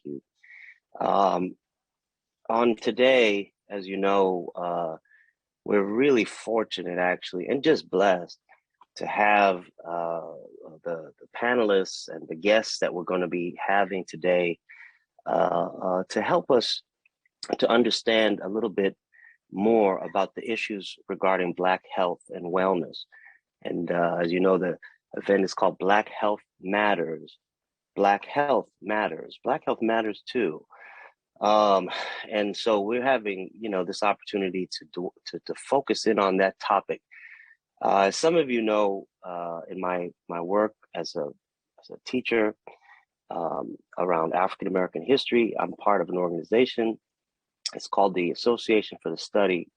you. On today, as you know, we're really fortunate actually, and just blessed to have the panelists and the guests that we're going to be having today to help us to understand a little bit more about the issues regarding Black health and wellness. And as you know, the event is called Black Health Matters. Black Health Matters. Black Health Matters too. And so we're having, this opportunity to focus in on that topic. As some of you know, in my work as a teacher around African American history, I'm part of an organization. It's called the Association for the Study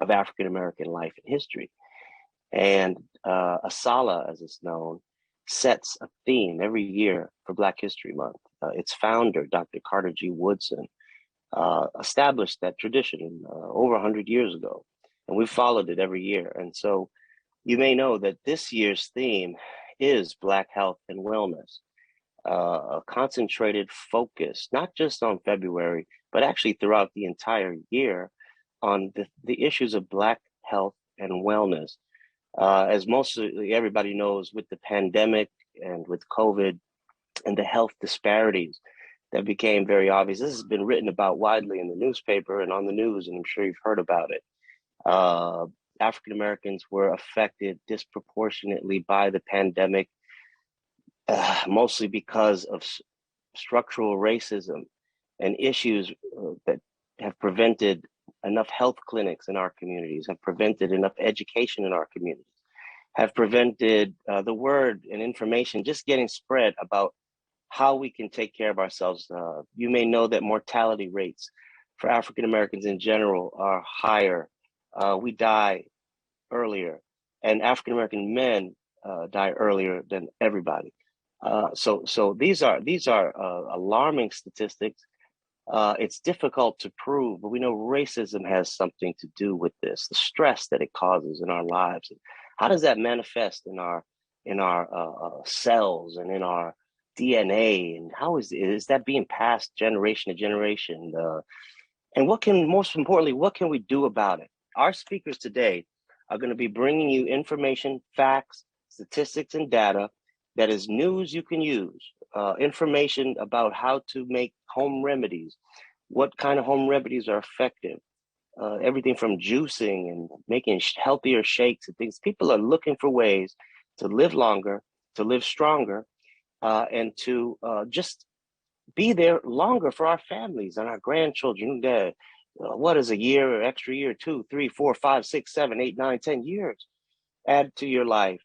of African American Life and History. And ASALH, as it's known, sets a theme every year for Black History Month. Its founder, Dr. Carter G. Woodson, established that tradition over 100 years ago, and we've followed it every year. And so you may know that this year's theme is Black health and wellness, a concentrated focus, not just on February, but actually throughout the entire year on the issues of Black health and wellness. As mostly everybody knows, with the pandemic and with COVID and the health disparities that became very obvious. This has been written about widely in the newspaper and on the news, and I'm sure you've heard about it. African Americans were affected disproportionately by the pandemic, mostly because of structural racism and issues that have prevented enough health clinics in our communities, have prevented enough education in our communities, have prevented the word and information just getting spread about how we can take care of ourselves. You may know that mortality rates for African Americans in general are higher. We die earlier, and African American men die earlier than everybody. So these are alarming statistics. It's difficult to prove, but we know racism has something to do with this, the stress that it causes in our lives. And how does that manifest in our cells and in our DNA? And how is that being passed generation to generation? And most importantly, what can we do about it? Our speakers today are going to be bringing you information, facts, statistics, and data that is news you can use, information about how to make home remedies, what kind of home remedies are effective, everything from juicing and making healthier shakes and things. People are looking for ways to live longer, to live stronger, and to just be there longer for our families and our grandchildren. What is a year or extra year, 2, 3, 4, 5, 6, 7, 8, 9, 10 years add to your life?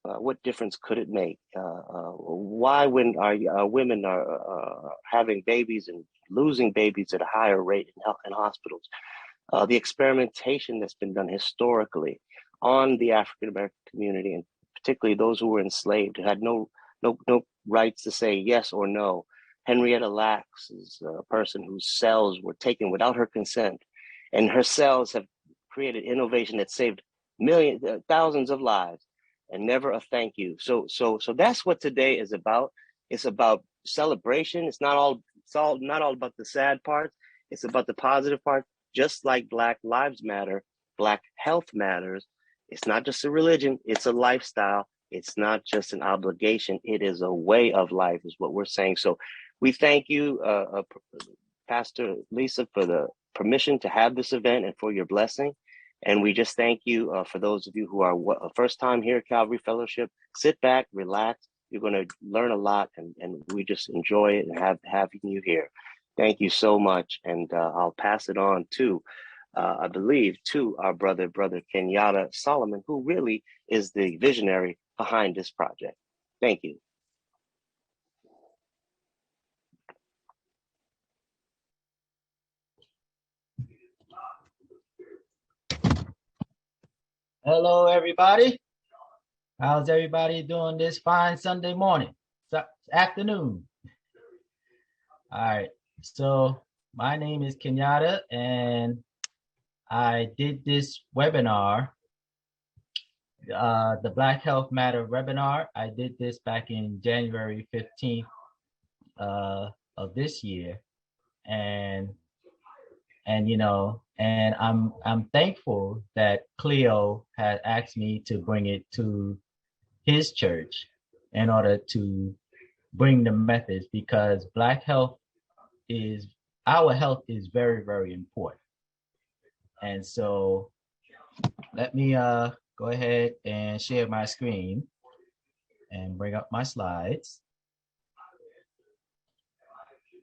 What difference could it make? Why, when our women are having babies and losing babies at a higher rate in hospitals? The experimentation that's been done historically on the African American community, and particularly those who were enslaved, who had no rights to say yes or no. Henrietta Lacks is a person whose cells were taken without her consent, and her cells have created innovation that saved thousands of lives, and never a thank you. So that's what today is about. It's about celebration. It's not all about the sad parts. It's about the positive parts. Just like Black Lives Matter, Black health matters. It's not just a religion, it's a lifestyle. It's not just an obligation, it is a way of life, is what we're saying. So we thank you, Pastor Lisa, for the permission to have this event and for your blessing. And we just thank you for those of you who are first time here at Calvary Fellowship. Sit back, relax. You're going to learn a lot, and we just enjoy it and having you here. Thank you so much. And I'll pass it on to, I believe, to our brother Kenyatta Solomon, who really is the visionary behind this project. Thank you. Hello, everybody. How's everybody doing this fine Sunday morning, afternoon? All right. So my name is Kenyatta, and I did this webinar, the Black Health Matter webinar. I did this back in January 15th, of this year, and and I'm thankful that Cleo had asked me to bring it to his church in order to bring the methods, because is our health is very, very important. And so let me go ahead and share my screen and bring up my slides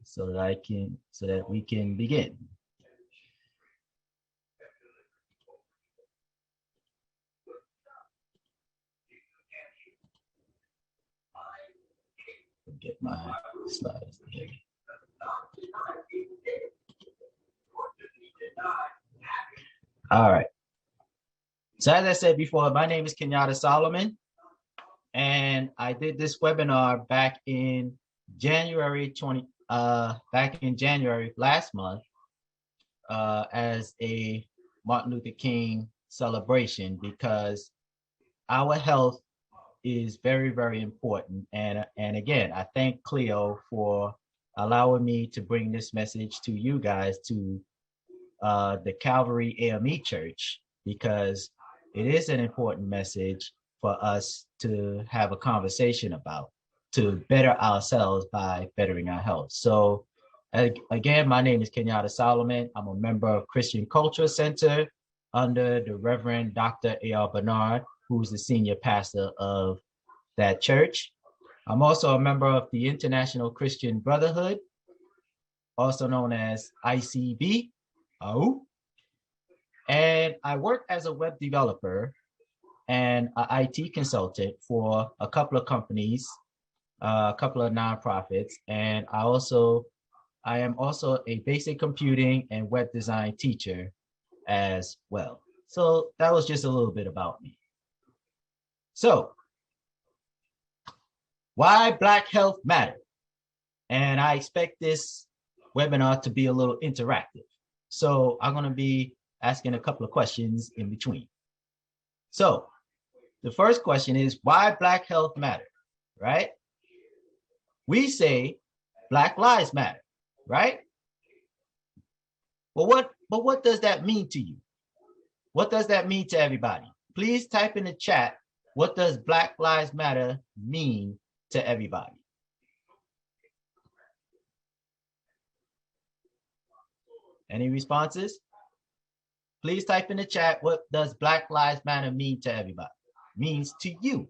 so that we can begin. Get my slides together. All right. So as I said before, my name is Kenyatta Solomon, and I did this webinar back in January last month as a Martin Luther King celebration, because our health is very, very important. And again, I thank Cleo for allowing me to bring this message to you guys, to the Calvary AME Church, because it is an important message for us to have a conversation about, to better ourselves by bettering our health. So again, my name is Kenyatta Solomon. I'm a member of Christian Cultural Center under the Reverend Dr. A.R. Bernard, who's the senior pastor of that church. I'm also a member of the International Christian Brotherhood, also known as ICB. And I work as a web developer and an IT consultant for a couple of companies, a couple of nonprofits, and I am also a basic computing and web design teacher as well. So that was just a little bit about me. So why Black health matter? And I expect this webinar to be a little interactive. So I'm going to be asking a couple of questions in between. So the first question is, why Black health matter, right? We say Black lives matter, right? But what does that mean to you? What does that mean to everybody? Please type in the chat, what does Black Lives Matter mean to everybody? Any responses? Please type in the chat, what does Black Lives Matter mean to everybody? Means to you.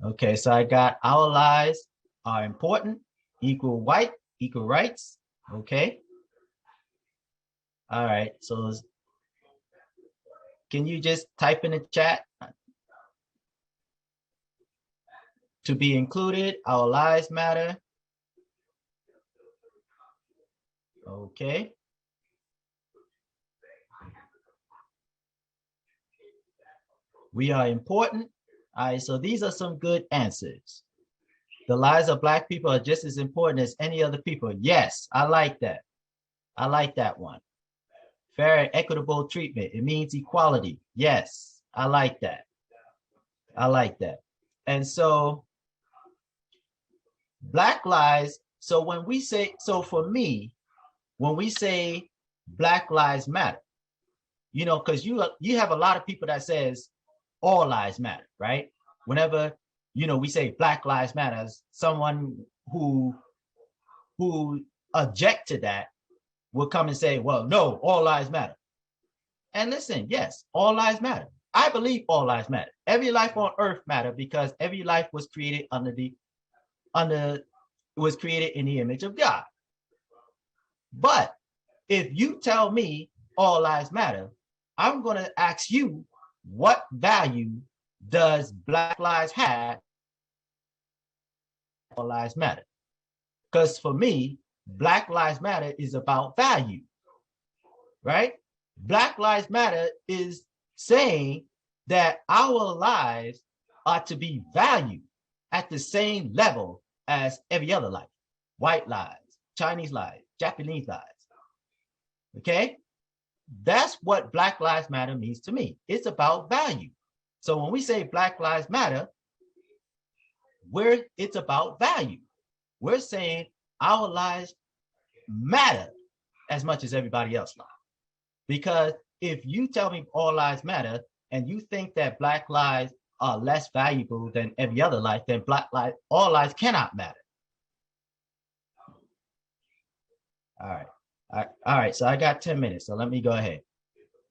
Okay, so I got our lives are important, equal rights. Okay. All right, so can you just type in the chat to be included? Our lives matter. Okay. We are important. All right, so these are some good answers. The lives of Black people are just as important as any other people. Yes, I like that. I like that one. Fair and equitable treatment. It means equality. Yes, I like that. I like that. And so Black lives, so when we say, so for me, when we say Black Lives Matter, you know, because you have a lot of people that says all lives matter, right? Whenever, you know, we say Black Lives Matter, someone who object to that will come and say, well, no, all lives matter. And listen, yes, all lives matter. I believe all lives matter. Every life on earth matter, because every life was created was created in the image of God. But if you tell me all lives matter, I'm going to ask you, what value does Black lives have? All lives matter. Because for me, Black Lives Matter is about value, right? Black Lives Matter is saying that our lives are to be valued at the same level as every other life. White lives, Chinese lives, Japanese lives. Okay? That's what Black Lives Matter means to me. It's about value. So when we say Black Lives Matter, it's about value. We're saying our lives matter as much as everybody else's lives. Because if you tell me all lives matter and you think that Black lives are less valuable than every other life, then all lives cannot matter. All right. So I got 10 minutes. So let me go ahead.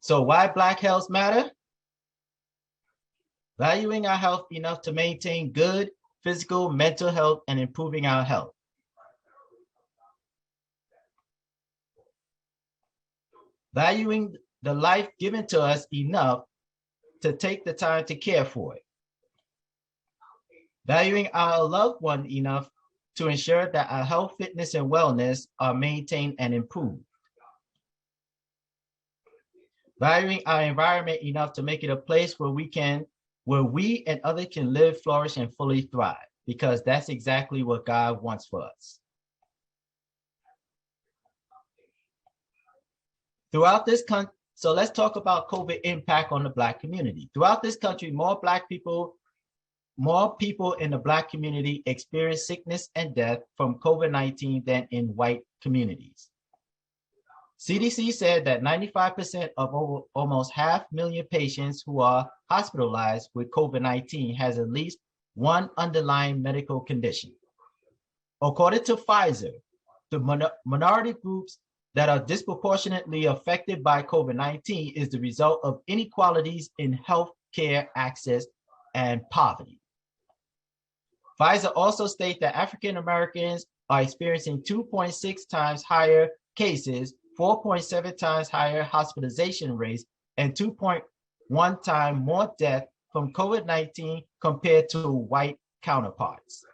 So why Black health matter? Valuing our health enough to maintain good physical, mental health, and improving our health. Valuing the life given to us enough to take the time to care for it. Valuing our loved one enough to ensure that our health, fitness, and wellness are maintained and improved. Valuing our environment enough to make it a place where we and others can live, flourish, and fully thrive, because that's exactly what God wants for us. Throughout this country, so let's talk about COVID impact on the Black community. Throughout this country, more people in the Black community experience sickness and death from COVID-19 than in white communities. CDC said that 95% of almost 500,000 patients who are hospitalized with COVID-19 has at least one underlying medical condition. According to Pfizer, the minority groups that are disproportionately affected by COVID-19 is the result of inequalities in health care access and poverty. Pfizer also states that African Americans are experiencing 2.6 times higher cases, 4.7 times higher hospitalization rates, and 2.1 times more death from COVID-19 compared to white counterparts.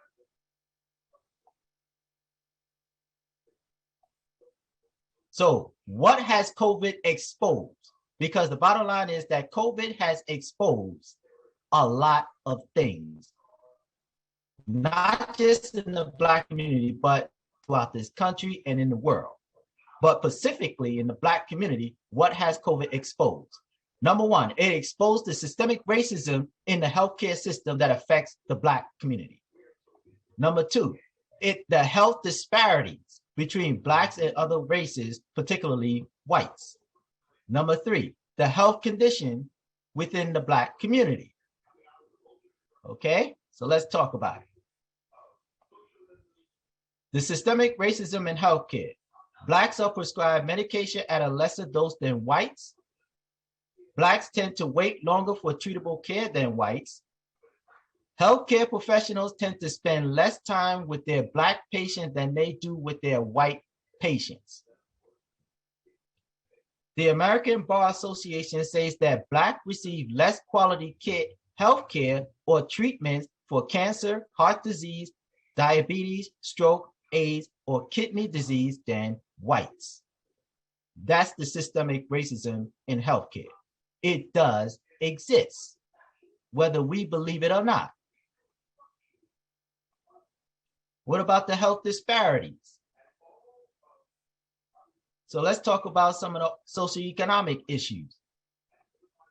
So what has COVID exposed? Because the bottom line is that COVID has exposed a lot of things, not just in the Black community, but throughout this country and in the world. But specifically in the Black community, what has COVID exposed? Number one, it exposed the systemic racism in the healthcare system that affects the Black community. Number two, the health disparities between Blacks and other races, particularly whites. Number three, the health condition within the Black community. Okay, so let's talk about it. The systemic racism in healthcare. Blacks are prescribed medication at a lesser dose than whites. Blacks tend to wait longer for treatable care than whites. Healthcare professionals tend to spend less time with their Black patients than they do with their white patients. The American Bar Association says that Blacks receive less quality health care or treatments for cancer, heart disease, diabetes, stroke, AIDS, or kidney disease than whites. That's the systemic racism in healthcare. It does exist, whether we believe it or not. What about the health disparities? So let's talk about some of the socioeconomic issues.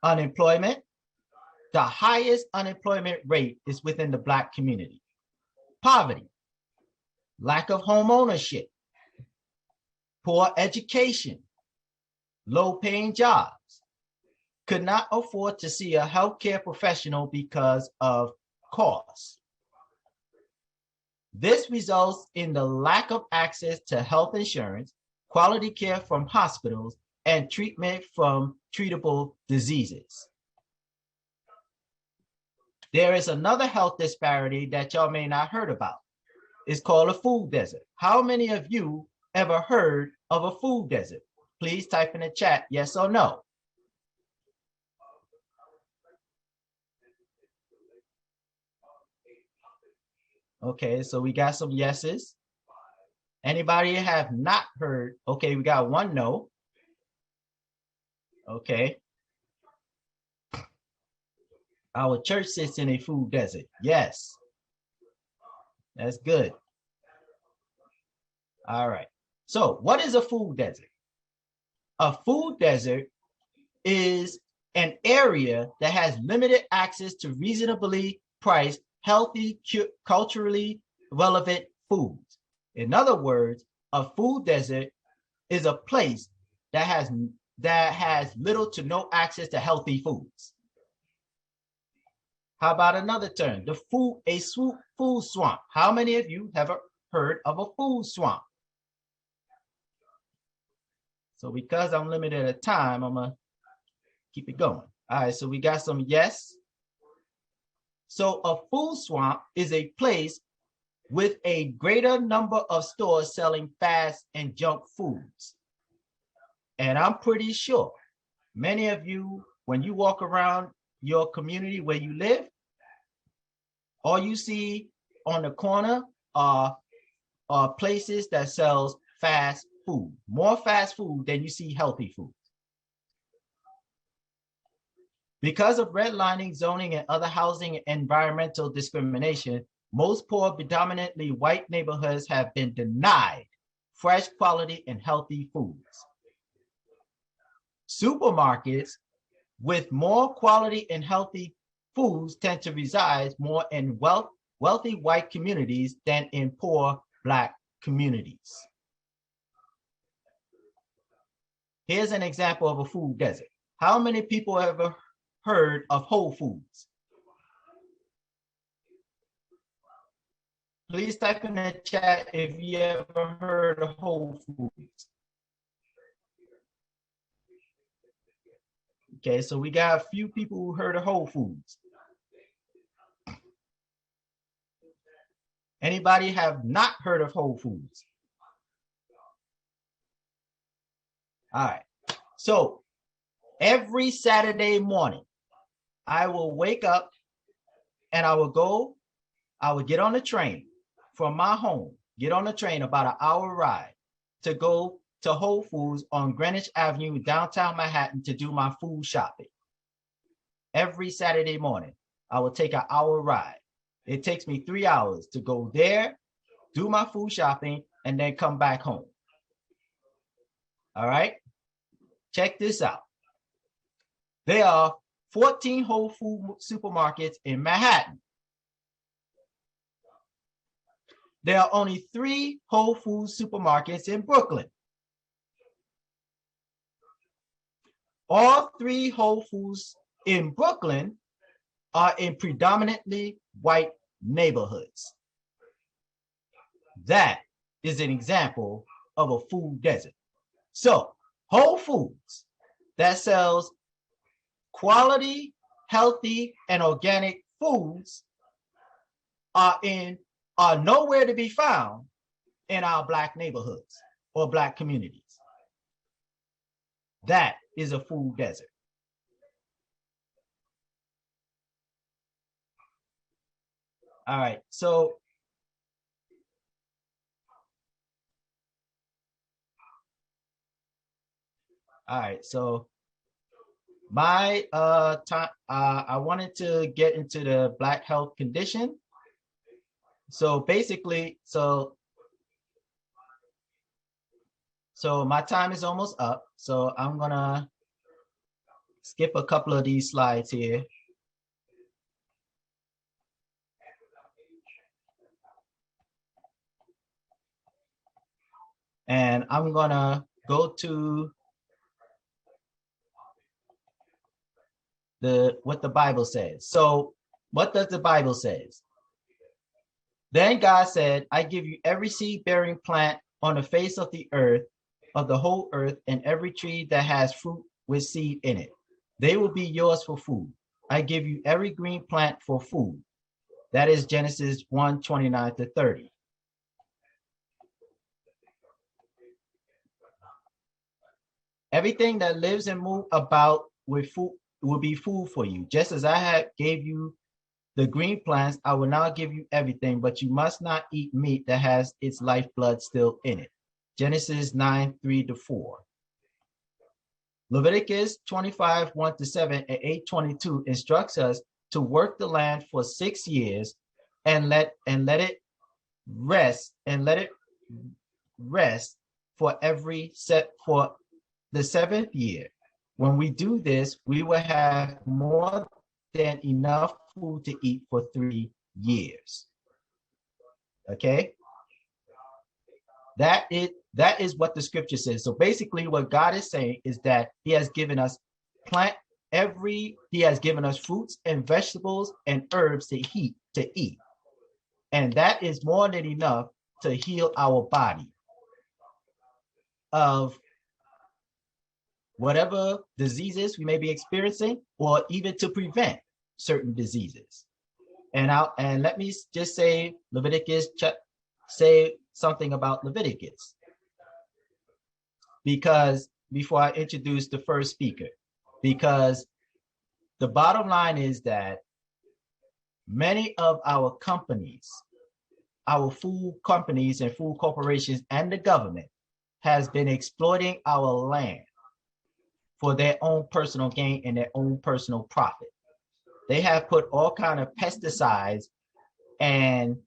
Unemployment. The highest unemployment rate is within the Black community. Poverty. Lack of home ownership. Poor education. Low-paying jobs. Could not afford to see a healthcare professional because of costs. This results in the lack of access to health insurance, quality care from hospitals, and treatment from treatable diseases. There is another health disparity that y'all may not heard about. It's called a food desert. How many of you ever heard of a food desert? Please type in the chat, yes or no. Okay, so we got some yeses. Anybody have not heard? Okay, we got one no. Okay. Our church sits in a food desert. Yes. That's good. All right. So what is a food desert? A food desert is an area that has limited access to reasonably priced, healthy, culturally relevant foods. In other words, a food desert is a place that has little to no access to healthy foods. How about another term? A food swamp. How many of you have heard of a food swamp? So because I'm limited at time, I'm gonna keep it going. All right, so we got some yes. So a food swamp is a place with a greater number of stores selling fast and junk foods. And I'm pretty sure many of you, when you walk around your community where you live, all you see on the corner are places that sells fast food, more fast food than you see healthy food. Because of redlining, zoning, and other housing and environmental discrimination, most poor, predominantly white neighborhoods have been denied fresh, quality, and healthy foods. Supermarkets with more quality and healthy foods tend to reside more in wealthy white communities than in poor Black communities. Here's an example of a food desert. How many people have ever heard of Whole Foods? Please type in the chat if you ever heard of Whole Foods. Okay, so we got a few people who heard of Whole Foods. Anybody have not heard of Whole Foods? All right, so every Saturday morning, I will wake up and I will get on the train from my home, get on the train about an hour ride to go to Whole Foods on Greenwich Avenue, downtown Manhattan, to do my food shopping. Every Saturday morning, I will take an hour ride. It takes me 3 hours to go there, do my food shopping, and then come back home. All right, check this out. There are 14 Whole Food supermarkets in Manhattan. There are only 3 Whole Foods supermarkets in Brooklyn. All 3 Whole Foods in Brooklyn are in predominantly white neighborhoods. That is an example of a food desert. So Whole Foods that sells quality, healthy, and organic foods are nowhere to be found in our Black neighborhoods or Black communities. That is a food desert. All right, so my time, I wanted to get into the Black health condition. So basically, so my time is almost up. So I'm gonna skip a couple of these slides here. And I'm gonna go to what the Bible says. So what does the Bible says? Then God said, I give you every seed-bearing plant on the face of the earth, of the whole earth, and every tree that has fruit with seed in it. They will be yours for food. I give you every green plant for food. That is Genesis 1:29-30. Everything that lives and moves about with food will be food for you. Just as I gave you the green plants, I will now give you everything, but you must not eat meat that has its lifeblood still in it. Genesis 9:3-4. Leviticus 25:1-7 and 8:22 instructs us to work the land for 6 years and let it rest for the 7th year. When we do this, we will have more than enough food to eat for 3 years. Okay? That is what the scripture says. So basically what God is saying is that he has given us he has given us fruits and vegetables and herbs to eat. And that is more than enough to heal our body of whatever diseases we may be experiencing, or even to prevent certain diseases. And let me just say say something about Leviticus, because before I introduce the first speaker, because the bottom line is that many of our companies, our food companies and food corporations and the government has been exploiting our land for their own personal gain and their own personal profit. They have put all kind of pesticides and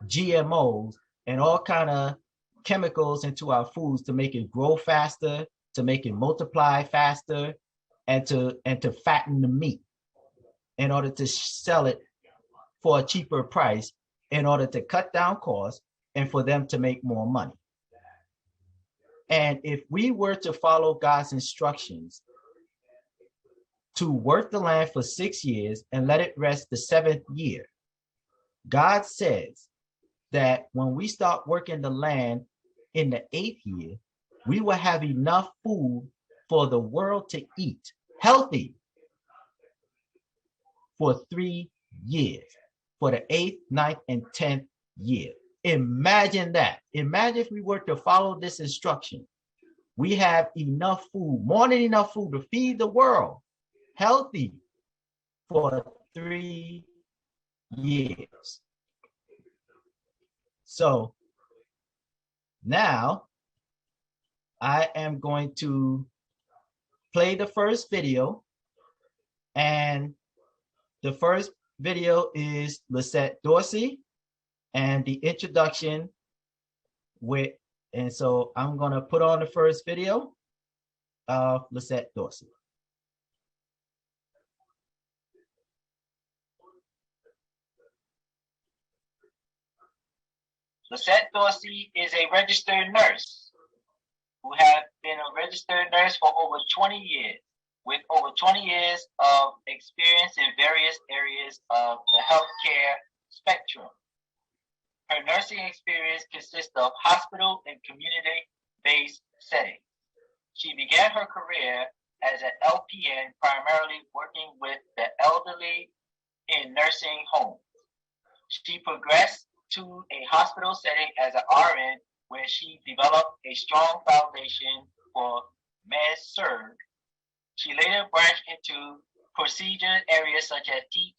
GMOs and all kind of chemicals into our foods to make it grow faster, to make it multiply faster, and to fatten the meat in order to sell it for a cheaper price, in order to cut down costs and for them to make more money. And if we were to follow God's instructions to work the land for 6 years and let it rest the 7th year, God says that when we start working the land in the 8th year, we will have enough food for the world to eat, healthy, for 3 years, for the 8th, 9th, and 10th year. Imagine that. Imagine if we were to follow this instruction. We have enough food, more than enough food to feed the world, healthy, for 3 years. So now I am going to play the first video, and the first video is Lissette Dorsey and the introduction and so I'm going to put on the first video of Lissette Dorsey. Lissette Dorsey is a registered nurse who has been a registered nurse for over 20 years, with over 20 years of experience in various areas of the healthcare spectrum. Her nursing experience consists of hospital and community-based settings. She began her career as an LPN, primarily working with the elderly in nursing homes. She progressed to a hospital setting as an RN, where she developed a strong foundation for med-surg. She later branched into procedure areas such as TEE,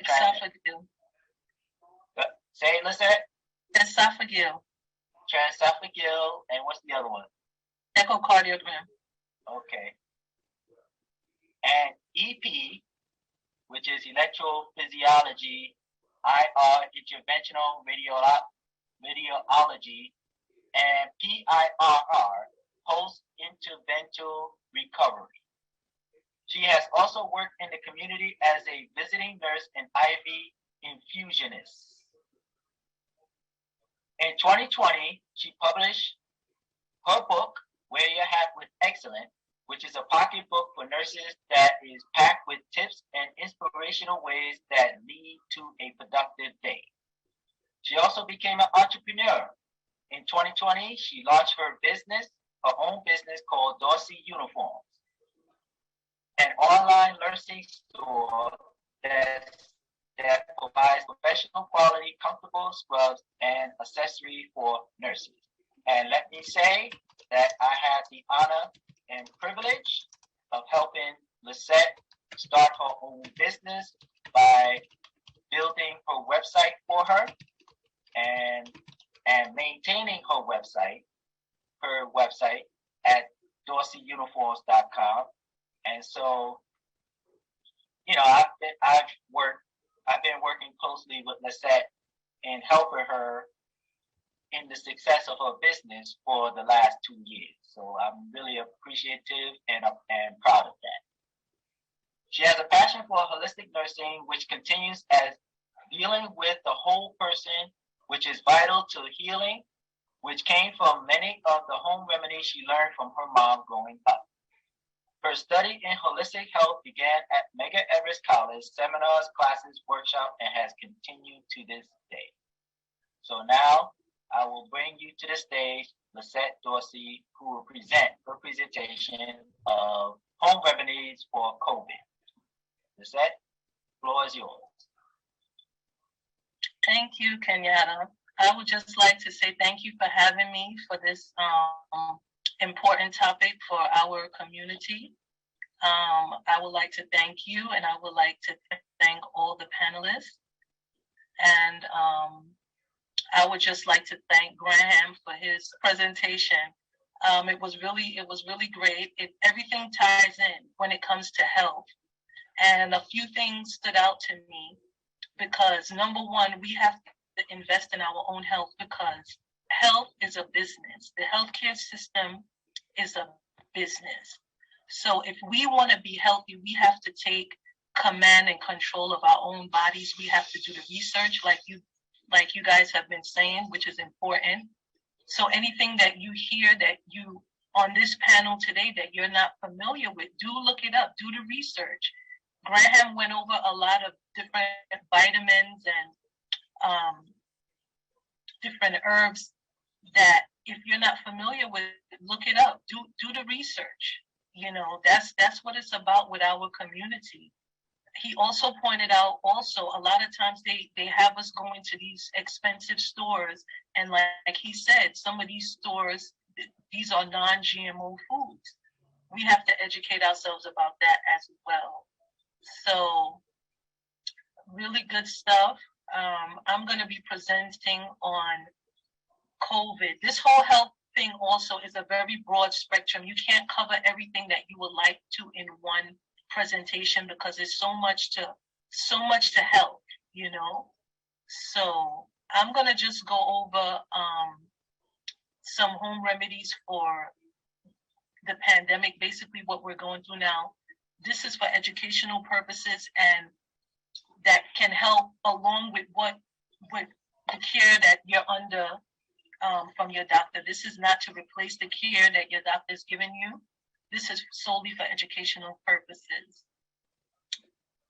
esophageal. Say it, Lissette. Esophageal. Transesophageal, and what's the other one? Echocardiogram. Okay. And EP, which is electrophysiology, IR, interventional radiology, and PIRR, post-interventional recovery. She has also worked in the community as a visiting nurse and IV infusionist. In 2020, she published her book, Wear Your Hat with Excellence, which is a pocket book for nurses that is packed with tips and inspirational ways that lead to a productive day. She also became an entrepreneur. In 2020, she launched her own business called Dorsey Uniforms, an online nursing store that provides professional quality, comfortable scrubs and accessories for nurses. And let me say that I had the honor and privilege of helping Lissette start her own business by building her website for her and maintaining her website at dorseyuniforms.com. And so, I've been working closely with Lissette in helping her in the success of her business for the last 2 years. So I'm really appreciative and proud of that. She has a passion for holistic nursing, which continues as dealing with the whole person, which is vital to healing, which came from many of the home remedies she learned from her mom growing up. Her study in holistic health began at Medgar Evers College, seminars, classes, workshops, and has continued to this day. So now I will bring you to the stage Lissette Dorsey, who will present her presentation of home remedies for COVID. Lissette, the floor is yours. Thank you, Kenyatta. I would just like to say thank you for having me for this important topic for our community. I would like to thank you, and I would like to thank all the panelists. And I would just like to thank Graham for his presentation. It was really great. Everything ties in when it comes to health. And a few things stood out to me because number one, we have to invest in our own health because health is a business. The healthcare system is a business. So if we want to be healthy, we have to take command and control of our own bodies. We have to do the research like you guys have been saying, which is important. So anything that you hear that you on this panel today that you're not familiar with, do look it up, do the research. Graham went over a lot of different vitamins and different herbs that if you're not familiar with, look it up, do the research. You know, that's what it's about with our community. He also pointed out also a lot of times they have us going to these expensive stores and like he said, some of these stores, these are non-GMO foods. We have to educate ourselves about that as well. So really good stuff. I'm going to be presenting on COVID. This whole health thing also is a very broad spectrum. You can't cover everything that you would like to in one presentation because there's so much to health, you know. So I'm going to just go over some home remedies for the pandemic, basically what we're going through now. This is for educational purposes and that can help along with the care that you're under from your doctor. This is not to replace the care that your doctor is giving you. This is solely for educational purposes.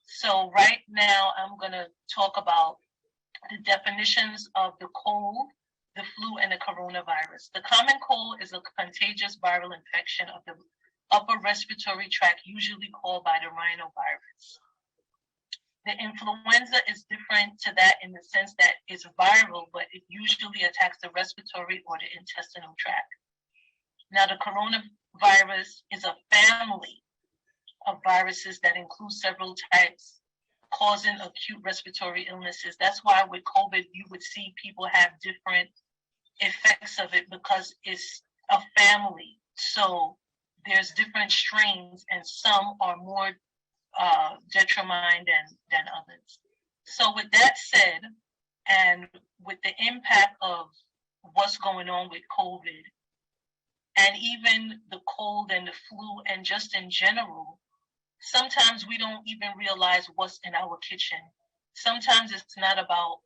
So right now I'm going to talk about the definitions of the cold, the flu, and the coronavirus. The common cold is a contagious viral infection of the upper respiratory tract, usually called by the rhinovirus. The influenza is different to that in the sense that it's viral, but it usually attacks the respiratory or the intestinal tract. Now, the coronavirus is a family of viruses that include several types, causing acute respiratory illnesses. That's why with COVID, you would see people have different effects of it because it's a family. So there's different strains and some are more detrimental than others. So with that said, and with the impact of what's going on with COVID, and even the cold and the flu, and just in general, sometimes we don't even realize what's in our kitchen. Sometimes it's not about,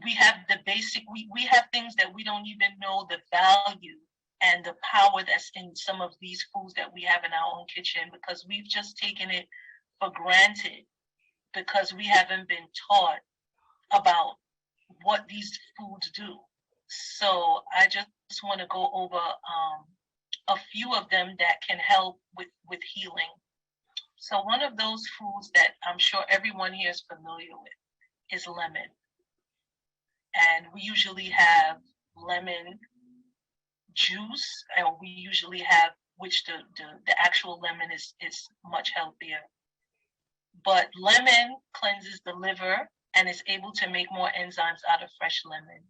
we have the basic, we have things that we don't even know the value and the power that's in some of these foods that we have in our own kitchen because we've just taken it for granted because we haven't been taught about what these foods do. So I just want to go over a few of them that can help with healing. So one of those foods that I'm sure everyone here is familiar with is lemon. And we usually have lemon juice, and we usually have, which the actual lemon is much healthier. But lemon cleanses the liver and is able to make more enzymes out of fresh lemon.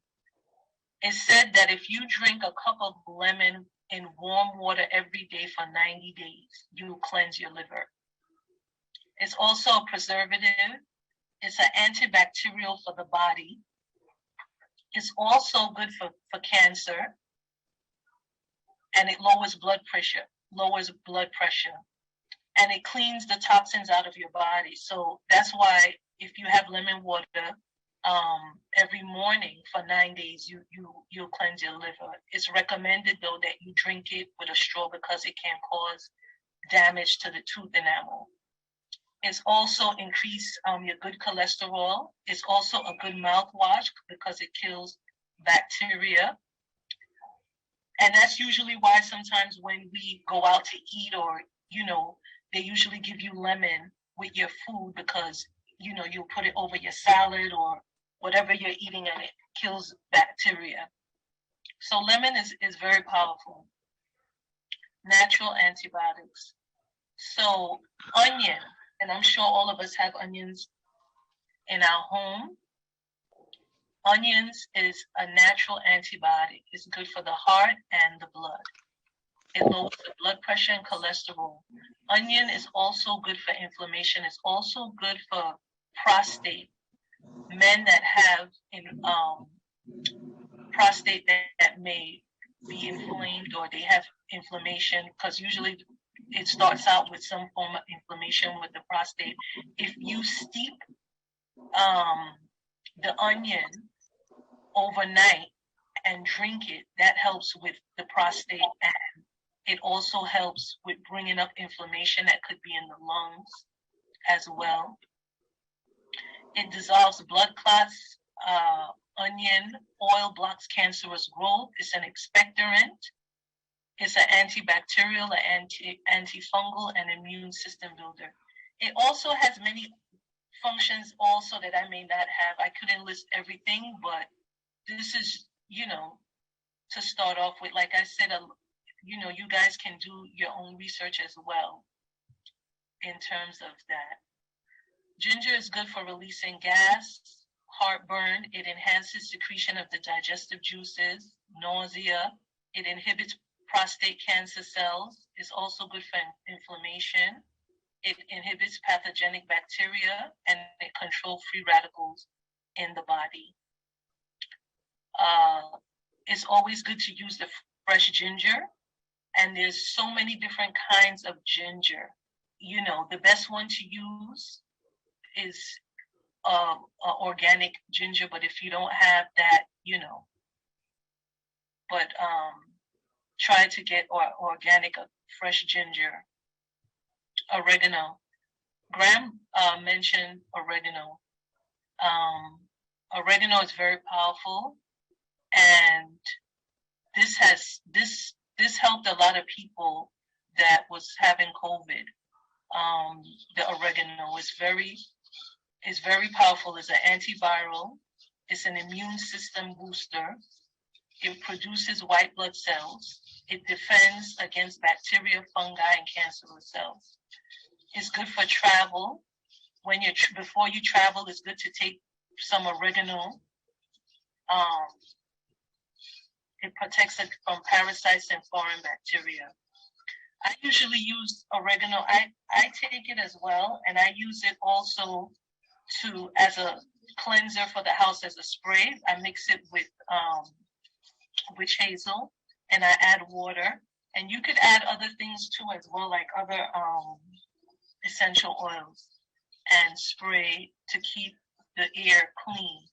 It's said that if you drink a cup of lemon in warm water every day for 90 days, you cleanse your liver. It's also a preservative. It's an antibacterial for the body. It's also good for cancer, and it lowers blood pressure, and it cleans the toxins out of your body. So that's why if you have lemon water every morning for 9 days, you'll cleanse your liver. It's recommended though that you drink it with a straw because it can cause damage to the tooth enamel. It's also increase your good cholesterol. It's also a good mouthwash because it kills bacteria. And that's usually why sometimes when we go out to eat, or, they usually give you lemon with your food because, you put it over your salad or whatever you're eating and it kills bacteria. So lemon is very powerful. Natural antibiotics. So onion, and I'm sure all of us have onions in our home. Onions is a natural antibiotic. It's good for the heart and the blood. It lowers the blood pressure and cholesterol. Onion is also good for inflammation. It's also good for prostate. Men that have prostate that may be inflamed or they have inflammation, because usually it starts out with some form of inflammation with the prostate. If you steep the onion overnight and drink it, that helps with the prostate, and it also helps with bringing up inflammation that could be in the lungs as well. It dissolves blood clots. Onion oil blocks cancerous growth. It's an expectorant. It's an antibacterial, an antifungal, and immune system builder. It also has many functions also that I may not have. I couldn't list everything, but this is, to start off with. Like I said, you guys can do your own research as well in terms of that. Ginger is good for releasing gas, heartburn. It enhances secretion of the digestive juices, nausea. It inhibits prostate cancer cells. It's also good for inflammation. It inhibits pathogenic bacteria, and it controls free radicals in the body. It's always good to use the fresh ginger, and there's so many different kinds of ginger. The best one to use is organic ginger, but if you don't have that, but try to get organic fresh ginger. Oregano. Graham mentioned oregano. Oregano is very powerful, and this helped a lot of people that was having COVID. The oregano is very powerful. It's an antiviral. It's an immune system booster. It produces white blood cells. It defends against bacteria, fungi, and cancerous cells. It's good for travel. Before you travel, it's good to take some oregano. It protects it from parasites and foreign bacteria. I usually use oregano. I take it as well, and I use it also as a cleanser for the house as a spray. I mix it with witch hazel, and I add water. And you could add other things too as well, like other essential oils, and spray to keep the air clean.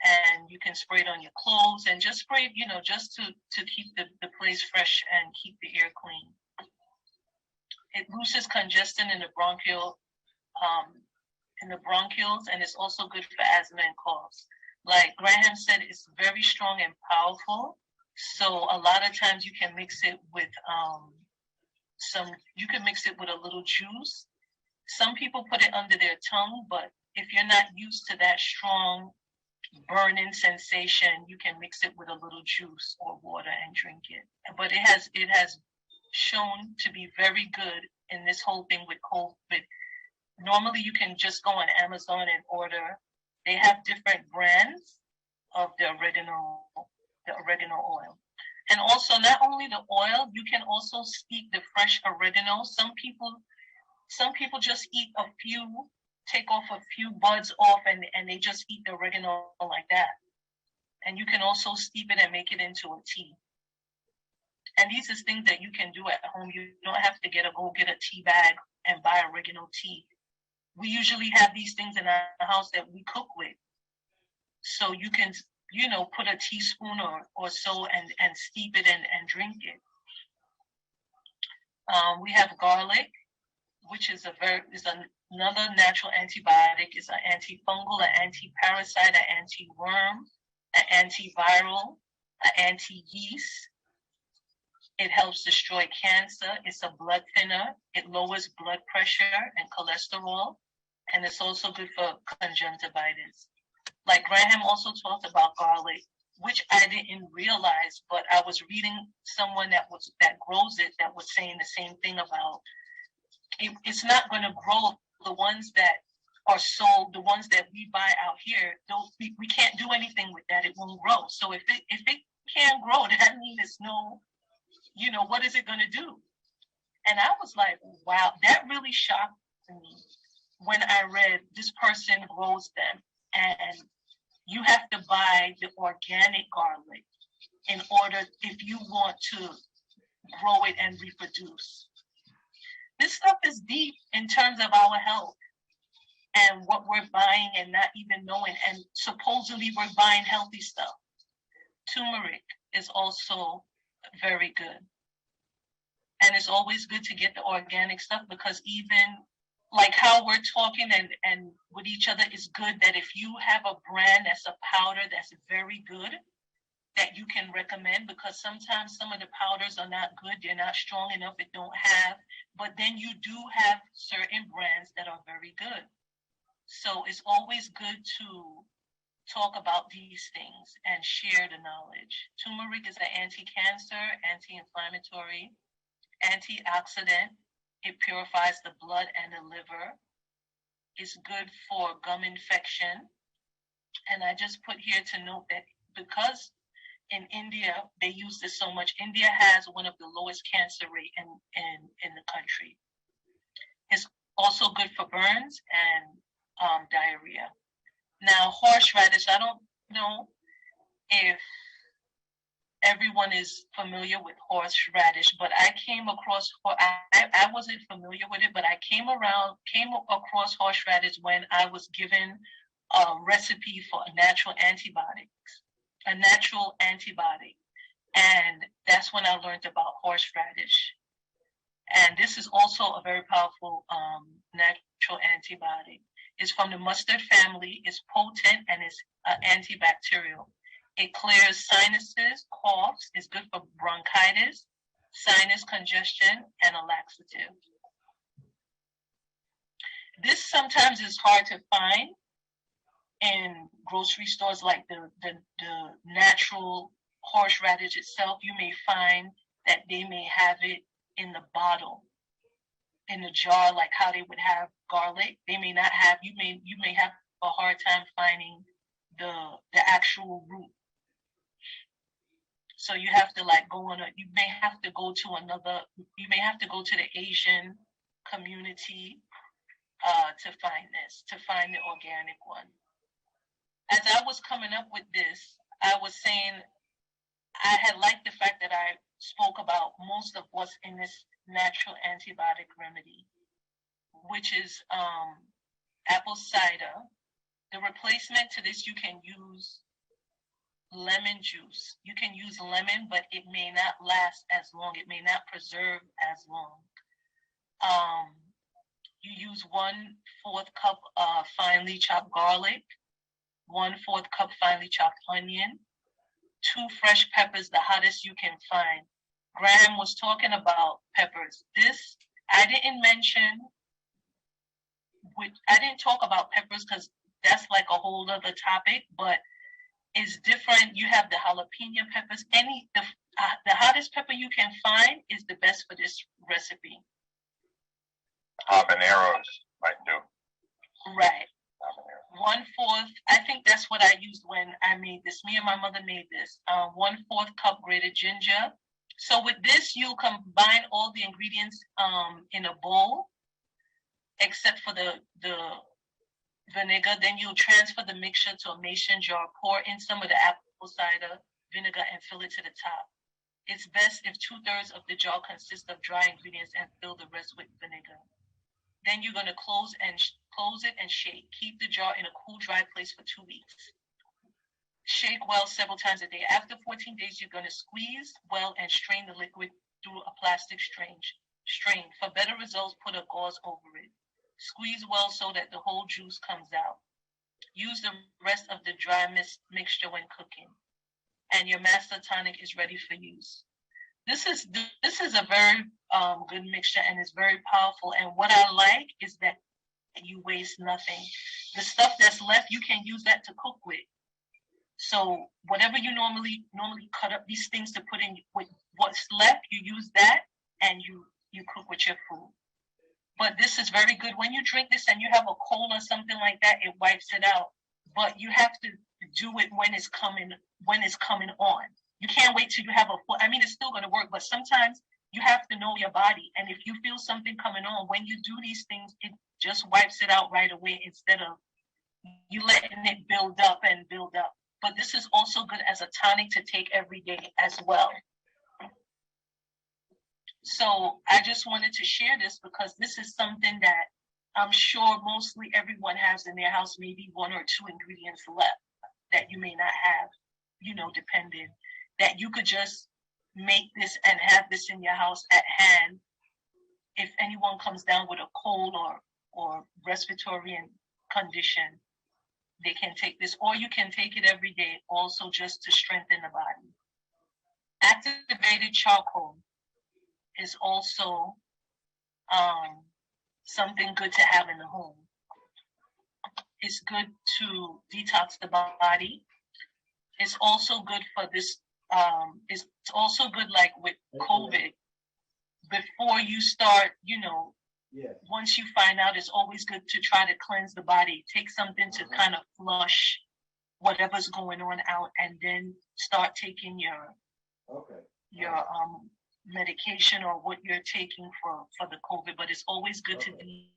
And you can spray it on your clothes and just spray, just to keep the place fresh and keep the air clean. It loosens congestion in the bronchioles, and it's also good for asthma and coughs. Like Graham said, it's very strong and powerful. So a lot of times you can mix it with a little juice. Some people put it under their tongue, but if you're not used to that strong burning sensation, you can mix it with a little juice or water and drink it. But it has shown to be very good in this whole thing with COVID. Normally you can just go on Amazon and order. They have different brands of the oregano oil. And also, not only the oil, you can also steep the fresh oregano. Some people just take off a few buds off, and they just eat the oregano like that. And you can also steep it and make it into a tea. And these are things that you can do at home. You don't have to go get a tea bag and buy oregano tea. We usually have these things in our house that we cook with. So you can, put a teaspoon or so and steep it and drink it. We have garlic, which is another natural antibiotic. It's an antifungal, an anti-parasite, an anti-worm, an antiviral, an anti-yeast. It helps destroy cancer. It's a blood thinner. It lowers blood pressure and cholesterol. And it's also good for conjunctivitis. Like Graham also talked about garlic, which I didn't realize, but I was reading someone that grows it that was saying the same thing about it's not going to grow. The ones that are sold, the ones that we buy out here, we can't do anything with that. It won't grow. So if it can't grow, that means it's no, what is it going to do? And I was like, wow, that really shocked me when I read this person grows them, and you have to buy the organic garlic in order if you want to grow it and reproduce. This stuff is deep in terms of our health and what we're buying and not even knowing. And supposedly we're buying healthy stuff. Turmeric is also very good. And it's always good to get the organic stuff, because even like how we're talking and with each other, is good that if you have a brand that's a powder that's very good, that you can recommend, because sometimes some of the powders are not good. They're not strong enough. It don't have, but then you do have certain brands that are very good. So it's always good to talk about these things and share the knowledge. Turmeric is an anti-cancer, anti-inflammatory, antioxidant. It purifies the blood and the liver. It's good for gum infection. And I just put here to note that because in India, they use this so much. India has one of the lowest cancer rate in the country. It's also good for burns and diarrhea. Now, horseradish, I don't know if everyone is familiar with horseradish, but I came across, I wasn't familiar with it, but I came across horseradish when I was given a recipe for a natural antibiotic. And that's when I learned about horseradish. And this is also a very powerful natural antibiotic. It's from the mustard family. It's potent and it's antibacterial. It clears sinuses, coughs. It's good for bronchitis, sinus congestion, and a laxative. This sometimes is hard to find in grocery stores, like the natural horseradish itself. You may find that they may have it in the bottle, in the jar, like how they would have garlic. They may not have, you may have a hard time finding the actual root. So you have to you may have to go to the Asian community to find the organic one. As I was coming up with this, I was saying I had liked the fact that I spoke about most of what's in this natural antibiotic remedy, which is apple cider. The replacement to this, you can use lemon juice. You can use lemon, but it may not last as long. It may not preserve as long. You use 1/4 cup finely chopped garlic, 1/4 cup finely chopped onion, 2 fresh peppers, the hottest you can find. Graham was talking about peppers. This, I didn't talk about peppers because that's like a whole other topic, but it's different. You have the jalapeno peppers. The hottest pepper you can find is the best for this recipe. Habaneros might do. Right. 1/4, I think that's what I used when I made this. Me and my mother made this. 1/4 cup grated ginger. So with this, you combine all the ingredients in a bowl, except for the vinegar. Then you'll transfer the mixture to a mason jar. Pour in some of the cider vinegar and fill it to the top. It's best if 2/3 of the jar consists of dry ingredients and fill the rest with vinegar. Then you're going to close it and shake. Keep the jar in a cool, dry place for 2 weeks. Shake well several times a day. After 14 days, you're going to squeeze well and strain the liquid through a plastic strain. For better results, put a gauze over it. Squeeze well so that the whole juice comes out. Use the rest of the dry mixture when cooking. And your master tonic is ready for use. This is a very good mixture, and it's very powerful. And what I like is that you waste nothing. The stuff that's left, you can use that to cook with. So whatever you normally cut up these things to put in with what's left, you use that and you cook with your food. But this is very good. When you drink this and you have a cold or something like that, it wipes it out. But you have to do it when it's coming on. You can't wait till you have it's still going to work, but sometimes you have to know your body. And if you feel something coming on, when you do these things, it just wipes it out right away instead of you letting it build up and build up. But this is also good as a tonic to take every day as well. So I just wanted to share this because this is something that I'm sure mostly everyone has in their house, maybe 1 or 2 ingredients left that you may not have, depending, that you could just make this and have this in your house at hand. If anyone comes down with a cold or respiratory condition, they can take this, or you can take it every day also just to strengthen the body. Activated charcoal is also something good to have in the home. It's good to detox the body. It's also good for this. It's also good, like with COVID, before you start, once you find out, it's always good to try to cleanse the body. Take something to kind of flush whatever's going on out, and then start taking your medication or what you're taking for the COVID. But it's always good to be.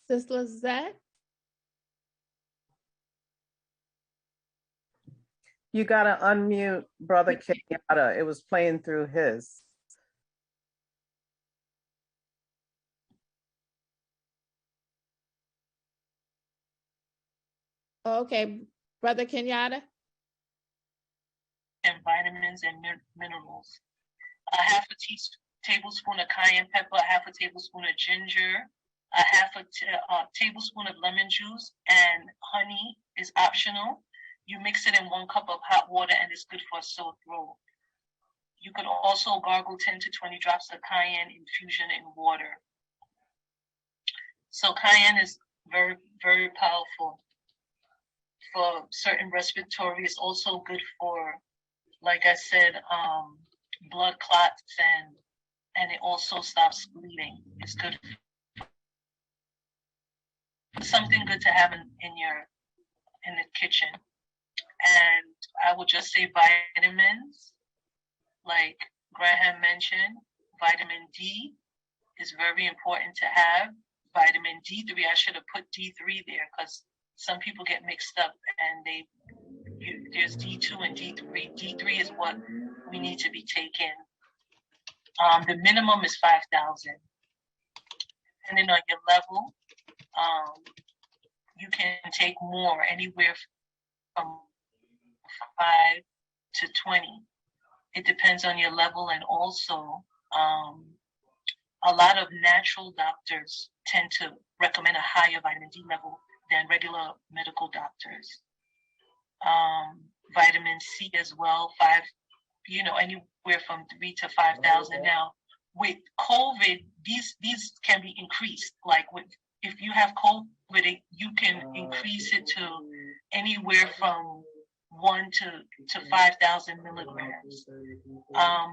Sister Lissette? You got to unmute Brother Kenyatta. It was playing through his. Okay, Brother Kenyatta? And vitamins and minerals. A half a tablespoon of cayenne pepper, a half a tablespoon of ginger, a half a tablespoon of lemon juice, and honey is optional. You mix it in 1 cup of hot water, and it's good for a sore throat. You could also gargle 10 to 20 drops of cayenne infusion in water. So cayenne is very, very powerful for certain respiratory. It's also good for, like I said, blood clots, and it also stops bleeding. It's good. Something good to have in the kitchen. And I would just say vitamins, like Graham mentioned, vitamin D is very important to have. Vitamin D3, I should have put D3 there because some people get mixed up and there's D2 and D3. D3 is what we need to be taking. The minimum is 5,000. Depending on your level, you can take more, anywhere from 5 to 20. It depends on your level, and also a lot of natural doctors tend to recommend a higher vitamin D level than regular medical doctors. Vitamin C as well, anywhere from 3 to 5,000. Now, with COVID, these can be increased. Like if you have COVID, you can increase it to anywhere from 1 to 5,000 milligrams.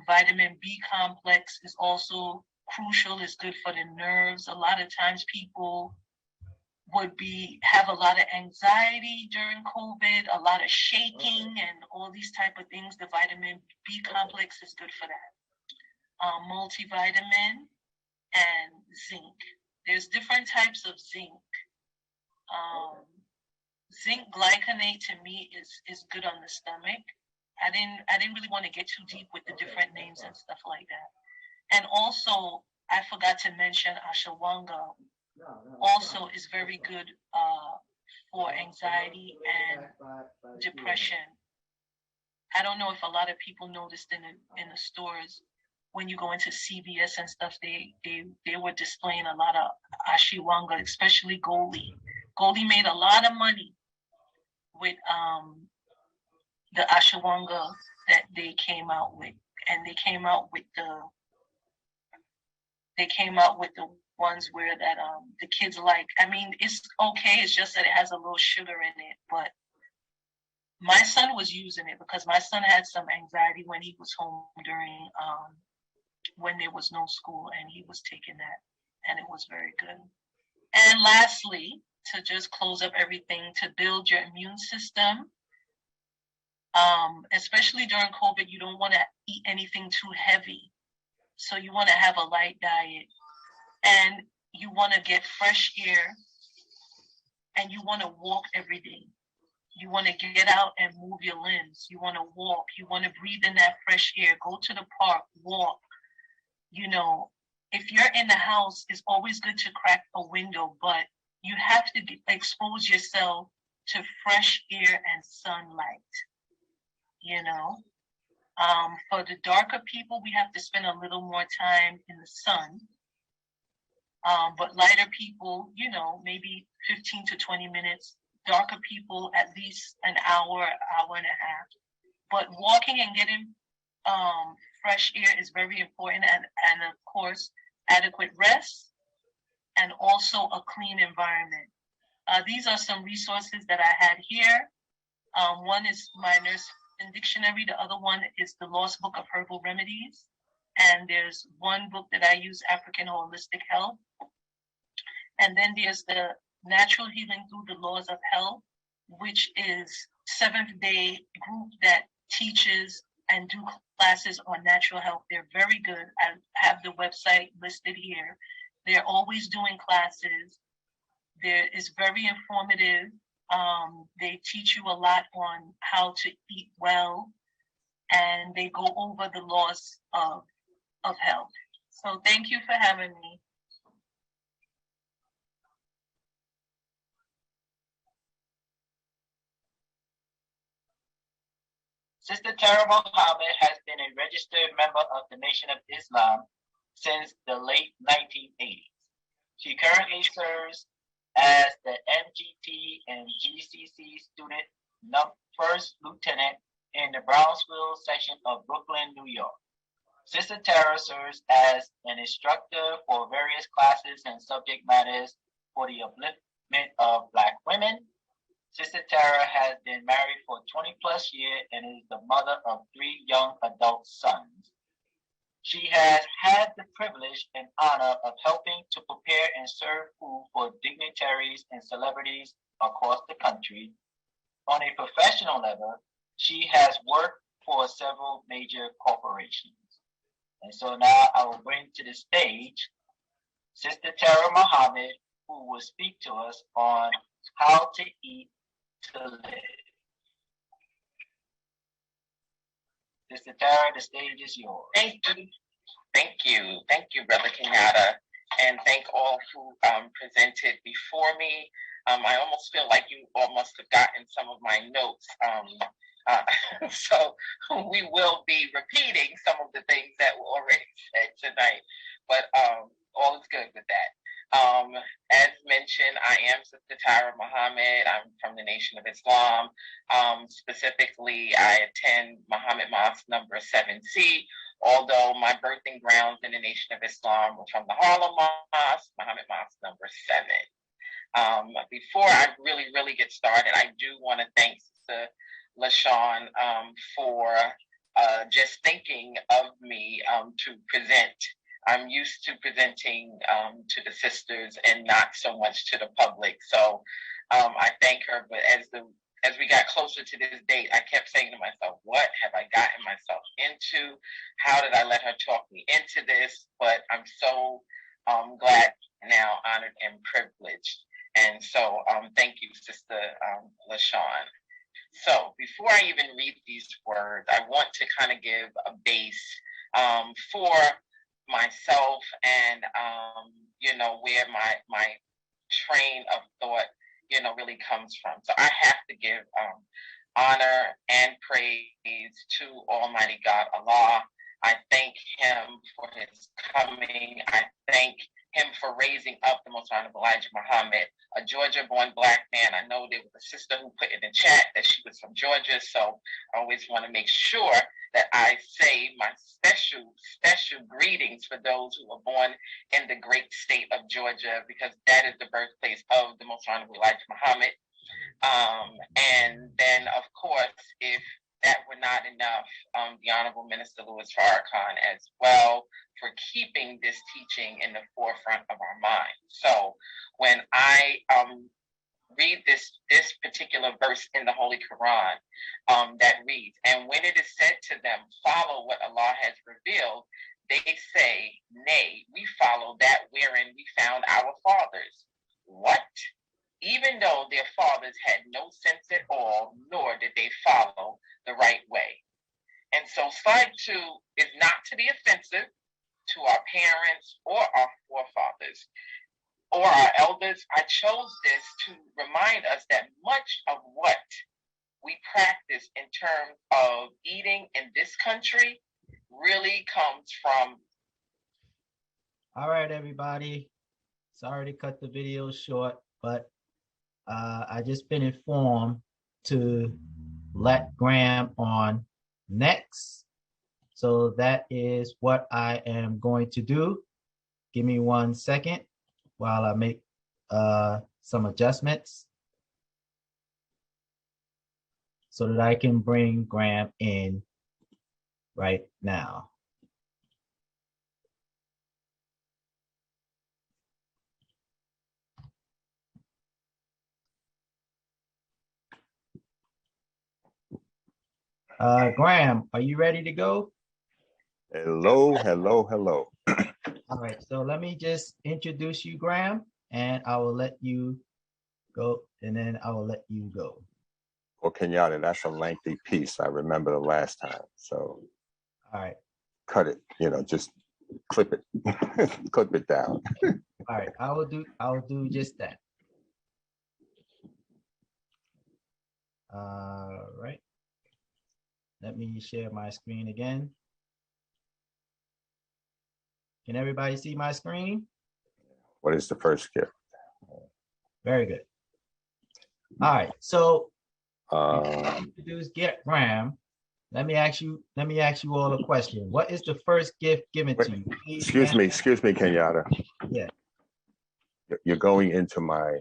Vitamin B complex is also crucial. It's good for the nerves. A lot of times people would have a lot of anxiety during COVID, a lot of shaking and all these type of things. The vitamin B complex is good for that. Multivitamin and zinc. There's different types of zinc. Zinc glycinate to me is good on the stomach. I didn't really want to get too deep with the different names and stuff like that. And also, I forgot to mention ashwagandha. Also is very good for anxiety and depression. I don't know if a lot of people noticed in the stores when you go into CVS and stuff, they were displaying a lot of ashwagandha, especially Goldie. Goldie made a lot of money with the ashwagandha that they came out with, and they came out with the ones where that the kids like. I mean, it's okay. It's just that it has a little sugar in it. But my son was using it because my son had some anxiety when he was home during when there was no school, and he was taking that, and it was very good. And lastly, to just close up everything, to build your immune system, especially during COVID, you don't want to eat anything too heavy. So you want to have a light diet, and you want to get fresh air, and you want to walk every day. You want to get out and move your limbs. You want to walk. You want to breathe in that fresh air. Go to the park, walk. You know, if you're in the house, it's always good to crack a window, but you have to expose yourself to fresh air and sunlight, you know. For the darker people, we have to spend a little more time in the sun. But lighter people, you know, maybe 15 to 20 minutes. Darker people, at least an hour, hour and a half. But walking and getting fresh air is very important, and of course, adequate rest, and also a clean environment. These are some resources that I had here. One is my nursing dictionary. The other one is the Lost Book of Herbal Remedies. And there's one book that I use, African Holistic Health. And then there's the Natural Healing Through the Laws of Health, which is seventh-day group that teaches and do classes on natural health. They're very good. I have the website listed here. They're always doing classes. It's very informative. They teach you a lot on how to eat well, and they go over the laws of health. So thank you for having me. Sister Tara Mohammed has been a registered member of the Nation of Islam since the late 1980s. She currently serves as the MGT and GCC student first lieutenant in the Brownsville section of Brooklyn, New York. Sister Tara serves as an instructor for various classes and subject matters for the upliftment of Black women. Sister Tara has been married for 20 plus years and is the mother of 3 young adult sons. She has had the privilege and honor of helping to prepare and serve food for dignitaries and celebrities across the country. On a professional level, she has worked for several major corporations. And so now I will bring to the stage Sister Tara Mohammed, who will speak to us on how to eat to live. Sister Tara, the stage is yours. Thank you, Brother Kenyatta, and thank all who presented before me. I almost feel like you all must have gotten some of my notes. So we will be repeating some of the things that were already said tonight, but all is good with that. As mentioned, I am Sister Tara Mohammed. I'm from the Nation of Islam. Specifically, I attend Muhammad Mosque number 7C although my birthing grounds in the Nation of Islam were from the Harlem Mosque, Muhammad Mosque number 7. Before I really get started, I do want to thank Sister LaShawn for just thinking of me to present. I'm used to presenting to the sisters and not so much to the public. So I thank her. But as we got closer to this date, I kept saying to myself, what have I gotten myself into? How did I let her talk me into this? But I'm so glad now, honored and privileged. And so thank you, Sister LaShawn. So before I even read these words, I want to kind of give a base for myself and, where my train of thought, really comes from. So I have to give honor and praise to Almighty God, Allah. I thank him for his coming. I thank him for raising up the Most Honorable Elijah Muhammad, a Georgia-born Black man. I know there was a sister who put in the chat that she was from Georgia, so I always want to make sure that I say my special greetings for those who were born in the great state of Georgia, because that is the birthplace of the Most Honorable Elijah Muhammad. And then, of course, if that were not enough, the Honorable Minister Louis Farrakhan as well, for keeping this teaching in the forefront of our minds. So when I read this particular verse in the Holy Quran that reads, and when it is said to them, follow what Allah has revealed, they say, nay, we follow that wherein we found our fathers. What? Even though their fathers had no sense at all, nor did they follow the right way. And so slide 2 is not to be offensive to our parents or our forefathers or our elders. I chose this to remind us that much of what we practice in terms of eating in this country really comes from. All right, everybody. Sorry to cut the video short, but I just been informed to let Graham on next. So that is what I am going to do. Give me 1 second while I make some adjustments so that I can bring Graham in right now. Graham, are you ready to go? Hello. All right, so let me just introduce you, Graham, and I will let you go, and then I will let you go. Well, Kenyatta, that's a lengthy piece. I remember the last time. So All right. cut it, just clip it, clip it down. All right, I will do just that. All right. Let me share my screen again. Can everybody see my screen? What is the first gift? Very good. All right, so introduce Graham. Let me ask you all a question. What is the first gift given to you? Please, excuse me, Kenyatta. Yeah. You're going into my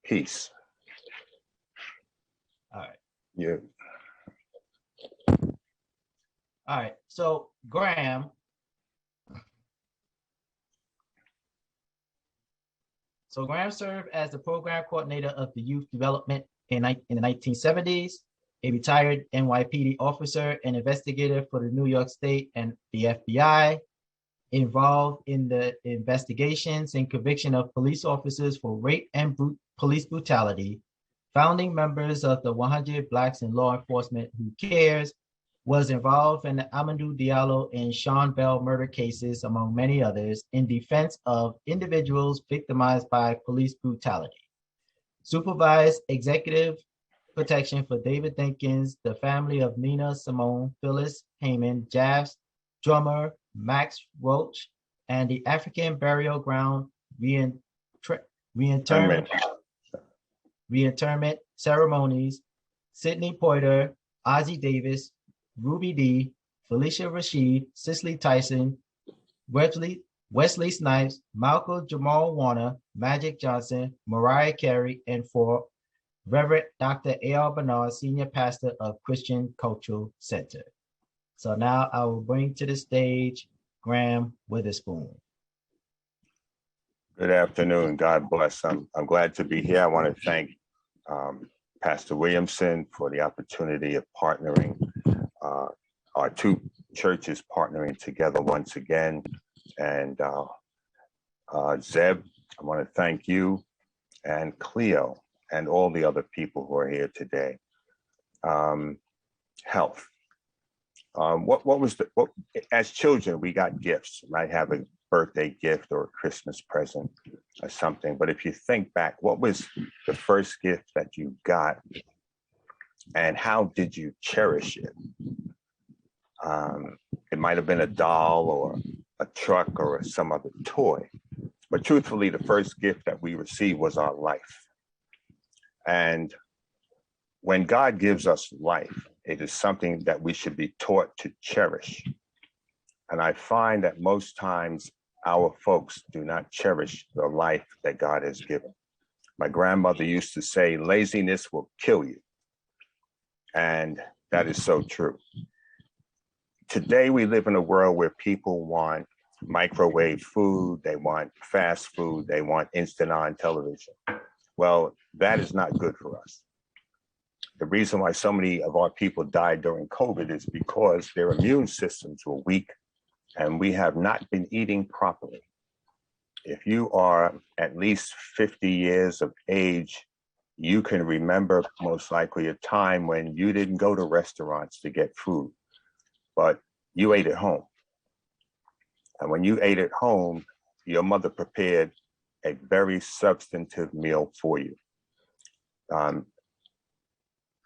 piece. All right. Yeah. All right. So Graham. So Graham served as the program coordinator of the youth development in the 1970s, a retired NYPD officer and investigator for the New York State and the FBI, involved in the investigations and conviction of police officers for rape and police brutality, founding members of the 100 Blacks in Law Enforcement Who Cares, was involved in the Amadou Diallo and Sean Bell murder cases, among many others, in defense of individuals victimized by police brutality. Supervised executive protection for David Dinkins, the family of Nina Simone, Phyllis Heyman, Javs drummer Max Roach, and the African burial ground reinterment ceremonies, Sidney Poitier, Ozzie Davis, Ruby Dee, Felicia Rashid, Cicely Tyson, Wesley Snipes, Malcolm Jamal Warner, Magic Johnson, Mariah Carey, and for Reverend Dr. A.R. Bernard, Senior Pastor of Christian Cultural Center. So now I will bring to the stage Graham Witherspoon. Good afternoon. God bless. I'm glad to be here. I want to thank Pastor Williamson for the opportunity of partnering, our two churches partnering together once again. And Zeb, I want to thank you and Cleo and all the other people who are here today. Health. As children, we got gifts. You might have a birthday gift or a Christmas present or something. But if you think back, what was the first gift that you got and how did you cherish it? It might have been a doll or a truck or some other toy. But truthfully, the first gift that we received was our life. And when God gives us life, it is something that we should be taught to cherish. And I find that most times our folks do not cherish the life that God has given. My grandmother used to say, laziness will kill you. And that is so true. Today, we live in a world where people want microwave food, they want fast food, they want instant on television. Well, that is not good for us. The reason why so many of our people died during COVID is because their immune systems were weak and we have not been eating properly. If you are at least 50 years of age, you can remember most likely a time when you didn't go to restaurants to get food, but you ate at home. And when you ate at home, your mother prepared a very substantive meal for you.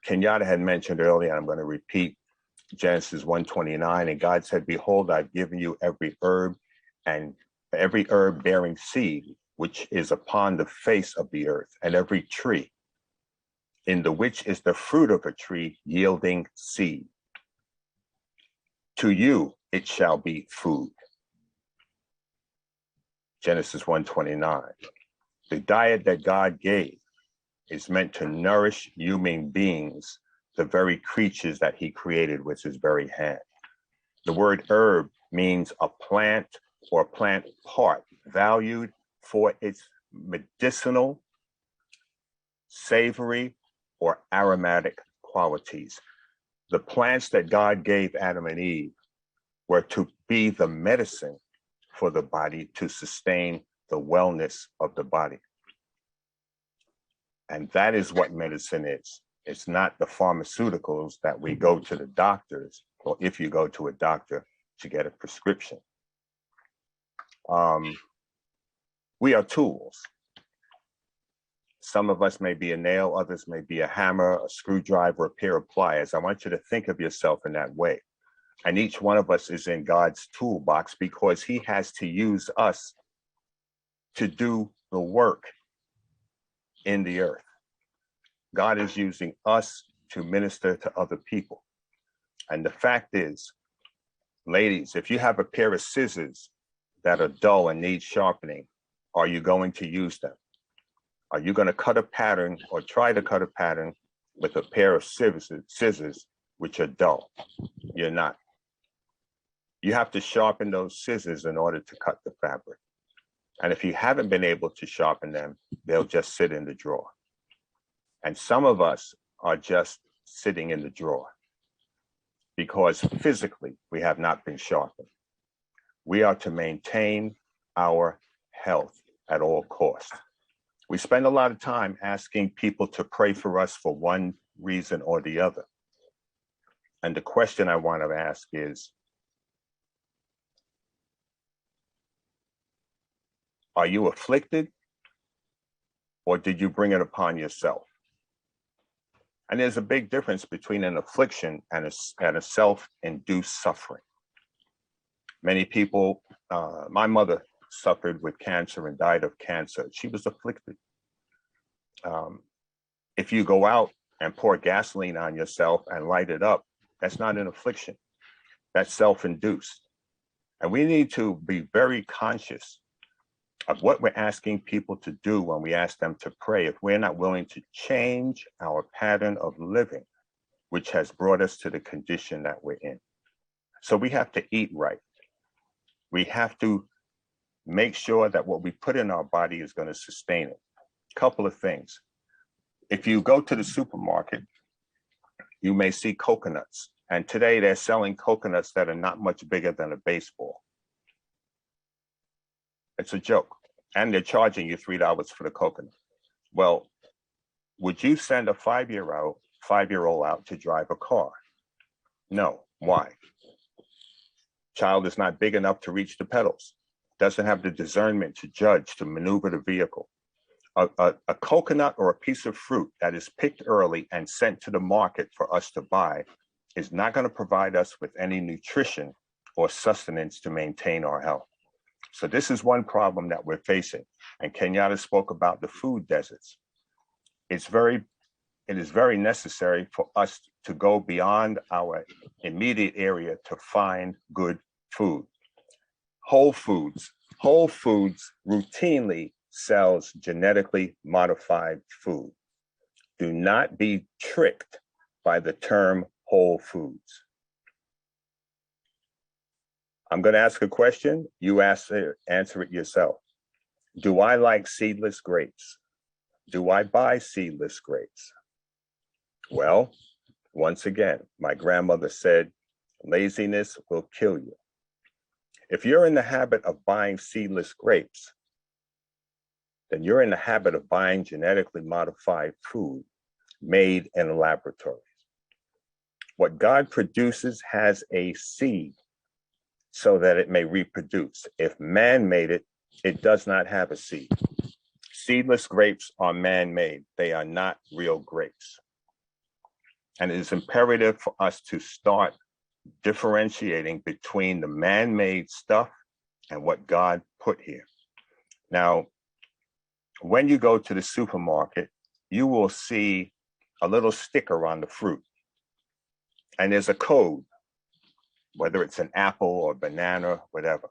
Kenyatta had mentioned earlier, and I'm going to repeat Genesis 1:29, and God said, behold, I've given you every herb and every herb bearing seed, which is upon the face of the earth, and every tree, in the which is the fruit of a tree yielding seed. To you it shall be food. Genesis 1:29. The diet that God gave is meant to nourish human beings, the very creatures that he created with his very hand. The word herb means a plant or plant part valued for its medicinal, savory, or aromatic qualities. The plants that God gave Adam and Eve were to be the medicine for the body to sustain the wellness of the body. And that is what medicine is. It's not the pharmaceuticals that we go to the doctors, or if you go to a doctor to get a prescription. We are tools. Some of us may be a nail, others may be a hammer, a screwdriver, a pair of pliers. I want you to think of yourself in that way. And each one of us is in God's toolbox because he has to use us to do the work in the earth. God is using us to minister to other people. And the fact is, ladies, if you have a pair of scissors that are dull and need sharpening, are you going to use them? Are you going to cut a pattern or try to cut a pattern with a pair of scissors which are dull? You're not. You have to sharpen those scissors in order to cut the fabric. And if you haven't been able to sharpen them, they'll just sit in the drawer. And some of us are just sitting in the drawer because physically we have not been sharpened. We are to maintain our health at all costs. We spend a lot of time asking people to pray for us for one reason or the other. And the question I want to ask is, are you afflicted or did you bring it upon yourself? And there's a big difference between an affliction and a self-induced suffering. Many people, my mother suffered with cancer and died of cancer. She was afflicted. If you go out and pour gasoline on yourself and light it up, that's not an affliction. That's self-induced. And we need to be very conscious of what we're asking people to do when we ask them to pray, if we're not willing to change our pattern of living, which has brought us to the condition that we're in. So we have to eat right. We have to make sure that what we put in our body is going to sustain it. Couple of things. If you go to the supermarket, you may see coconuts. And today they're selling coconuts that are not much bigger than a baseball. It's a joke. And they're charging you $3 for the coconut. Well, would you send a 5-year-old out to drive a car? No. Why? Child is not big enough to reach the pedals. Doesn't have the discernment to judge, to maneuver the vehicle. A coconut or a piece of fruit that is picked early and sent to the market for us to buy is not going to provide us with any nutrition or sustenance to maintain our health. So this is one problem that we're facing. And Kenyatta spoke about the food deserts. It is very necessary for us to go beyond our immediate area to find good food. Whole Foods routinely sells genetically modified food. Do not be tricked by the term Whole Foods. I'm going to ask a question. You answer it yourself. Do I like seedless grapes? Do I buy seedless grapes? Well, once again, my grandmother said, laziness will kill you. If you're in the habit of buying seedless grapes, then you're in the habit of buying genetically modified food made in laboratories. What God produces has a seed so that it may reproduce. If man made it, it does not have a seed. Seedless grapes are man-made. They are not real grapes. And it is imperative for us to start differentiating between the man-made stuff and what God put here. Now, when you go to the supermarket, you will see a little sticker on the fruit. And there's a code, whether it's an apple or banana, whatever.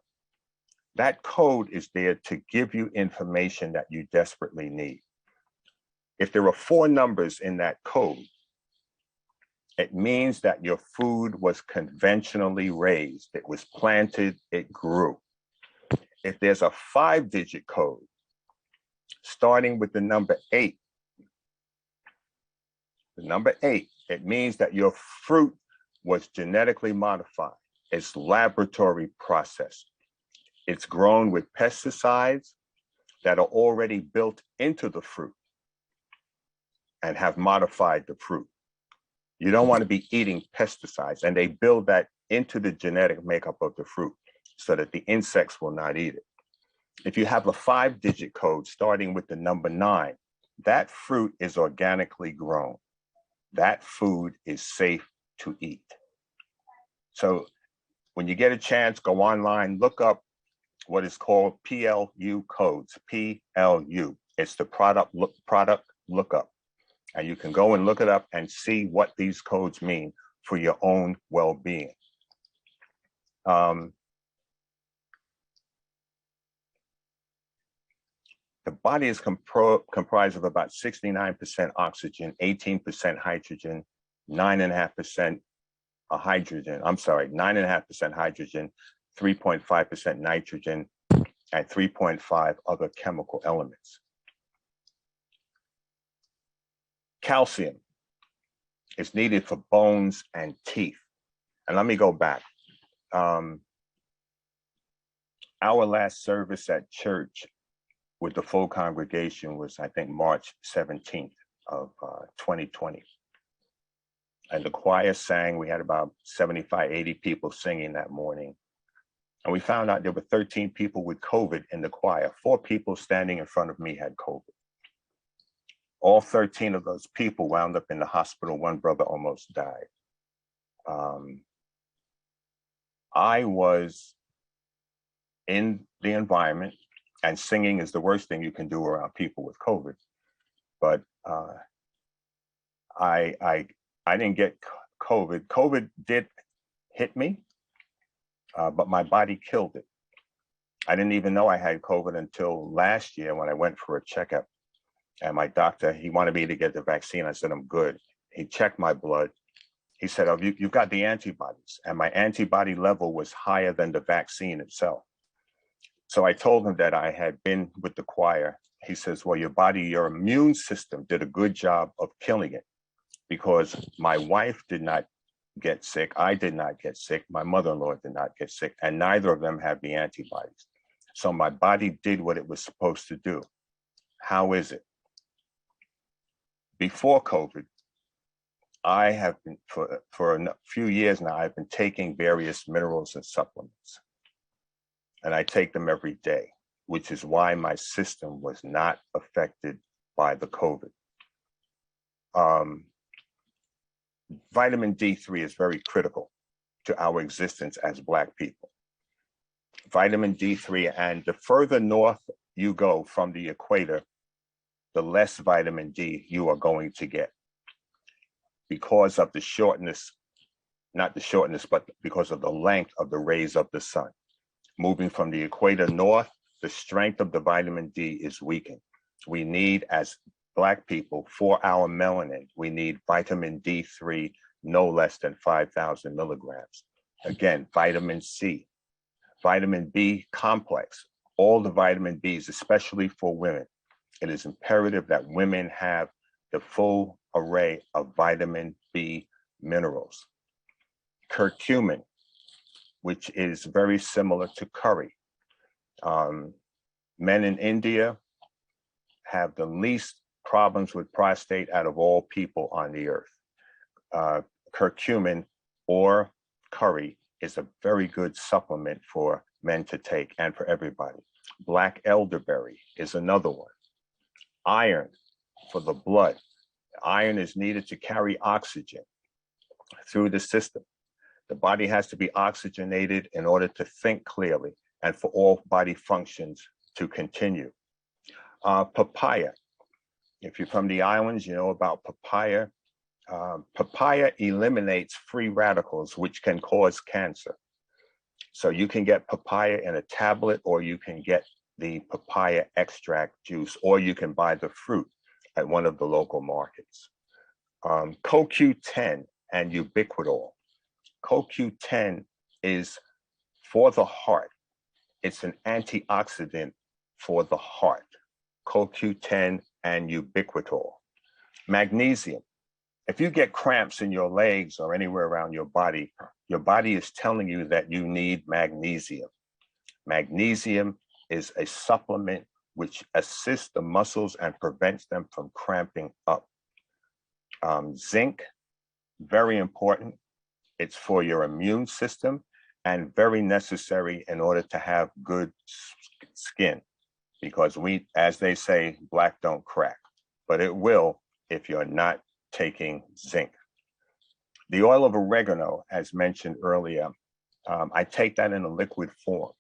That code is there to give you information that you desperately need. If there are 4 numbers in that code, it means that your food was conventionally raised. It was planted, it grew. If there's a 5-digit code, starting with the number 8, it means that your fruit was genetically modified. It's laboratory processed. It's grown with pesticides that are already built into the fruit and have modified the fruit. You don't want to be eating pesticides, and they build that into the genetic makeup of the fruit so that the insects will not eat it. If you have a 5-digit code starting with the number 9, that fruit is organically grown. That food is safe to eat. So when you get a chance, go online, look up what is called PLU codes, PLU. It's the product lookup. And you can go and look it up and see what these codes mean for your own well-being. The body is comprised of about 69% oxygen, 18% hydrogen, 9.5% hydrogen. I'm sorry, 9.5% hydrogen, 3.5% nitrogen, and 3.5 other chemical elements. Calcium is needed for bones and teeth. And let me go back. Our last service at church with the full congregation was, I think, March 17th of 2020. And the choir sang. We had about 75, 80 people singing that morning. And we found out there were 13 people with COVID in the choir. 4 people standing in front of me had COVID. All 13 of those people wound up in the hospital. One brother almost died. I was in the environment, and singing is the worst thing you can do around people with COVID. But I didn't get COVID. COVID did hit me, but my body killed it. I didn't even know I had COVID until last year when I went for a checkup. And my doctor, he wanted me to get the vaccine. I said, I'm good. He checked my blood. He said, oh, you've got the antibodies. And my antibody level was higher than the vaccine itself. So I told him that I had been with the choir. He says, well, your immune system did a good job of killing it, because my wife did not get sick. I did not get sick. My mother-in-law did not get sick, and neither of them have the antibodies. So my body did what it was supposed to do. How is it? Before COVID, I have been, for a few years now, I've been taking various minerals and supplements. And I take them every day, which is why my system was not affected by the COVID. Vitamin D3 is very critical to our existence as Black people. Vitamin D3, and the further north you go from the equator, the less vitamin D you are going to get, because of the shortness, not the shortness, but because of the length of the rays of the sun. Moving from the equator north, the strength of the vitamin D is weakened. We need, as Black people, for our melanin, we need vitamin D3 no less than 5,000 milligrams. Again, vitamin C, vitamin B complex, all the vitamin Bs, especially for women. It is imperative that women have the full array of vitamin B minerals. Curcumin, which is very similar to curry. Men in India have the least problems with prostate out of all people on the earth. Curcumin or curry is a very good supplement for men to take and for everybody. Black elderberry is another one. Iron for the blood. Iron is needed to carry oxygen through the system. The body has to be oxygenated in order to think clearly and for all body functions to continue. Papaya. If you're from the islands, you know about papaya. Papaya eliminates free radicals, which can cause cancer. So you can get papaya in a tablet, or you can get the papaya extract juice, or you can buy the fruit at one of the local markets. CoQ10 and ubiquitol. CoQ10 is for the heart. It's an antioxidant for the heart. CoQ10 and ubiquitol. Magnesium. If you get cramps in your legs or anywhere around your body is telling you that you need magnesium. Magnesium is a supplement which assists the muscles and prevents them from cramping up. Zinc, very important. It's for your immune system and very necessary in order to have good skin, because we, as they say, Black don't crack, but it will if you're not taking zinc. The oil of oregano, as mentioned earlier, I take that in a liquid form.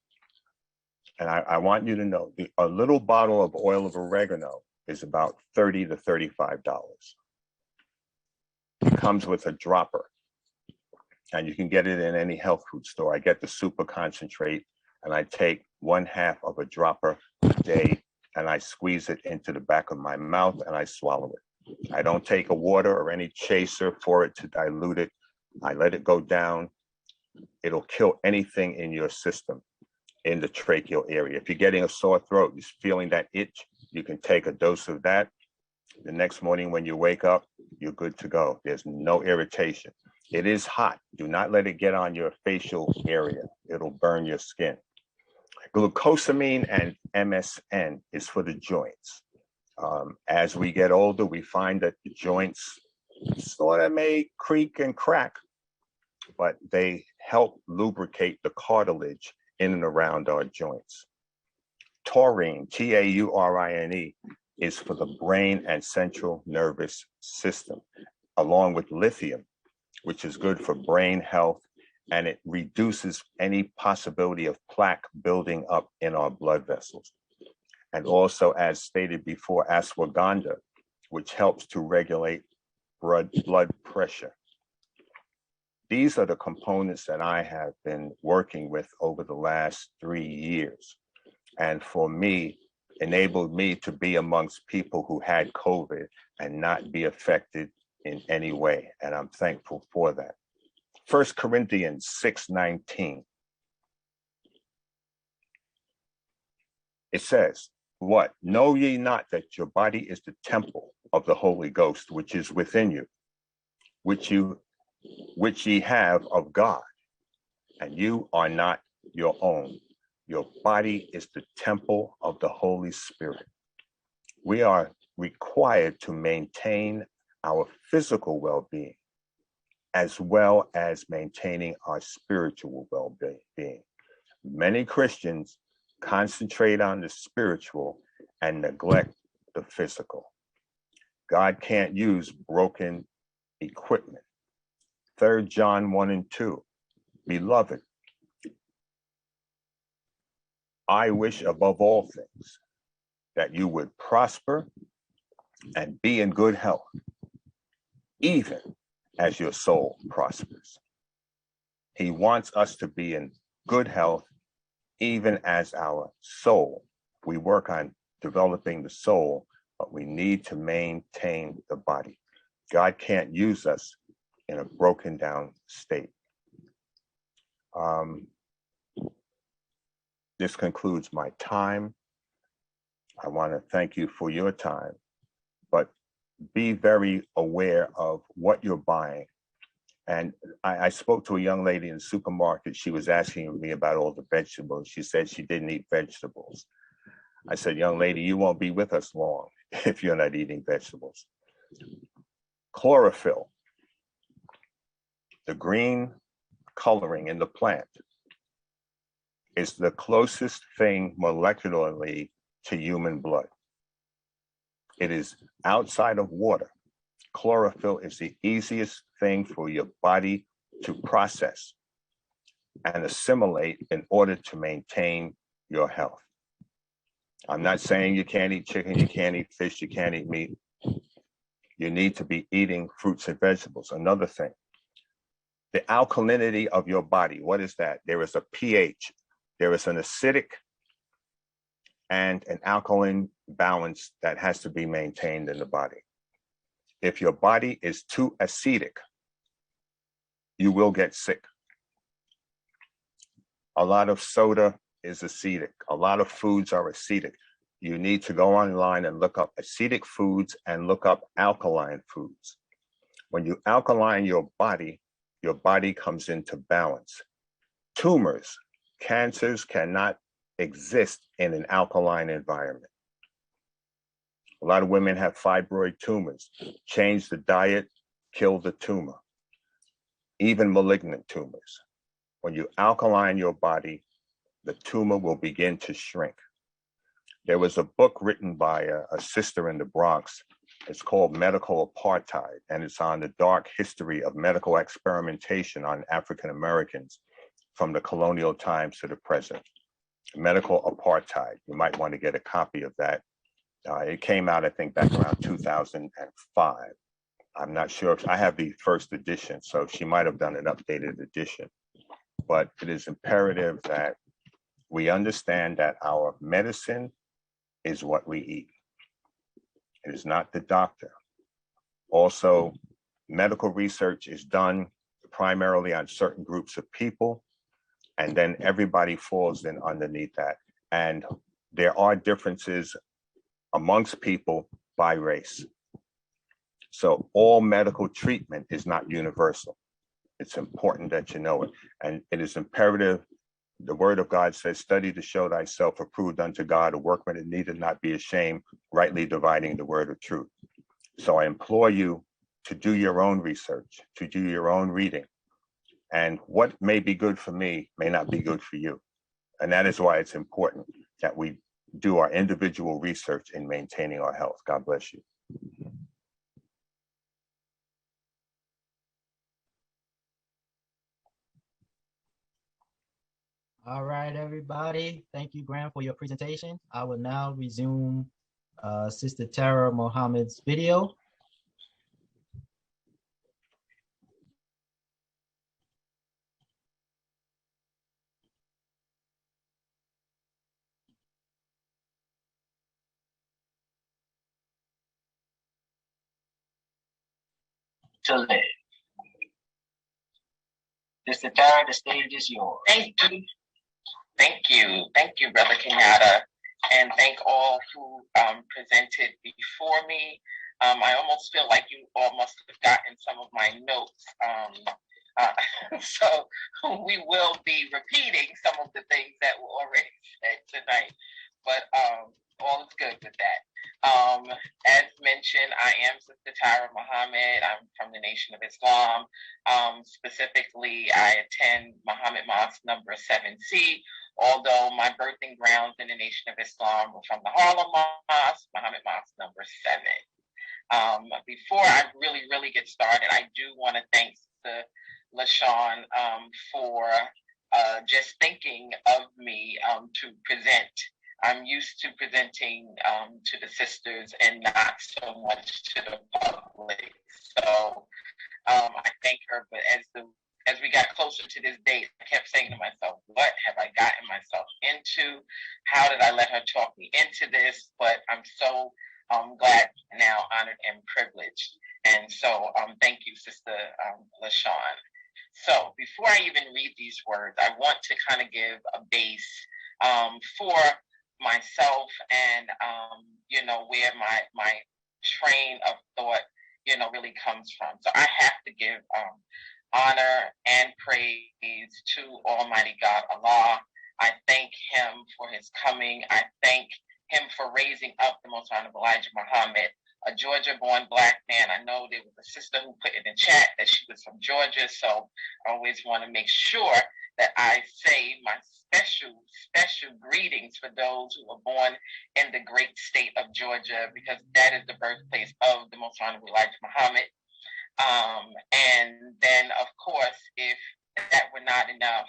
And I want you to know, a little bottle of oil of oregano is about $30 to $35. It comes with a dropper, and you can get it in any health food store. I get the super concentrate, and I take 1/2 of a dropper a day, and I squeeze it into the back of my mouth, and I swallow it. I don't take a water or any chaser for it to dilute it. I let it go down. It'll kill anything in your system, in the tracheal area. If you're getting a sore throat, you're feeling that itch, you can take a dose of that. The next morning when you wake up, you're good to go. There's no irritation. It is hot. Do not let it get on your facial area. It'll burn your skin. Glucosamine and MSM is for the joints. As we get older, we find that the joints sort of may creak and crack, but they help lubricate the cartilage in and around our joints. Taurine, Taurine, is for the brain and central nervous system, along with lithium, which is good for brain health, and it reduces any possibility of plaque building up in our blood vessels. And also, as stated before, ashwagandha, which helps to regulate blood pressure. These are the components that I have been working with over the last 3 years. And for me, enabled me to be amongst people who had COVID and not be affected in any way. And I'm thankful for that. 1 Corinthians 6:19. It says, what? Know ye not that your body is the temple of the Holy Ghost, which is within you, which ye have of God, and you are not your own. Your body is the temple of the Holy Spirit. We are required to maintain our physical well-being as well as maintaining our spiritual well-being. Many Christians concentrate on the spiritual and neglect the physical. God can't use broken equipment. 3 John 1:2. Beloved, I wish above all things that you would prosper and be in good health, even as your soul prospers. He wants us to be in good health, even as our soul. We work on developing the soul, but we need to maintain the body. God can't use us in a broken down state. This concludes my time. I want to thank you for your time, but be very aware of what you're buying. And I spoke to a young lady in the supermarket. She was asking me about all the vegetables. She said she didn't eat vegetables. I said, young lady, you won't be with us long if you're not eating vegetables. Chlorophyll, the green coloring in the plant, is the closest thing molecularly to human blood. It is outside of water. Chlorophyll is the easiest thing for your body to process and assimilate in order to maintain your health. I'm not saying you can't eat chicken, you can't eat fish, you can't eat meat. You need to be eating fruits and vegetables. Another thing, the alkalinity of your body, what is that? There is a pH. There is an acidic and an alkaline balance that has to be maintained in the body. If your body is too acidic, you will get sick. A lot of soda is acidic. A lot of foods are acidic. You need to go online and look up acidic foods and look up alkaline foods. When you alkaline your body comes into balance. Tumors, cancers cannot exist in an alkaline environment. A lot of women have fibroid tumors. Change the diet, kill the tumor. Even malignant tumors. When you alkaline your body, the tumor will begin to shrink. There was a book written by a sister in the Bronx. It's called Medical Apartheid, and it's on the dark history of medical experimentation on African Americans from the colonial times to the present. Medical Apartheid. You might want to get a copy of that. It came out, I think, back around 2005. I'm not sure if I have the first edition, so she might have done an updated edition. But it is imperative that we understand that our medicine is what we eat. It is not the doctor. Also, medical research is done primarily on certain groups of people, and then everybody falls in underneath that. And there are differences amongst people by race. So all medical treatment is not universal. It's important that you know it. And it is imperative. The word of God says, study to show thyself approved unto God, a workman that needed not be ashamed, rightly dividing the word of truth. So I implore you to do your own research, to do your own reading. And what may be good for me may not be good for you. And that is why it's important that we do our individual research in maintaining our health. God bless you. All right, everybody. Thank you, Graham, for your presentation. I will now resume Sister Tara Mohammed's video. to Live. Sister Tara, the stage is yours. Thank you. Thank you, Brother Kenyatta. And thank all who presented before me. I almost feel like you all must have gotten some of my notes. So we will be repeating some of the things that were already said tonight. But all is good with that. As mentioned, I am Sister Tyra Muhammad. I'm from the Nation of Islam. Specifically, I attend Muhammad Mosque number 7C, although my birthing grounds in the Nation of Islam were from the Harlem Mosque, Muhammad Mosque number 7. Before I really get started, I do want to thank the LaShawn for just thinking of me to present. I'm used to presenting to the sisters and not so much to the public. So I thank her, but as we got closer to this date, I kept saying to myself, what have I gotten myself into? How did I let her talk me into this? But I'm so glad now, honored and privileged. And so thank you, Sister LaShawn. So before I even read these words, I want to kind of give a base for myself and, where my train of thought, really comes from. So I have to give honor and praise to Almighty God Allah. I thank him for his coming. I thank him for raising up the Most Honorable Elijah Muhammad, a Georgia-born Black man. I know there was a sister who put in the chat that she was from Georgia, so I always want to make sure that I say my special greetings for those who were born in the great state of Georgia, because that is the birthplace of the Most Honorable Elijah Muhammad. And then, of course, if that were not enough,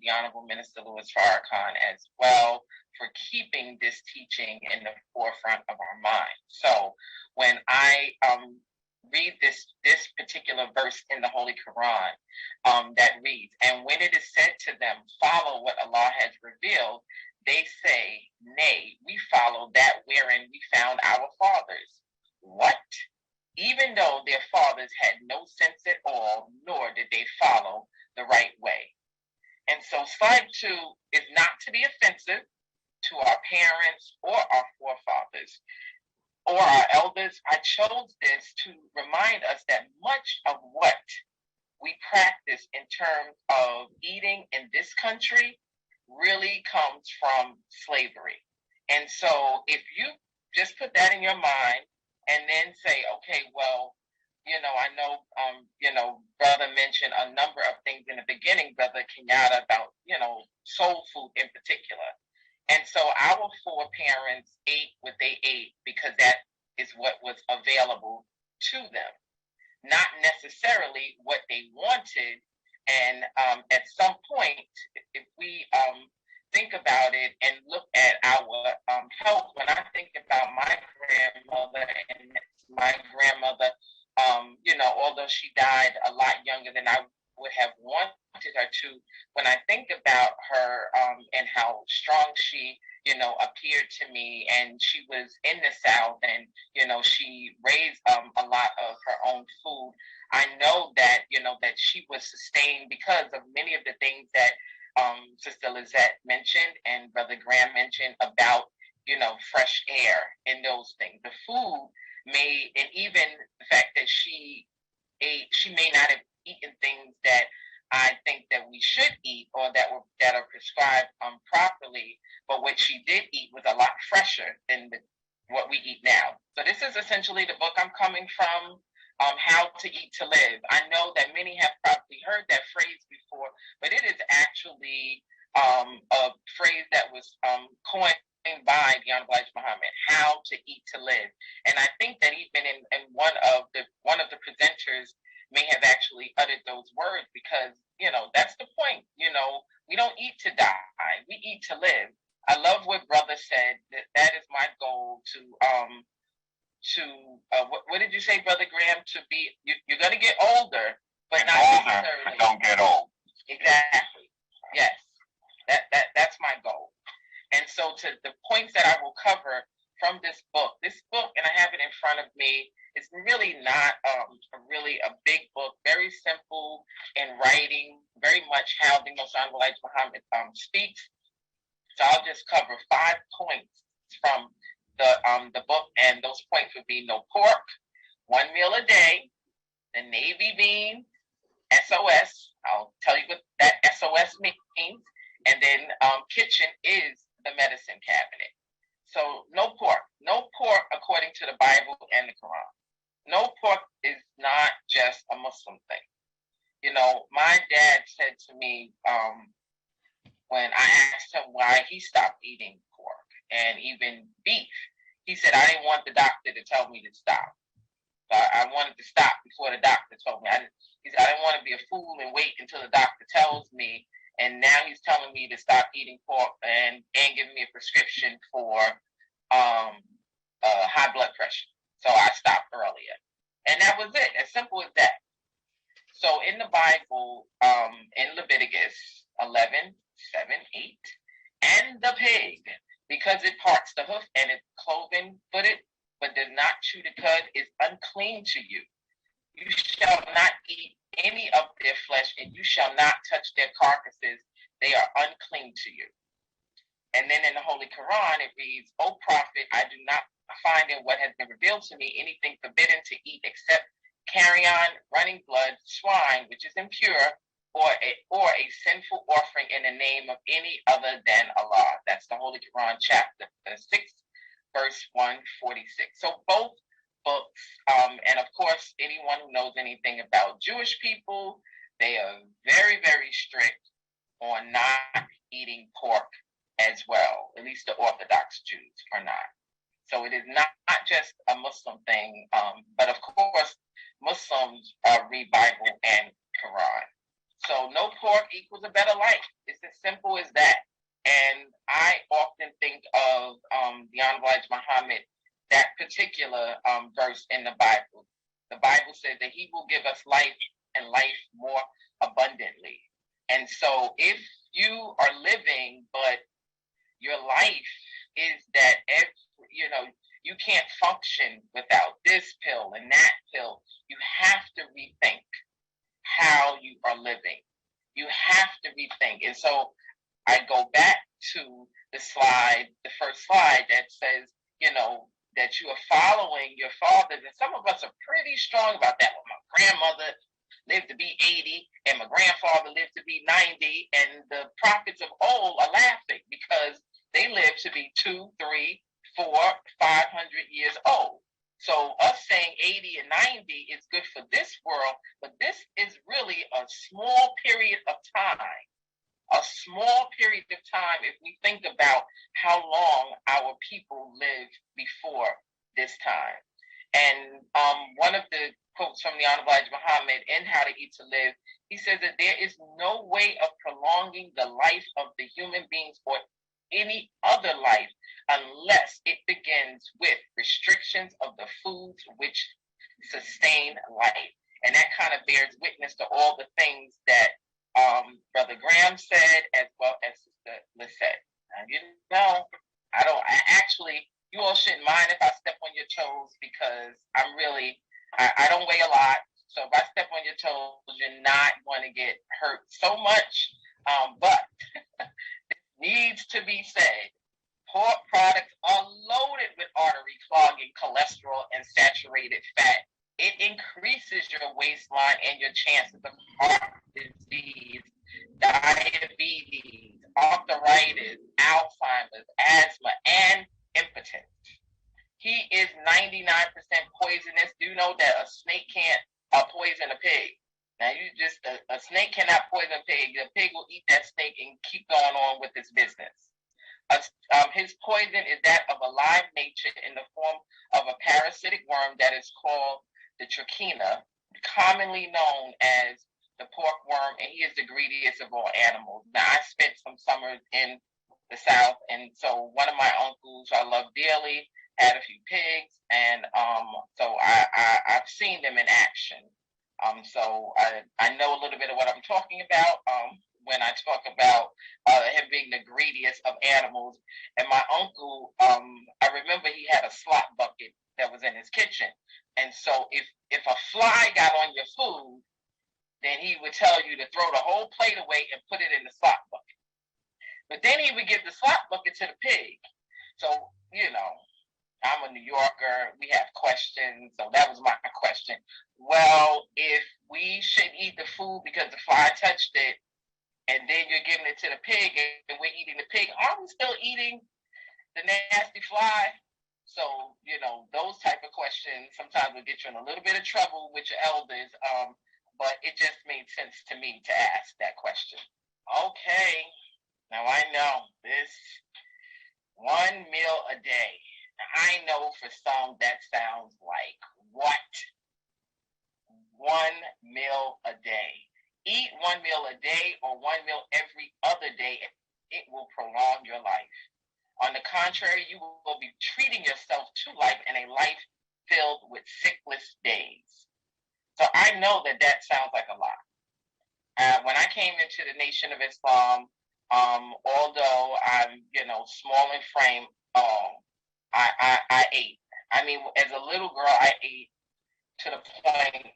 the Honorable Minister Louis Farrakhan as well, for keeping this teaching in the forefront of our minds. So when I read this particular verse in the Holy Quran that reads, and when it is said to them, follow what Allah has revealed, they say, nay, we follow that wherein we found our fathers. What? Even though their fathers had no sense at all, nor did they follow the right way. And so slide 2 is not to be offensive to our parents or our forefathers or our elders. I chose this to remind us that much of what we practice in terms of eating in this country really comes from slavery. And so if you just put that in your mind and then say, okay, well, I know, brother mentioned a number of things in the beginning, Brother Kenyatta, about, soul food in particular. And so our foreparents ate what they ate because that is what was available to them, not necessarily what they wanted. And at some point, if we think about it and look at our health, when I think about my grandmother and my grandmother, although she died a lot younger than I would have wanted her to, when I think about her and how strong she, appeared to me, and she was in the South, and, she raised a lot of her own food, I know that, that she was sustained because of many of the things that Sister Lissette mentioned and Brother Graham mentioned about, fresh air and those things. The food may, and even the fact that she may not have eaten things that I think that we should eat or that are prescribed properly, but what she did eat was a lot fresher than what we eat now. So this is essentially the book I'm coming from, How to Eat to Live. I know that many have probably heard that phrase before, but it is actually a phrase that was coined by the Honorable Elijah Muhammad, how to eat to live. And I think that even in one of the presenters may have actually uttered those words, because that's the point. We don't eat to die, we eat to live. I love what brother said, that is my goal to what did you say, Brother Graham? To be, you're going to get older, but not necessarily. Don't get old. Exactly. Yes, that's my goal. And so to the points that I will cover from this book, and I have it in front of me, It's really not really a big book, very simple in writing, very much how the Most Honorable Elijah Muhammad speaks. So I'll just cover 5 points from the book, and those points would be no pork, 1 meal a day, the Navy bean, SOS. I'll tell you what that SOS means, and then kitchen is the medicine cabinet. So no pork according to the Bible and the Quran. No pork is not just a Muslim thing. You know, my dad said to me when I asked him why he stopped eating pork and even beef, he said, I didn't want the doctor to tell me to stop. So I wanted to stop before the doctor told me. He said, I didn't want to be a fool and wait until the doctor tells me. And now he's telling me to stop eating pork and giving me a prescription for high blood pressure. So I stopped earlier. And that was it, as simple as that. So in the Bible, in Leviticus 11, 7, 8, and the pig, because it parts the hoof and is cloven-footed, but does not chew the cud, is unclean to you. You shall not eat any of their flesh, and you shall not touch their carcasses. They are unclean to you. And then in the Holy Quran, it reads, O prophet, I do not find in what has been revealed to me anything forbidden to eat except carrion, running blood, swine, which is impure, or a sinful offering in the name of any other than Allah. That's the Holy Quran, chapter 6, verse 146. So both books, and of course, anyone who knows anything about Jewish people, they are very, very strict on not eating pork as well. At least the Orthodox Jews are not. So it is not just a Muslim thing, but of course, Muslims read Bible and Quran. So no pork equals a better life. It's as simple as that. And I often think of the Honorable Elijah Muhammad, that particular verse in the Bible. The Bible says that he will give us life and life more abundantly. And so if you are living, but your life is that you can't function without this pill and that pill, you have to rethink how you are living. You have to rethink. And so I go back to the first slide that says, that you are following your fathers. And some of us are pretty strong about that. Well, my grandmother lived to be 80 and my grandfather lived to be 90. And the prophets of old are laughing because they lived to be 2, 3, 4, 500 years old. So us saying 80 and 90 is good for this world, but this is really a small period of time. A small period of time if we think about how long our people lived before this time. And one of the quotes from the Honorable Elijah Muhammad in How to Eat to Live, he says that there is no way of prolonging the life of the human beings or any other life unless it begins with restrictions of the foods which sustain life. And that kind of bears witness to all the things that Brother Graham said, as well as Sister Lissette. Now, you all shouldn't mind if I step on your toes because I don't weigh a lot. So if I step on your toes, you're not going to get hurt so much. But it needs to be said, pork products are loaded with artery clogging, cholesterol, and saturated fat. It increases your waistline and your chances of heart disease, diabetes, arthritis, Alzheimer's, asthma, and impotence. He is 99% poisonous. Do you know that a snake can't poison a pig? Now, a snake cannot poison a pig. The pig will eat that snake and keep going on with its business. His poison is that of a live nature in the form of a parasitic worm that is called the trichina, commonly known as the pork worm, and he is the greediest of all animals. Now, I spent some summers in the South, and so one of my uncles I love dearly had a few pigs, and so I've seen them in action. So I know a little bit of what I'm talking about, when I talk about him being the greediest of animals. And my uncle, I remember he had a slop bucket that was in his kitchen. And so if a fly got on your food, then he would tell you to throw the whole plate away and put it in the slop bucket. But then he would give the slop bucket to the pig. So, you know, I'm a New Yorker. We have questions. So that was my question. Well, if we shouldn't eat the food because the fly touched it, and then you're giving it to the pig and we're eating the pig, are we still eating the nasty fly? So, you know, those type of questions sometimes will get you in a little bit of trouble with your elders. But it just made sense to me to ask that question. Okay. Now I know this 1 meal a day. Now, I know for some that sounds like what? 1 meal a day. Eat 1 meal a day or 1 meal every other day. It will prolong your life. On the contrary, you will be treating yourself to life and a life filled with sickless days. So I know that sounds like a lot. When I came into the Nation of Islam, although I'm, small in frame, I ate. I mean, as a little girl, I ate to the point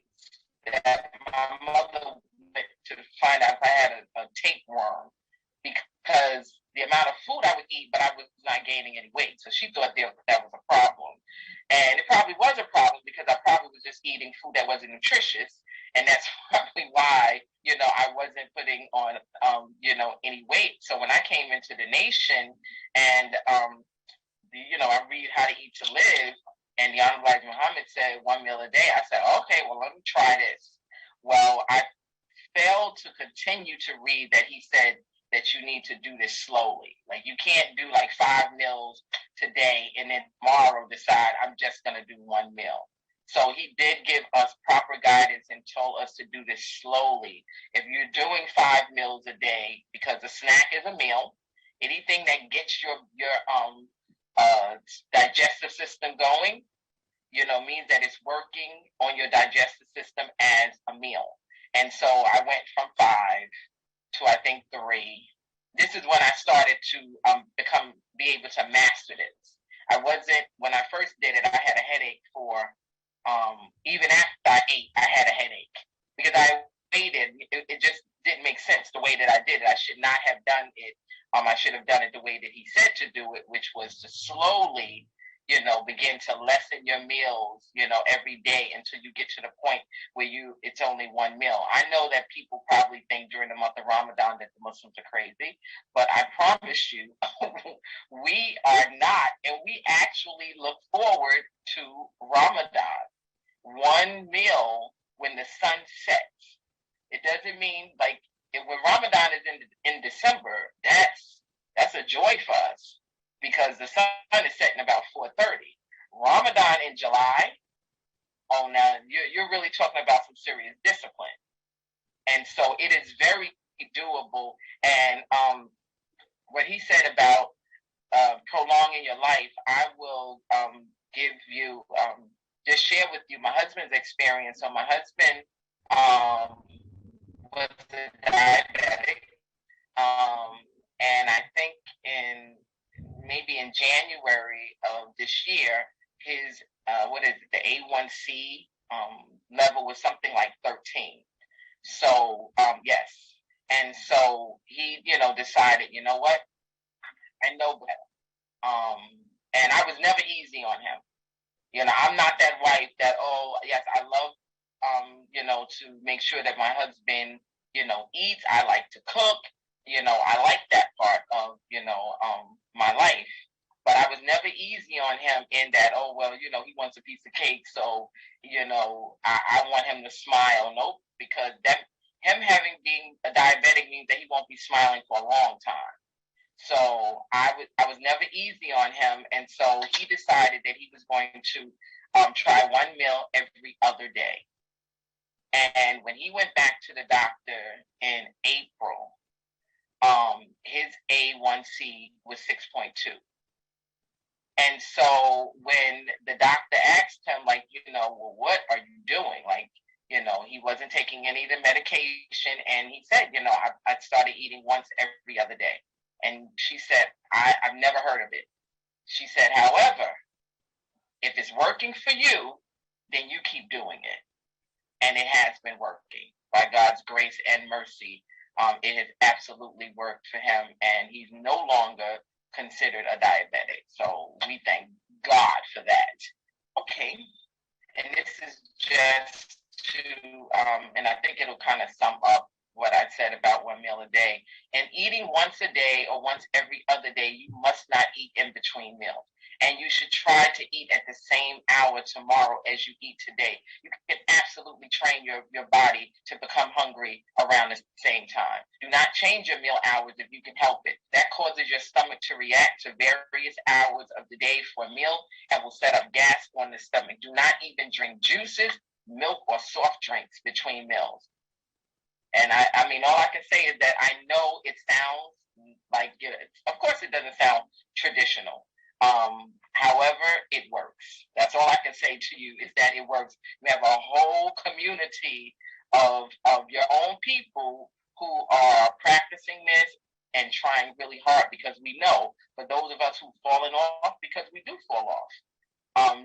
that my mother went to find out if I had a tapeworm because the amount of food I would eat, but I was not gaining any weight. So she thought that was a problem. And it probably was a problem because I probably was just eating food that wasn't nutritious. And that's probably why, I wasn't putting on, any weight. So when I came into the Nation and, I read How to Eat to Live, and the Honorable Elijah Muhammad said 1 meal a day, I said, okay, well, let me try this. Well, I failed to continue to read that he said that you need to do this slowly. Like, you can't do like 5 meals today and then tomorrow decide I'm just going to do 1 meal. So he did give us proper guidance and told us to do this slowly. If you're doing 5 meals a day, because a snack is a meal, anything that gets your digestive system going, means that it's working on your digestive system as a meal. And so I went from 5 to I think 3. This is when I started to be able to master this. When I first did it, I had a headache for, even after I ate, I had a headache because I waited. It just didn't make sense the way that I did it. I should not have done it. I should have done it the way that he said to do it, which was to slowly, begin to lessen your meals, every day until you get to the point where it's only 1 meal. I know that people probably think during the month of Ramadan that the Muslims are crazy, but I promise you, we are not, and we actually look forward to Ramadan. 1 meal when the sun sets. It doesn't mean like when Ramadan is in December, that's a joy for us because the sun is setting about 4:30. Ramadan in July, oh, now you're really talking about some serious discipline. And so it is very doable. And what he said about prolonging your life, I will give you, just share with you my husband's experience. So my husband was a diabetic. And I think maybe in January of this year, his the A1C level was something like 13. So yes, and so he decided, you know what, I know better. And I was never easy on him. I'm not that wife that, oh yes, I love to make sure that my husband eats. I like to cook. I like that part of, my life, but I was never easy on him in that, oh, well, he wants a piece of cake. So, I want him to smile. Nope. Because him being a diabetic means that he won't be smiling for a long time. So I was never easy on him. And so he decided that he was going to try 1 meal every other day. And when he went back to the doctor in April, his A1C was 6.2. And so when the doctor asked him, like, well, what are you doing? Like, he wasn't taking any of the medication. And he said, you know, I started eating once every other day. And she said, I've never heard of it. She said, however, if it's working for you, then you keep doing it. And it has been working. By God's grace and mercy, it has absolutely worked for him. And he's no longer considered a diabetic. So we thank God for that. Okay. And this is just to, and I think it'll kind of sum up what I said about one meal a day. And eating once a day or once every other day, you must not eat in between meals. And you should try to eat at the same hour tomorrow as you eat today. You can absolutely train your body to become hungry around the same time. Do not change your meal hours if you can help it. That causes your stomach to react to various hours of the day for a meal and will set up gas on the stomach. Do not even drink juices, milk, or soft drinks between meals. And I mean, all I can say is that I know it sounds like, of course it doesn't sound traditional. However, it works. That's all I can say to you is that it works. We have a whole community of your own people who are practicing this and trying really hard, because we know for those of us who've fallen off, because we do fall off,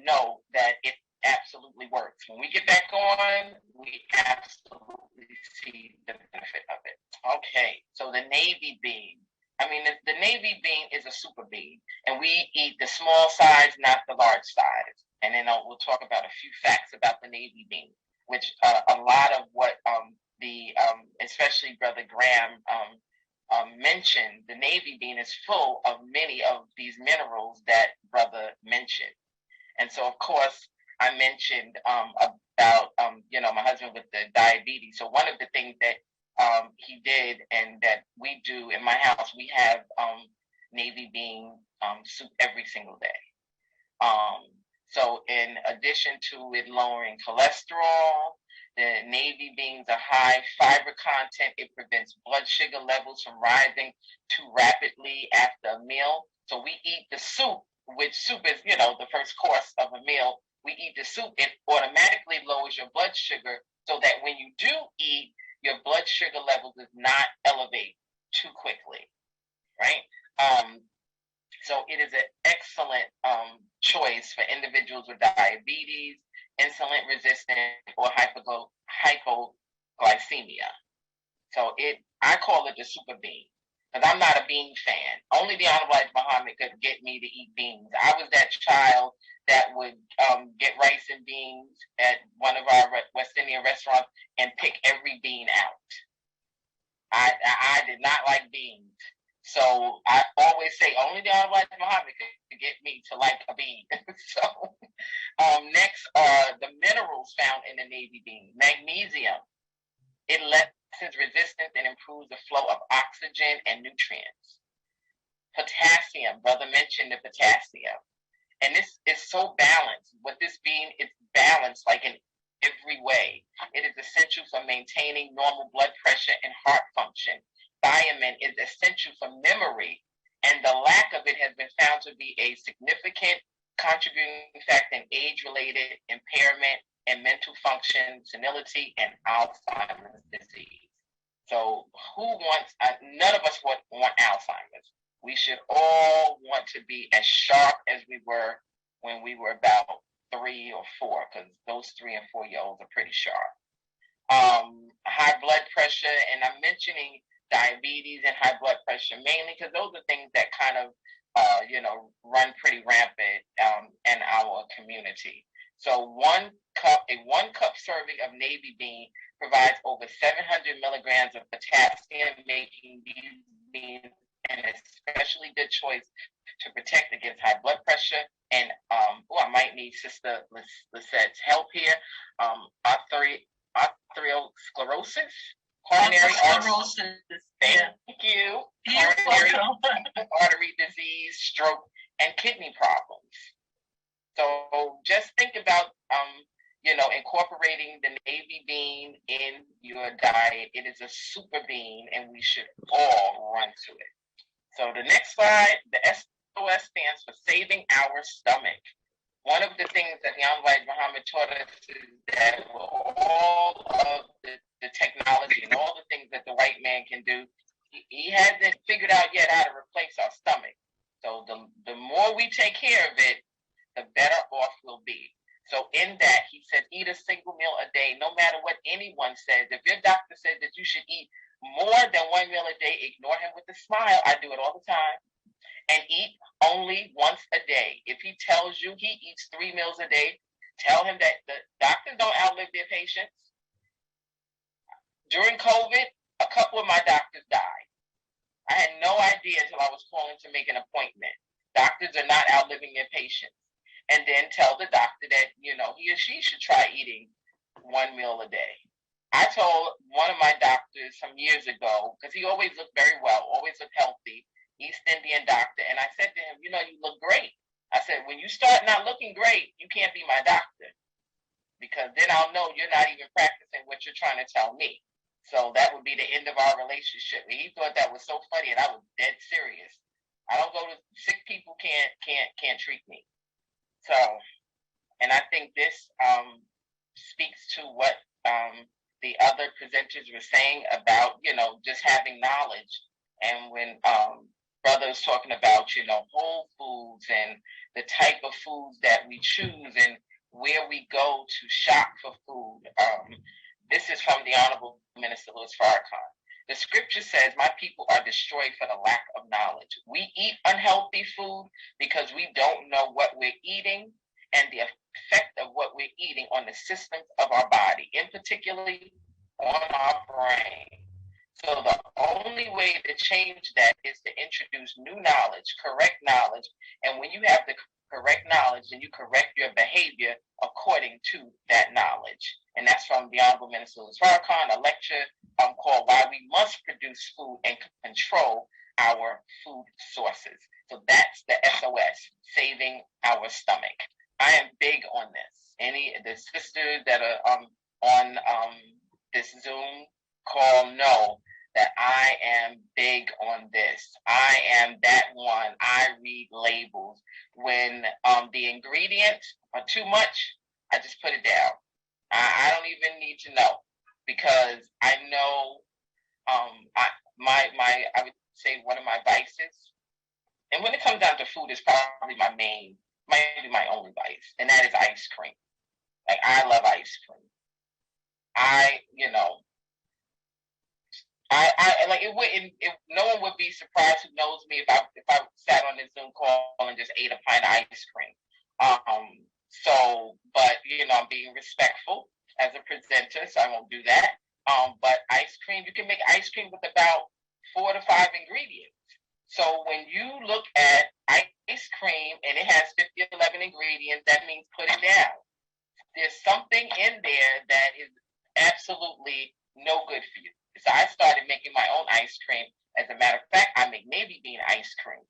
know that it absolutely works. When we get back on, we absolutely see the benefit of it. Okay, so the navy bean. I mean, the navy bean is a super bean, and we eat the small size, not the large size. And then we'll talk about a few facts about the navy bean, which a lot of what especially Brother Graham mentioned, the navy bean is full of many of these minerals that Brother mentioned. And so, of course, I mentioned about, my husband with the diabetes. So one of the things that he did and that we do in my house, we have navy bean soup every single day. So in addition to it lowering cholesterol, the navy beans are high fiber content. It prevents blood sugar levels from rising too rapidly after a meal. So we eat the soup, which soup is, the first course of a meal. We eat the soup, it automatically lowers your blood sugar so that when you do eat, your blood sugar level does not elevate too quickly, right? So it is an excellent choice for individuals with diabetes, insulin resistant, or hypoglycemia. So I call it the super bean, because I'm not a bean fan. Only the Honorable Elijah Muhammad could get me to eat beans. I was that child that would get rice and beans at one of our West Indian restaurants and pick every bean out. I did not like beans. So I always say only the Honorable Elijah Muhammad could get me to like a bean. So next are the minerals found in the navy bean. Magnesium. It lessens resistance and improves the flow of oxygen and nutrients. Potassium. Brother mentioned the potassium. And this is so balanced. With this bean, it's balanced like in every way. It is essential for maintaining normal blood pressure and heart function. Thiamine is essential for memory, and the lack of it has been found to be a significant contributing factor in age-related impairment and mental function, senility, and Alzheimer's disease. So none of us want Alzheimer's. We should all want to be as sharp as we were when we were about 3 or 4, because those 3 and 4-year-olds are pretty sharp. High blood pressure, and I'm mentioning diabetes and high blood pressure mainly because those are things that kind of, run pretty rampant in our community. So a 1 cup serving of navy bean provides over 700 milligrams of potassium, making these beans an especially good choice to protect against high blood pressure. And I might need Sister Lissette's help here. Arteriosclerosis. Coronary artery. Thank you. Coronary artery disease, stroke, and kidney problems. So just think about, incorporating the navy bean in your diet. It is a super bean, and we should all run to it. So the next slide, the SOS stands for saving our stomach. One of the things that the Honorable Muhammad taught us is that we're all of out yet how to replace our stomach. So the more we take care of it, the better off we'll be. So in that, he said, eat a single meal a day, no matter what anyone says. If your doctor says that you should eat more than one meal a day, ignore him with a smile. I do it all the time. And eat only once a day. If he tells you he eats 3 meals a day, tell him that the doctors don't outlive their patients. During COVID, a couple of my doctors died. I had no idea until I was calling to make an appointment. Doctors are not outliving their patients. And then tell the doctor that, he or she should try eating 1 meal a day. I told one of my doctors some years ago, because he always looked very well, always looked healthy, East Indian doctor. And I said to him, you look great. I said, when you start not looking great, you can't be my doctor, because then I'll know you're not even practicing what you're trying to tell me. So that would be the end of our relationship. And he thought that was so funny, and I was dead serious. I don't go to sick people can't treat me. So, and I think this speaks to what the other presenters were saying about, just having knowledge. And when brother was talking about, whole foods and the type of foods that we choose and where we go to shop for food. This is from the Honorable Minister Louis Farrakhan. The scripture says, my people are destroyed for the lack of knowledge. We eat unhealthy food because we don't know what we're eating and the effect of what we're eating on the systems of our body, in particularly on our brain. So the only way to change that is to introduce new knowledge, correct knowledge. And when you have the correct knowledge, then you correct your behavior according to that knowledge. And that's from the Honorable Minister Louis Farrakhan, a lecture called Why We Must Produce Food and Control Our Food Sources. So that's the SOS, saving our stomach. I am big on this. The sisters that are on this Zoom call know that I am big on this. I am that one. I read labels. When the ingredients are too much, I just put it down. I don't even need to know, because I know I would say one of my vices, and when it comes down to food, is probably might be my only vice, and that is ice cream. Like, I love ice cream. I like it wouldn't. No one would be surprised who knows me if I sat on this Zoom call and just ate a pint of ice cream. But I'm being respectful as a presenter, so I won't do that. But ice cream, you can make ice cream with about 4 to 5 ingredients. So when you look at ice cream and it has 11 ingredients, that means put it down. There's something in there that is absolutely no good for you. So I started making my own ice cream. As a matter of fact, I make navy bean ice cream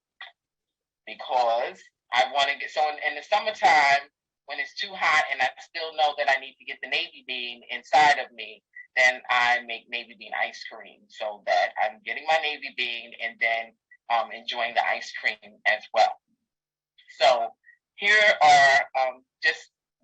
because I want to get, so in the summertime, when it's too hot and I still know that I need to get the navy bean inside of me, then I make navy bean ice cream so that I'm getting my navy bean and then enjoying the ice cream as well. So here are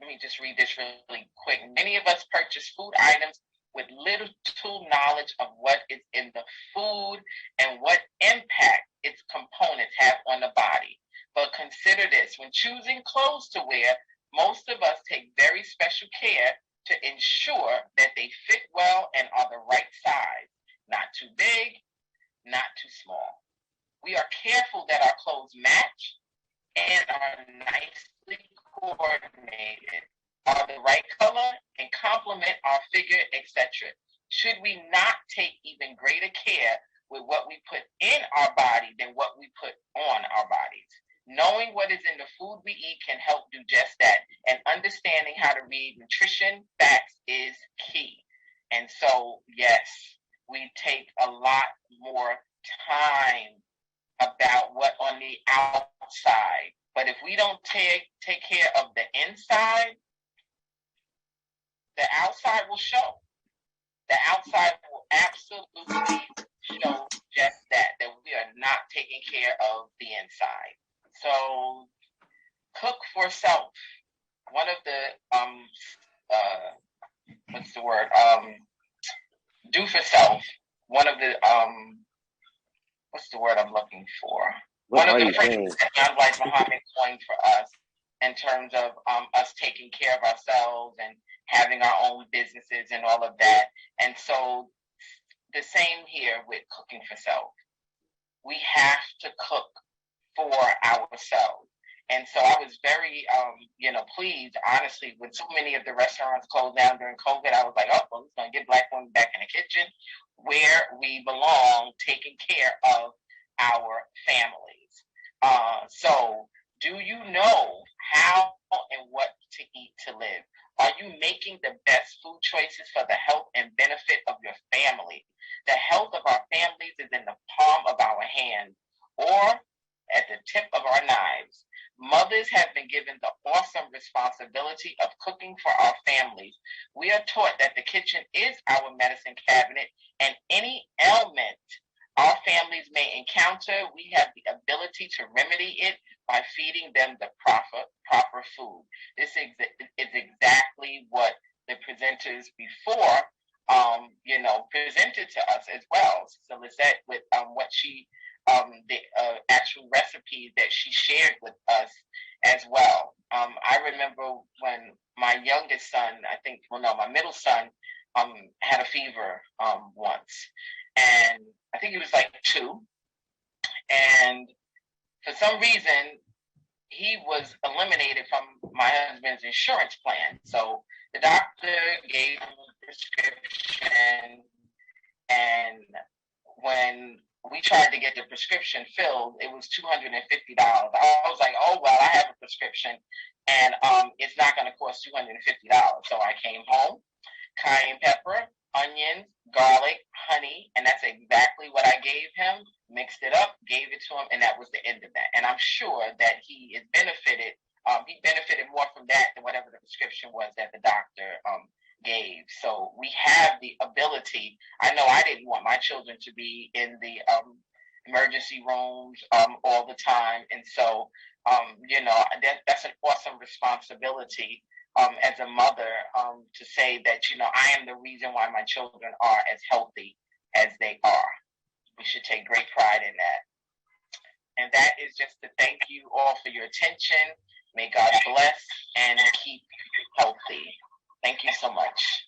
let me just read this really quick. Many of us purchase food items with little knowledge of what is in the food and what impact its components have on the body. But consider this, when choosing clothes to wear, most of us take very special care to ensure that they fit well and are the right size, not too big, not too small. We are careful that our clothes match and are nicely coordinated, are the right color, and complement our figure, etc. Should we not take even greater care with what we put in our body than what we put on our bodies? Knowing what is in the food we eat can help do just that, and understanding how to read nutrition facts is key. And so, yes, we take a lot more time about what on the outside, but if we don't take care of the inside, the outside will show. The outside will absolutely show just that we are not taking care of the inside. So, cook for self. One of the do for self. One of the what's the word I'm looking for? What One of are the you phrases saying? that John White Muhammad coined for us in terms of us taking care of ourselves and having our own businesses and all of that. And so the same here with cooking for self. We have to cook for ourselves. And so I was very, pleased, honestly, when so many of the restaurants closed down during COVID. I was like, oh, well, it's going to get Black women back in the kitchen where we belong, taking care of our families. So do you know how and what to eat to live? Are you making the best food choices for the health and benefit of your family? The health of our families is in the palm of our hand or at the tip of our knives. Mothers have been given the awesome responsibility of cooking for our families. We are taught that the kitchen is our medicine cabinet, and any ailment our families may encounter, we have the ability to remedy it by feeding them the proper food. This is exactly what the presenters before presented to us as well. So Lissette, with what she the actual recipe that she shared with us as well. I remember when my youngest son, my middle son, had a fever once, and I think he was like 2, and for some reason he was eliminated from my husband's insurance plan. So the doctor gave him a prescription, and when we tried to get the prescription filled, it was $250. I was like, oh, well, I have a prescription, and it's not going to cost $250. So I came home, cayenne pepper, onions, garlic, honey, and that's exactly what I gave him, mixed it up, gave it to him, and that was the end of that. And I'm sure that he benefited more from that than whatever the prescription was that the doctor gave. So we have the ability. I know I didn't want my children to be in the emergency rooms all the time, and so that's an awesome responsibility as a mother to say that I am the reason why my children are as healthy as they are. We should take great pride in that. And that is just to thank you all for your attention. May God bless and keep you healthy. Thank you so much.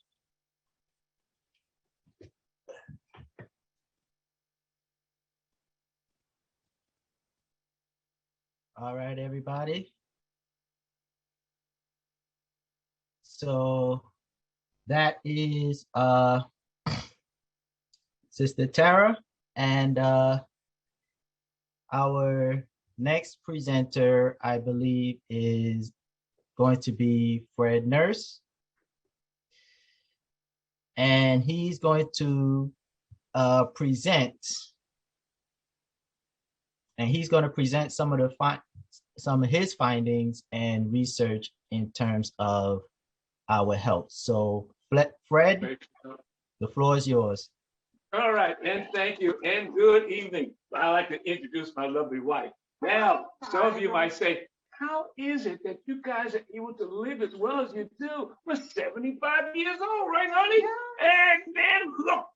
All right, everybody. So that is Sister Tara, and our next presenter, I believe, is going to be Fred Nurse. And he's going to present some of his findings and research in terms of our health. So Fred, the floor is yours. All right, and thank you, and good evening. I'd like to introduce my lovely wife. Now, some of you might say, how is it that you guys are able to live as well as you do? We're 75 years old, right, honey? And then look.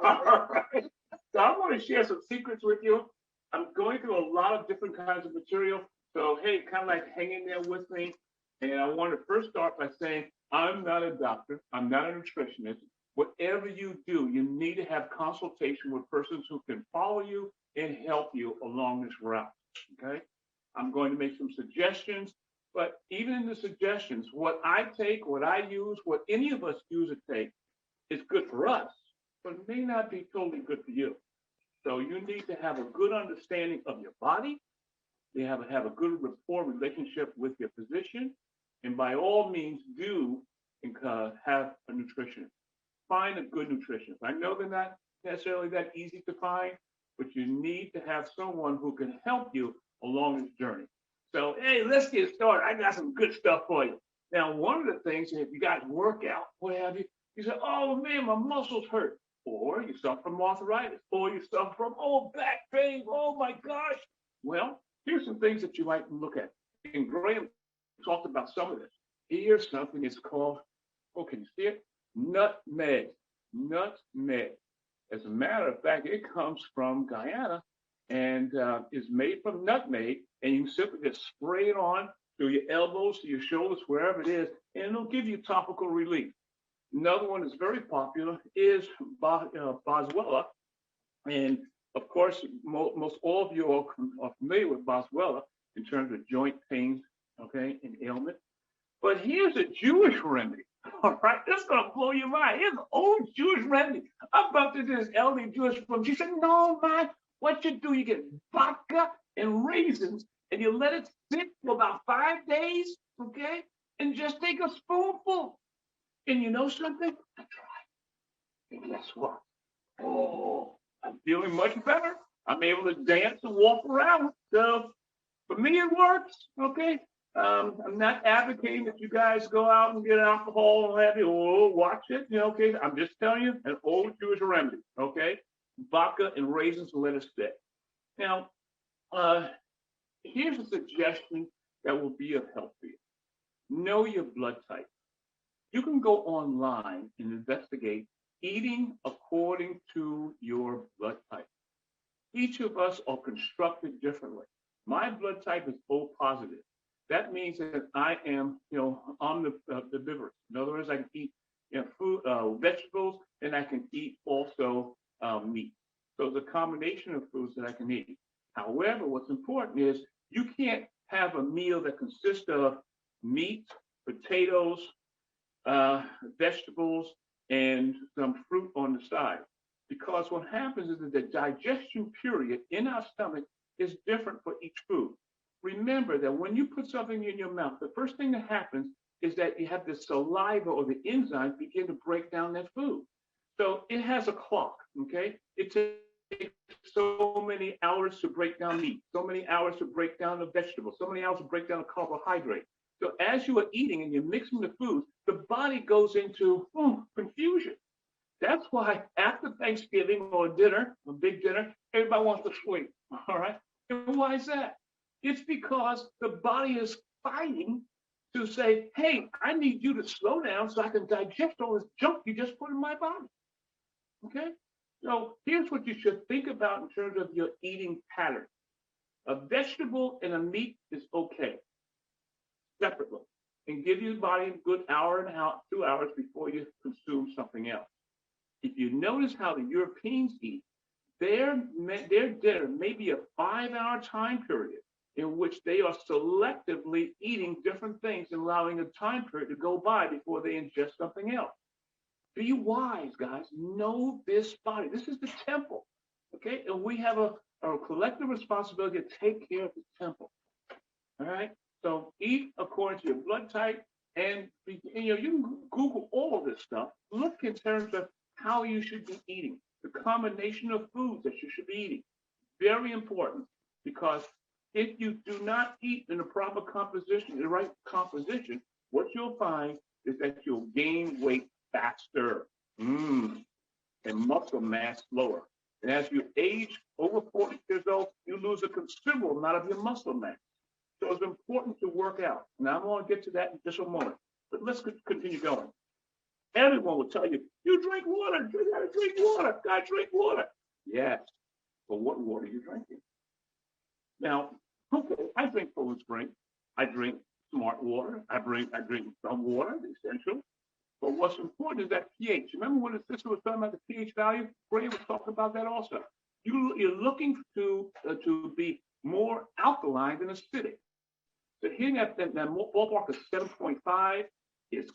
All right. So I want to share some secrets with you. I'm going through a lot of different kinds of material. So, hey, kind of like hang in there with me. And I want to first start by saying, I'm not a doctor. I'm not a nutritionist. Whatever you do, you need to have consultation with persons who can follow you and help you along this route, okay? I'm going to make some suggestions, but even in the suggestions, what I take, what I use, what any of us use or take is good for us, but it may not be totally good for you. So you need to have a good understanding of your body. You have a good rapport relationship with your physician, and by all means do have a nutritionist. Find a good nutritionist. I know they're not necessarily that easy to find, but you need to have someone who can help you along this journey. So, hey, let's get started. I got some good stuff for you. Now, one of the things, if you guys work out, what have you, you say, oh man, my muscles hurt. Or you suffer from arthritis, or you suffer from, back pain. Oh my gosh. Well, here's some things that you might look at. And Graham talked about some of this. Here's something it's called, can you see it? Nutmeg. Nutmeg. As a matter of fact, it comes from Guyana and is made from nutmeg, and you simply just spray it on through your elbows, to your shoulders, wherever it is, and it'll give you topical relief. Another one that's very popular is Boswellia, and of course, most all of you are familiar with Boswellia in terms of joint pains, okay, and ailment. But here's a Jewish remedy. All right, that's gonna blow your mind. Here's an old Jewish remedy. I bumped into this elderly Jewish woman. She said, "No, man, what you do, you get vodka and raisins, and you let it sit for about 5 days, okay? And just take a spoonful. And you know something? I tried. And guess what? Oh, I'm feeling much better. I'm able to dance and walk around. So for me, it works, okay? I'm not advocating that you guys go out and get alcohol and have you watch it, you know, okay? I'm just telling you an old Jewish remedy, okay? Vodka and raisins and let it sit. Now, here's a suggestion that will be of help for you. Know your blood type. You can go online and investigate eating according to your blood type. Each of us are constructed differently. My blood type is O positive. That means that I am, omnivorous. In other words, I can eat food, vegetables, and I can eat also meat. So it's a combination of foods that I can eat. However, what's important is you can't have a meal that consists of meat, potatoes, vegetables, and some fruit on the side. Because what happens is that the digestion period in our stomach is different for each food. Remember that when you put something in your mouth, the first thing that happens is that you have the saliva or the enzymes begin to break down that food. So it has a clock, okay? It takes so many hours to break down meat, so many hours to break down the vegetables, so many hours to break down the carbohydrate. So as you are eating and you're mixing the foods, the body goes into confusion. That's why after Thanksgiving or dinner, a big dinner, everybody wants to sleep, all right? And why is that? It's because the body is fighting to say, hey, I need you to slow down so I can digest all this junk you just put in my body, okay? So here's what you should think about in terms of your eating pattern. A vegetable and a meat is okay, separately, and give your body a good hour and a half, 2 hours before you consume something else. If you notice how the Europeans eat, their dinner may be a 5-hour time period in which they are selectively eating different things and allowing a time period to go by before they ingest something else. Be wise, guys. Know this body. This is the temple, okay? And we have a collective responsibility to take care of the temple, all right? So eat according to your blood type, and you can Google all of this stuff. Look in terms of how you should be eating, the combination of foods that you should be eating. Very important, because if you do not eat in the proper composition, the right composition, what you'll find is that you'll gain weight faster and muscle mass slower. And as you age over 40 years old, you lose a considerable amount of your muscle mass. So it's important to work out. Now I'm going to get to that in just a moment, but let's continue going. Everyone will tell you, you drink water, you gotta drink water, gotta drink water. Yes, but what water are you drinking? Now, okay, I drink Poland Spring, I drink smart water, I drink some water, essential. But what's important is that pH. Remember when the sister was talking about the pH value? Bray was talking about that also. You're looking to be more alkaline than acidic. So hitting that ballpark of 7.5 is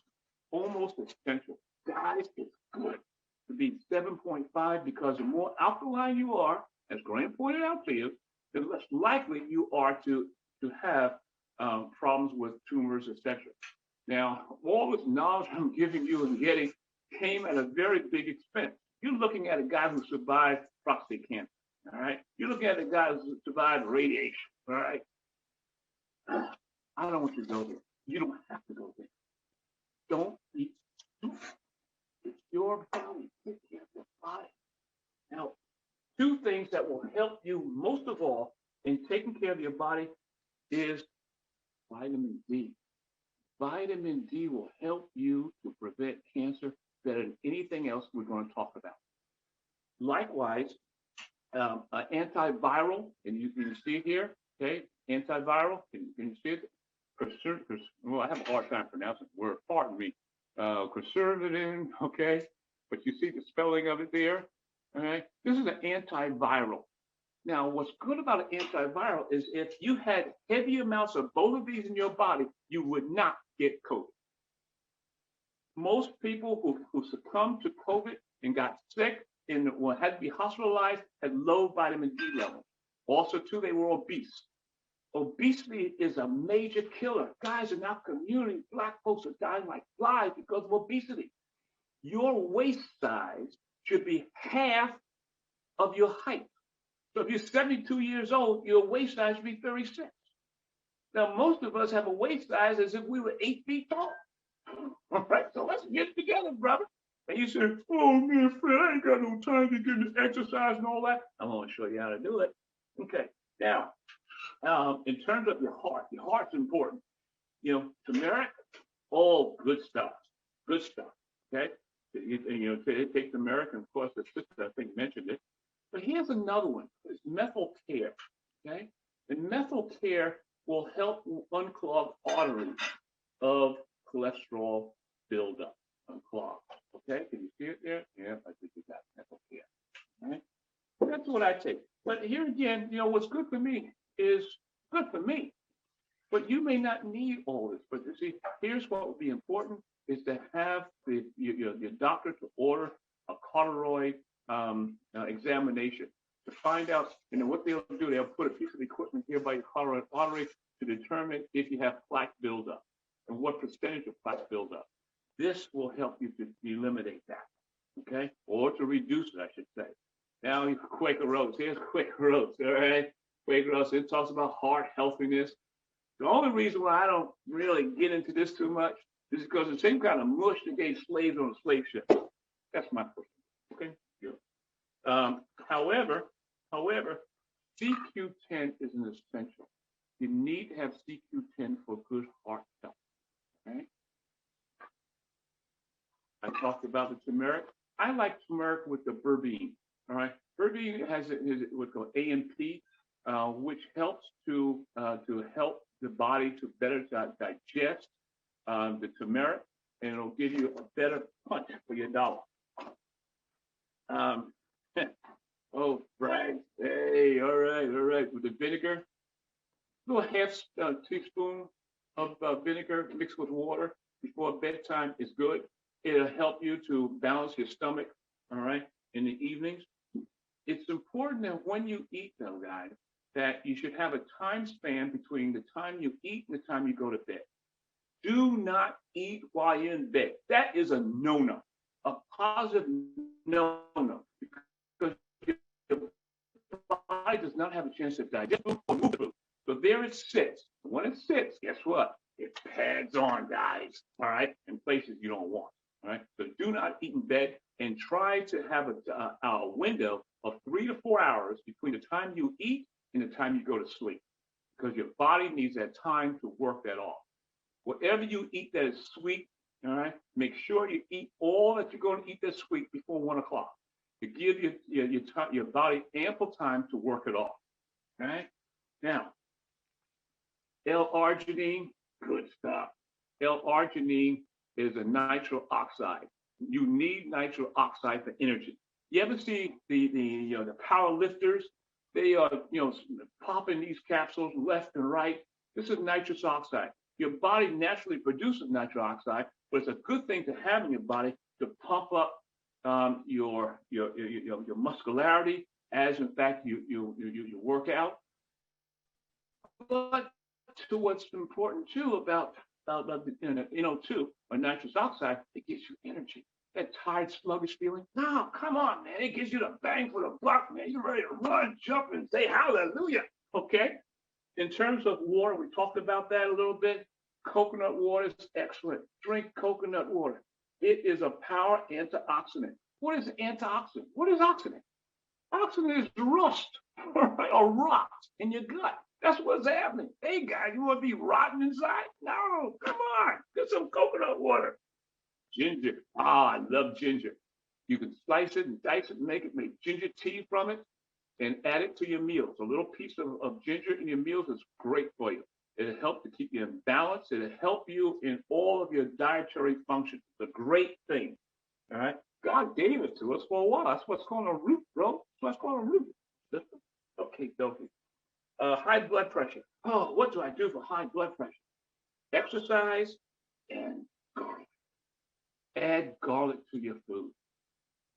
almost essential. Guys, it's good to be 7.5 because the more alkaline you are, as Graham pointed out to you, the less likely you are to have problems with tumors, etc. Now, all this knowledge I'm giving you and getting came at a very big expense. You're looking at a guy who survived prostate cancer, all right? You're looking at a guy who survived radiation, all right? I don't want you to go there. You don't have to go there. Don't eat soup. It's your body. Take care of your body. Now, 2 things that will help you most of all in taking care of your body is vitamin D. Vitamin D will help you to prevent cancer better than anything else we're going to talk about. likewise, antiviral, and you can see it here, okay? Antiviral, can you see it? Well, I have a hard time pronouncing the word, pardon me. Quercetin, okay? But you see the spelling of it there, all right? This is an antiviral. Now, what's good about an antiviral is if you had heavy amounts of both of these in your body, you would not get COVID. Most people who succumbed to COVID and got sick and had to be hospitalized had low vitamin D levels. Also, too, they were obese. Obesity is a major killer. Guys in our community, Black folks are dying like flies because of obesity. Your waist size should be half of your height. So if you're 72 years old, your waist size should be 36. Now, most of us have a waist size as if we were 8 feet tall. All right, so let's get together, brother. And you say, oh, man, Fred, I ain't got no time to get into exercise and all that. I'm going to show you how to do it. Okay, now, in terms of your heart's important. You know, turmeric, all good stuff, okay? It takes turmeric, and of course, the sister, I think, mentioned it. But here's another one, it's methyl care, okay? And methyl care will help unclog arteries of cholesterol buildup, unclog, okay? Can you see it there? Yeah, I think you got methyl care, all right? That's what I take. But here again, what's good for me is good for me. But you may not need all this. But you see, here's what would be important is to have your doctor to order a cauteroid examination to find out, what they'll do. They'll put a piece of equipment here by your cauteroid artery to determine if you have plaque buildup and what percentage of plaque buildup. This will help you to eliminate that, okay? Or to reduce it, I should say. Now, Quaker Oats. Here's Quaker Oats, all right? Quaker Oats, it talks about heart healthiness. The only reason why I don't really get into this too much is because the same kind of mush that gave slaves on a slave ship. That's my person, okay? Good. However, CQ10 is an essential. You need to have CQ10 for good heart health, okay? I talked about the turmeric. I like turmeric with the berberine, all right? Berberine has what's called AMP, which helps to help the body to better digest the turmeric, and it'll give you a better punch for your dollar. Oh, Bragg, hey, all right. With the vinegar, a little half teaspoon of vinegar mixed with water before bedtime is good. It'll help you to balance your stomach, all right, in the evenings. It's important that when you eat, though, guys, that you should have a time span between the time you eat and the time you go to bed. Do not eat while you're in bed. That is a no-no, a positive no-no, because your body does not have a chance to digest food or move food. So there it sits. When it sits, guess what? It pads on, guys, all right, in places you don't want, all right? So do not eat in bed, and try to have a window of 3 to 4 hours between the time you eat and the time you go to sleep, because your body needs that time to work that off. Whatever you eat that is sweet, all right, make sure you eat all that you're going to eat that's sweet before 1 o'clock to give your body ample time to work it off, all right? Now, L-arginine, good stuff. L-arginine is a nitro oxide. You need nitro oxide for energy. You ever see the power lifters? They are popping these capsules left and right. This is nitrous oxide. Your body naturally produces nitrous oxide, but it's a good thing to have in your body to pump up your muscularity as, in fact, you work out. But to what's important too about NO2 or nitrous oxide, it gives you energy. That tired, sluggish feeling. No, come on, man. It gives you the bang for the buck, man. You're ready to run, jump, and say hallelujah. Okay? In terms of water, we talked about that a little bit. Coconut water is excellent. Drink coconut water. It is a power antioxidant. What is antioxidant? What is oxidant? Oxidant is rust or rot in your gut. That's what's happening. Hey, guys, you want to be rotten inside? No, come on. Get some coconut water. Ginger. I love ginger. You can slice it and dice it and make ginger tea from it and add it to your meals. A little piece of ginger in your meals is great for you. It'll help to keep you in balance. It'll help you in all of your dietary functions. It's a great thing. All right. God gave it to us for a while. That's what's called a root, bro. That's what's called a root. Okay, dokie. High blood pressure. Oh, what do I do for high blood pressure? Exercise and garlic. Add garlic to your food.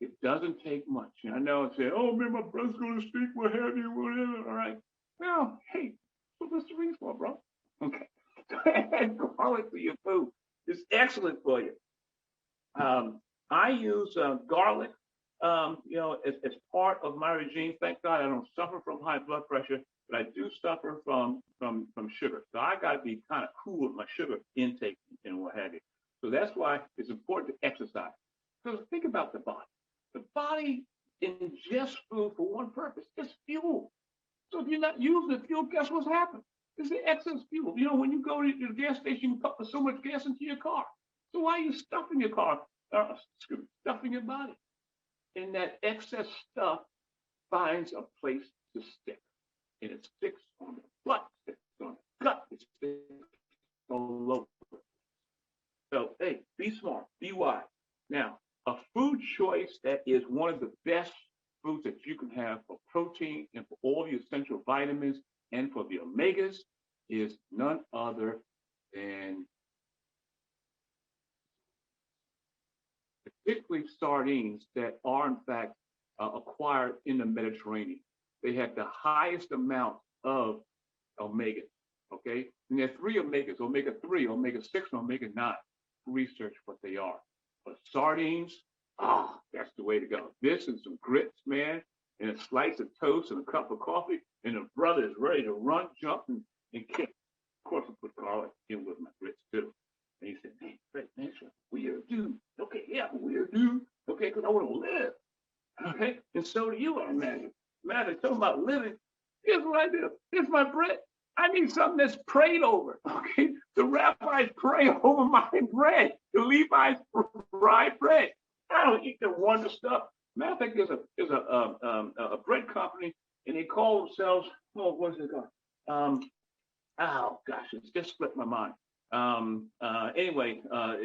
It doesn't take much. I know it's saying, oh, man, my breath's going to stink, what have you, whatever. All right. Well, hey, what was the reason for, bro? Okay. Add garlic to your food. It's excellent for you. I use garlic, as part of my regime. Thank God I don't suffer from high blood pressure, but I do suffer from sugar. So I got to be kind of cool with my sugar intake and what have you. So that's why it's important to exercise. Because think about the body. The body ingests food for one purpose. It's fuel. So if you're not using the fuel, guess what's happened? It's the excess fuel. When you go to the gas station, you put so much gas into your car. So why are you stuffing your car? Stuffing your body. And that excess stuff finds a place to stick. And it sticks on the butt, it sticks on the gut, it sticks all over. So, hey, be smart, be wise. Now, a food choice that is one of the best foods that you can have for protein and for all the essential vitamins and for the omegas is none other than particularly sardines that are in fact acquired in the Mediterranean. They have the highest amount of omegas, okay? And there are three omegas, omega-3, omega-6, and omega-9. Research what they are. But sardines, that's the way to go. This and some grits, man, and a slice of toast and a cup of coffee, and the brother is ready to run, jump, and kick. Of course, I put garlic in with my grits, too. And he said, hey, Fred, man, it's a weird dude. Okay, yeah, I'm a weird dude. Okay, because I want to live. Okay, and so do you, I imagine. Man, they're talking about living. Here's what I do. Here's my bread. I need something that's prayed over. Okay, the rabbis pray over my bread. The Levites fry bread. I don't eat the wonder stuff. Matter of fact, there's a bread company, and they call themselves, what's it called? Oh gosh, it's just slipped my mind. Anyway, I'll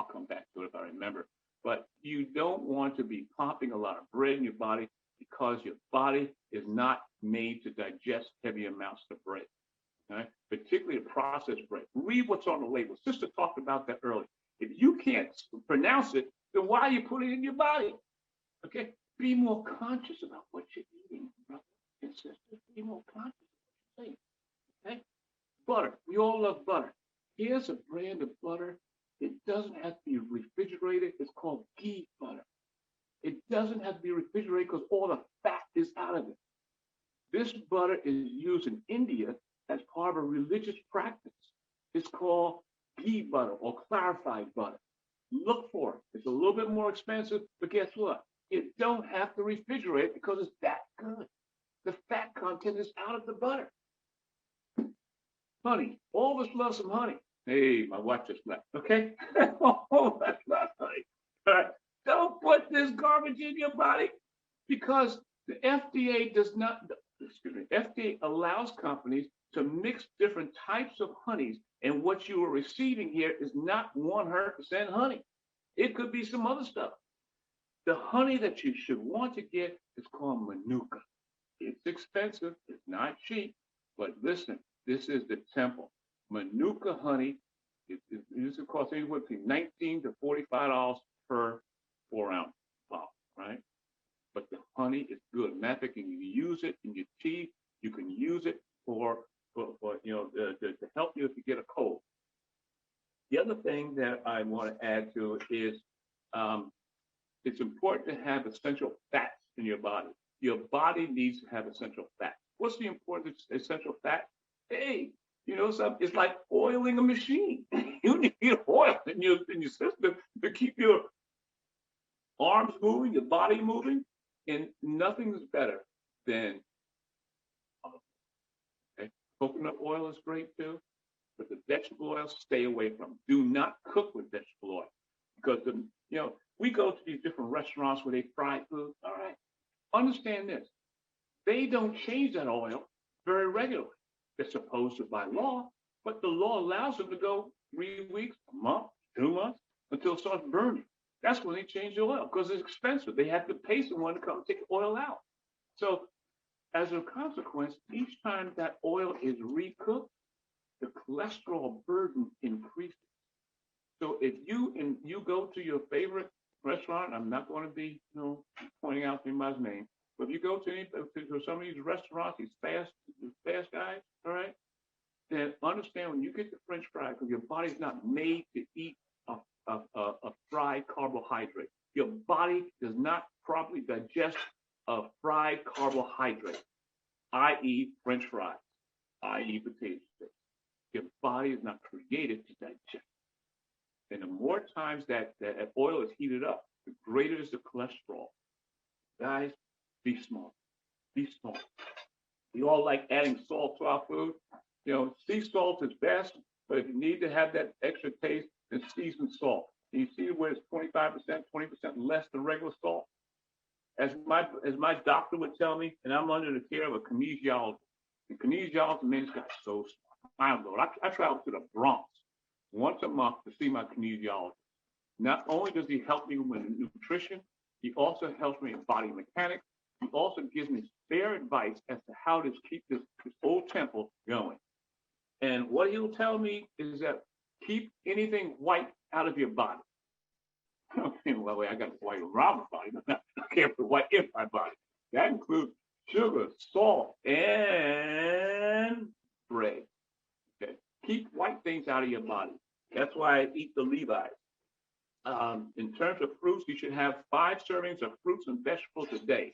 come back to it if I remember. But you don't want to be popping a lot of bread in your body because your body is not made to digest heavy amounts of bread, right? Particularly the processed bread. Read what's on the label. Sister talked about that earlier. If you can't pronounce it, then why are you putting it in your body? Okay, be more conscious about what you're eating, brother and sisters. Be more conscious of what you're saying. Okay, butter. We all love butter. Here's a brand of butter. It doesn't have to be refrigerated. It's called ghee butter. It doesn't have to be refrigerated because all the fat is out of it. This butter is used in India as part of a religious practice. It's called ghee butter or clarified butter. Look for it. It's a little bit more expensive, but guess what? You don't have to refrigerate it because it's that good. The fat content is out of the butter. Honey. All of us love some honey. Hey, my wife just left. Okay? Oh, that's not honey. All right. Don't put this garbage in your body because the FDA FDA allows companies to mix different types of honeys, and what you are receiving here is not 100% honey. It could be some other stuff. The honey that you should want to get is called Manuka. It's expensive. It's not cheap. But listen, this is the temple. Manuka honey, it used to cost anywhere between $19 to $45 per 4-ounce bottle, right? But the honey is good. Matter of fact, you can use it in your tea. You can use it for to help you if you get a cold. The other thing that I want to add to it is it's important to have essential fats in your body. Your body needs to have essential fats. What's the importance of essential fat? Hey, it's like oiling a machine. You need oil in your system to keep your arms moving, your body moving, and nothing's better than olive oil. Okay? Coconut oil is great too, but the vegetable oil, stay away from. Do not cook with vegetable oil because We go to these different restaurants where they fry food. All right. Understand this. They don't change that oil very regularly. They're supposed to by law, but the law allows them to go 3 weeks, a month, 2 months until it starts burning. That's when they change the oil because it's expensive. They have to pay someone to come take the oil out. So as a consequence, each time that oil is recooked, the cholesterol burden increases. So if you go to your favorite restaurant, I'm not going to be pointing out anybody's name, but if you go to some of these restaurants, these fast guys, all right, then understand when you get the French fry, because your body's not made to eat a fried carbohydrate. Your body does not properly digest a fried carbohydrate, i.e. French fries, i.e. potato chips. Your body is not created to digest. And the more times that oil is heated up, the greater is the cholesterol. Guys, be smart. Be smart. We all like adding salt to our food. Sea salt is best, but if you need to have that extra taste, then seasoned salt. And you see where it's 25%, 20% less than regular salt? As my doctor would tell me, and I'm under the care of a kinesiologist. The kinesiologist, man, this guy's so smart. I travel to the Bronx once a month to see my kinesiologist. Not only does he help me with nutrition, he also helps me in body mechanics. He also gives me fair advice as to how to keep this old temple going. And what he'll tell me is that keep anything white out of your body. Well, I got white around my body, but I can't put white in my body. That includes sugar, salt, and bread. Okay. Keep white things out of your body. That's why I eat the Levi's. In terms of fruits, you should have 5 servings of fruits and vegetables a day.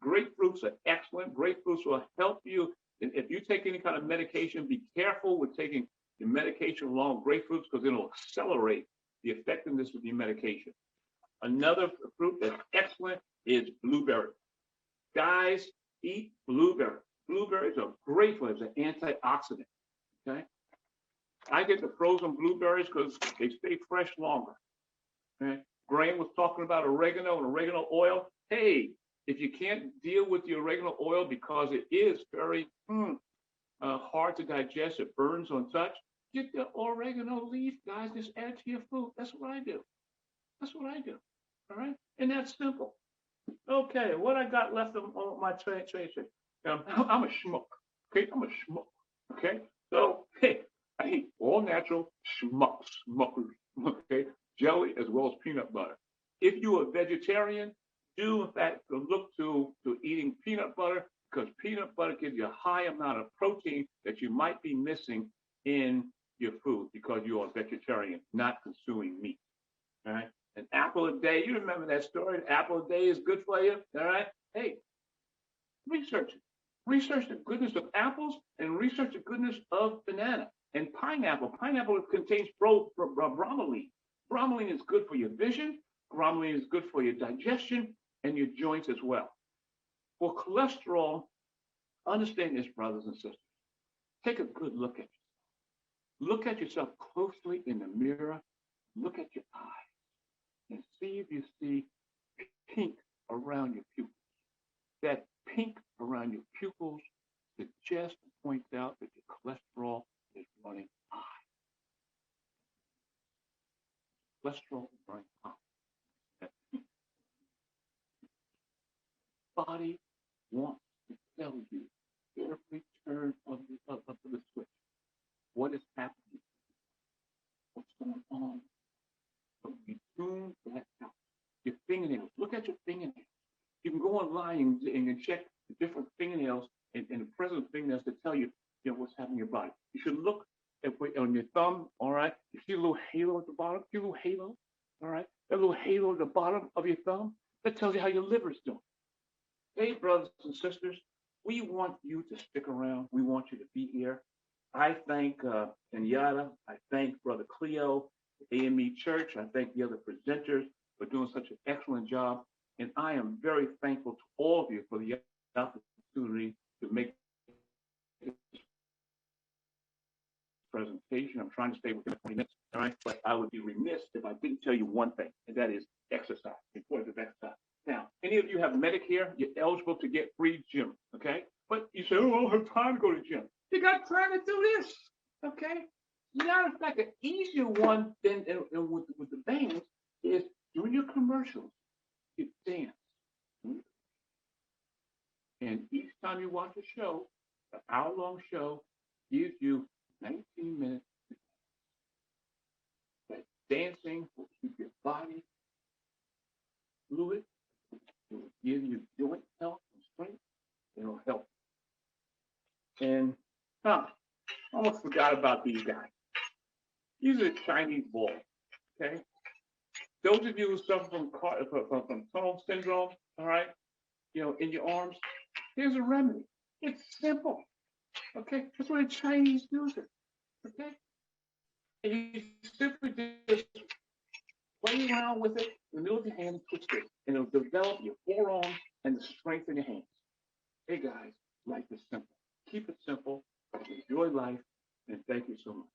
Grapefruits are excellent. Grapefruits will help you. If you take any kind of medication, be careful with taking your medication along with grapefruits because it'll accelerate the effectiveness of your medication. Another fruit that's excellent is blueberry. Guys, eat blueberries. Blueberries are great for it as an antioxidant. Okay. I get the frozen blueberries because they stay fresh longer. Okay. Graham was talking about oregano and oregano oil. Hey, if you can't deal with the oregano oil because it is very hard to digest, it burns on touch, get the oregano leaf, guys. Just add it to your food. That's what I do. That's what I do. All right, and that's simple. Okay, what I got left on my tray. I'm a schmuck. Okay, I'm a schmuck. Okay, so hey, I eat all natural schmuckers. Okay, jelly as well as peanut butter. If you're a vegetarian, do in fact look to eating peanut butter because peanut butter gives you a high amount of protein that you might be missing in your food because you're a vegetarian, not consuming meat. All right. An apple a day, you remember that story? An apple a day is good for you. All right. Hey, research it. Research the goodness of apples and research the goodness of banana and pineapple. Pineapple contains bromelain. Bromelain is good for your vision. Bromelain is good for your digestion and your joints as well. For cholesterol, understand this, brothers and sisters. Take a good look at yourself. Look at yourself closely in the mirror. Look at your eyes and see if you see pink around your pupils. That pink around your pupils suggests and points out that your cholesterol is running high. Cholesterol is running high. That pink. Body wants to tell you every turn of the switch what is happening, what's going on. So you tune that out. Your fingernails. Look at your fingernails. You can go online and check the different fingernails and the present fingernails to tell you, what's happening in your body. You should look on your thumb, all right? You see a little halo at the bottom? See a little halo, all right? That little halo at the bottom of your thumb, that tells you how your liver's doing. Hey, brothers and sisters, we want you to stick around. We want you to be here. I thank Kenyatta. I thank Brother Cleo, AME Church. I thank the other presenters for doing such an excellent job. And I am very thankful to all of you for the opportunity to make this presentation. I'm trying to stay within 20 minutes, all right? But I would be remiss if I didn't tell you one thing, and that is exercise, the importance of exercise. Now, any of you have Medicare, you're eligible to get free gym, okay? But you say, oh, I don't have time to go to the gym. You got time to do this, okay? Matter of fact, the easier one than with the bands is during your commercials, you dance. And each time you watch a show, an hour-long show gives you 19 minutes. That dancing will keep your body fluid. It will give you joint health and strength. It'll help. And I almost forgot about these guys. These are Chinese balls, okay? Those of you who suffer from tunnel syndrome, all right, in your arms, here's a remedy. It's simple, okay? That's why the Chinese use it, okay? And you simply just play around with it in the middle of your hand and twist it, and it'll develop your forearm and the strength in your hands. Hey guys, life is simple. Keep it simple, enjoy life, and thank you so much.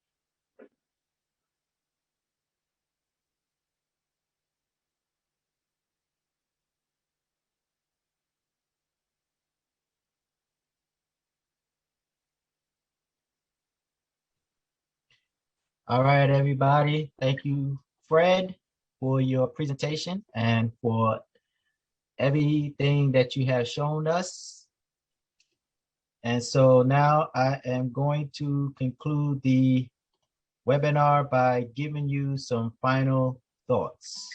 All right, everybody. Thank you, Fred, for your presentation and for everything that you have shown us. And so now I am going to conclude the webinar by giving you some final thoughts.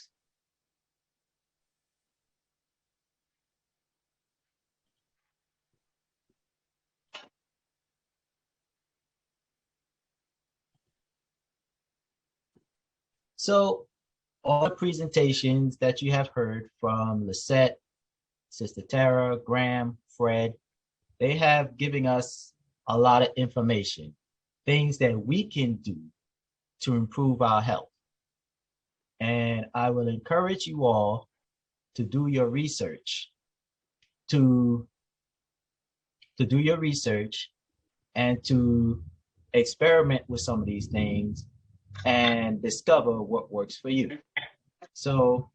So all the presentations that you have heard from Lissette, Sister Tara, Graham, Fred, they have given us a lot of information, things that we can do to improve our health. And I will encourage you all to do your research, to do your research and to experiment with some of these things and discover what works for you. So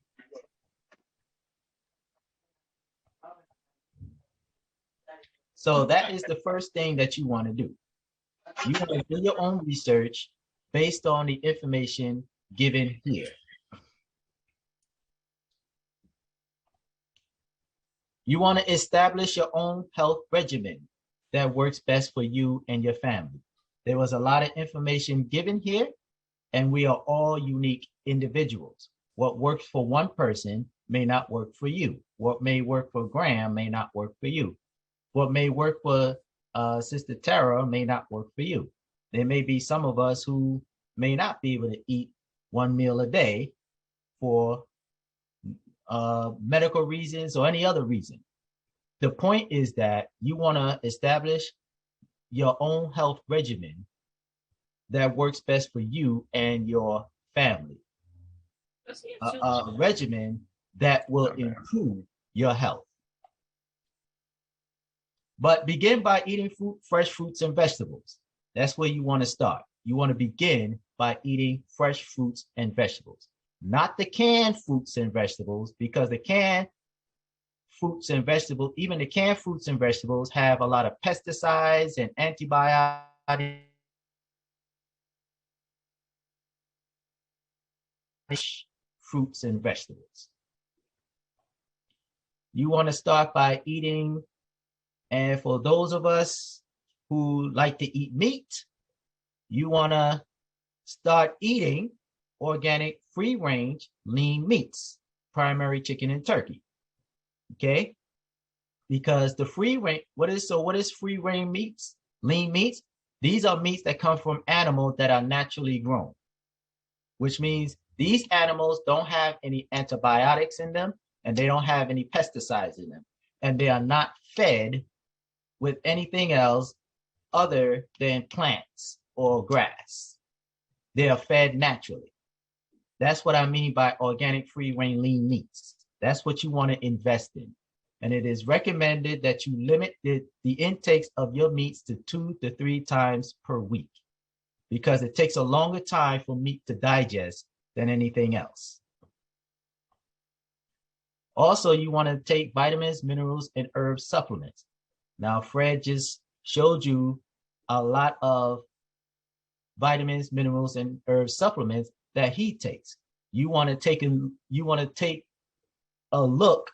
that is the first thing that you want to do. You want to do your own research based on the information given here. You want to establish your own health regimen that works best for you and your family. There was a lot of information given here, and we are all unique individuals. What works for one person may not work for you. What may work for Graham may not work for you. What may work for Sister Tara may not work for you. There may be some of us who may not be able to eat one meal a day for medical reasons or any other reason. The point is that you want to establish your own health regimen that works best for you and your family. A regimen that will improve your health. But begin by eating fresh fruits and vegetables. That's where you want to start. You want to begin by eating fresh fruits and vegetables, not the canned fruits and vegetables, because the canned fruits and vegetables, even the canned fruits and vegetables, have a lot of pesticides and antibiotics. Fruits and vegetables. You want to start by eating, and for those of us who like to eat meat, you want to start eating organic, free-range, lean meats, primary chicken and turkey. Okay? Because the free-range, what is free-range meats? Lean meats? These are meats that come from animals that are naturally grown, which means these animals don't have any antibiotics in them, and they don't have any pesticides in them, and they are not fed with anything else other than plants or grass. They are fed naturally. That's what I mean by organic, free-range, lean meats. That's what you want to invest in. And it is recommended that you limit the intakes of your meats to 2 to 3 times per week. because it takes a longer time for meat to digest than anything else. Also, you want to take vitamins, minerals, and herb supplements. Now, Fred just showed you a lot of vitamins, minerals, and herb supplements that he takes. You want to take a look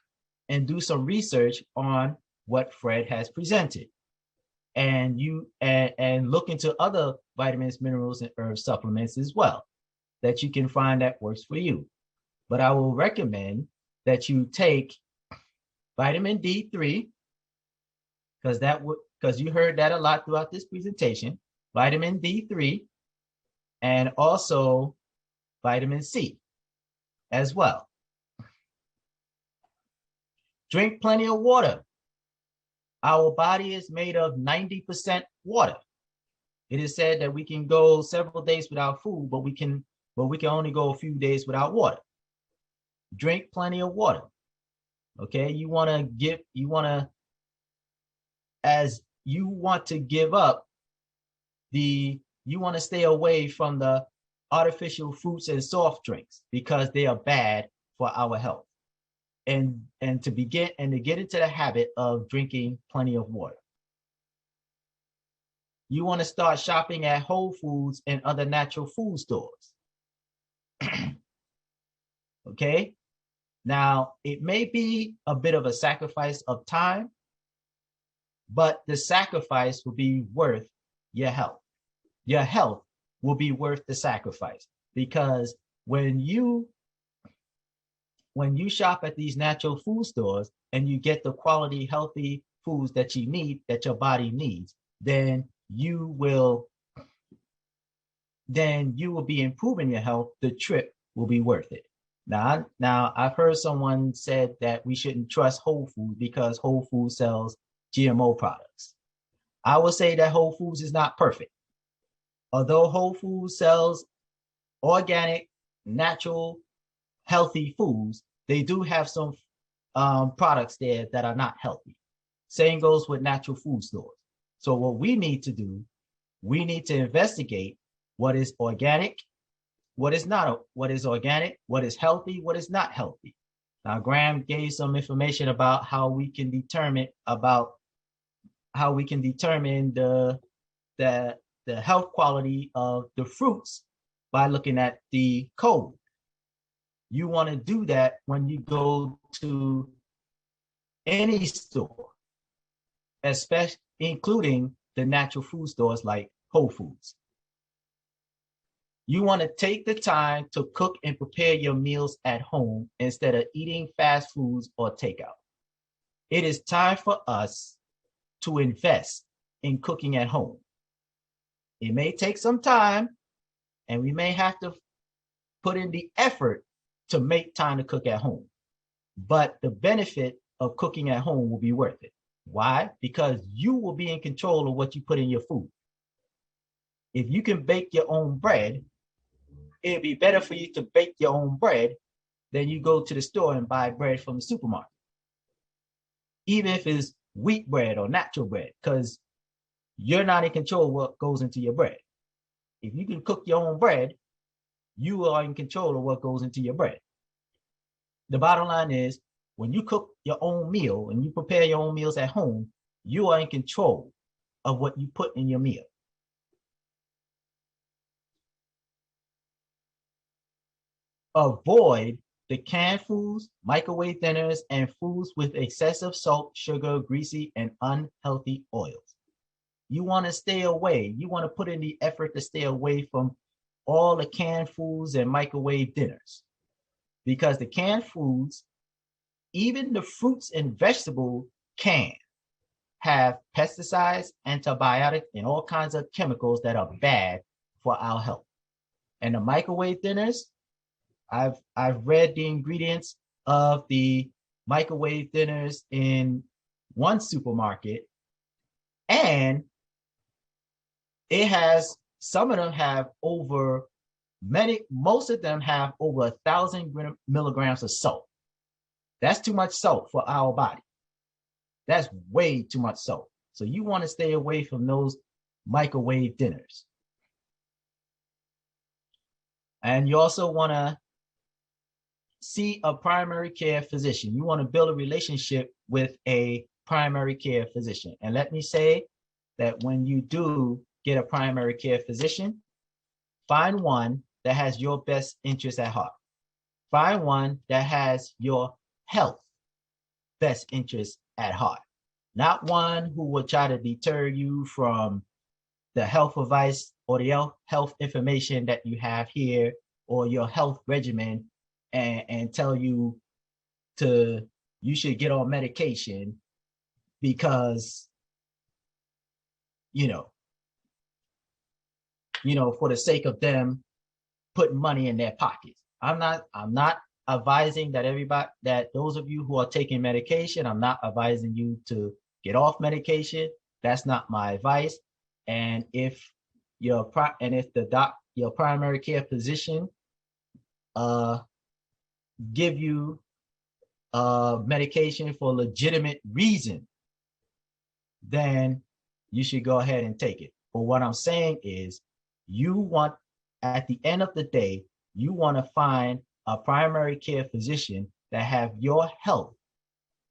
and do some research on what Fred has presented, and look into other vitamins, minerals, and herb supplements as well that you can find that works for you. But I will recommend that you take vitamin D3, because you heard that a lot throughout this presentation. Vitamin D3, and also vitamin C as well. Drink plenty of water. Our body is made of 90% water. It is said that we can go several days without food, but we can only go a few days without water. Drink plenty of water. Okay, you want to stay away from the artificial fruits and soft drinks because they are bad for our health. And to get into the habit of drinking plenty of water. You want to start shopping at Whole Foods and other natural food stores. Okay? Now, it may be a bit of a sacrifice of time, but the sacrifice will be worth your health. Your health will be worth the sacrifice, because when you shop at these natural food stores and you get the quality, healthy foods that you need, that your body needs, then you will be improving your health. The trip will be worth it. Now I've heard someone said that we shouldn't trust Whole Foods because Whole Foods sells GMO products. I will say that Whole Foods is not perfect. Although Whole Foods sells organic, natural, healthy foods, they do have some products there that are not healthy. Same goes with natural food stores. So what we need to do, we need to investigate what is organic, what is not, what is organic, what is healthy, what is not healthy. Now, Graham gave some information about how we can determine the health quality of the fruits by looking at the code. You want to do that when you go to any store, especially including the natural food stores like Whole Foods. You want to take the time to cook and prepare your meals at home instead of eating fast foods or takeout. It is time for us to invest in cooking at home. It may take some time, and we may have to put in the effort to make time to cook at home. But the benefit of cooking at home will be worth it. Why? Because you will be in control of what you put in your food. If you can bake your own bread, it'd be better for you to bake your own bread than you go to the store and buy bread from the supermarket. Even if it's wheat bread or natural bread, because you're not in control of what goes into your bread. If you can cook your own bread, you are in control of what goes into your bread. The bottom line is, when you cook your own meal and you prepare your own meals at home, you are in control of what you put in your meal. Avoid the canned foods, microwave dinners, and foods with excessive salt, sugar, greasy, and unhealthy oils. You want to stay away. You want to put in the effort to stay away from all the canned foods and microwave dinners, because the canned foods, even the fruits and vegetables can have pesticides, antibiotics, and all kinds of chemicals that are bad for our health. And the microwave dinners, I've read the ingredients of the microwave dinners in one supermarket, and it has, some of them have most of them have over 1,000 milligrams of salt. That's too much salt for our body. That's way too much salt. So you want to stay away from those microwave dinners. And you also want to see a primary care physician. You want to build a relationship with a primary care physician. And let me say that when you do get a primary care physician, find one that has your best interest at heart. Find one that has your health best interest at heart. Not one who will try to deter you from the health advice or the health information that you have here or your health regimen and tell you you should get on medication because for the sake of them putting money in their pockets. I'm not advising that those of you who are taking medication, I'm not advising you to get off medication. That's not my advice. And if your primary care physician give you medication for legitimate reason, then you should go ahead and take it. But what I'm saying is at the end of the day, you want to find a primary care physician that have your health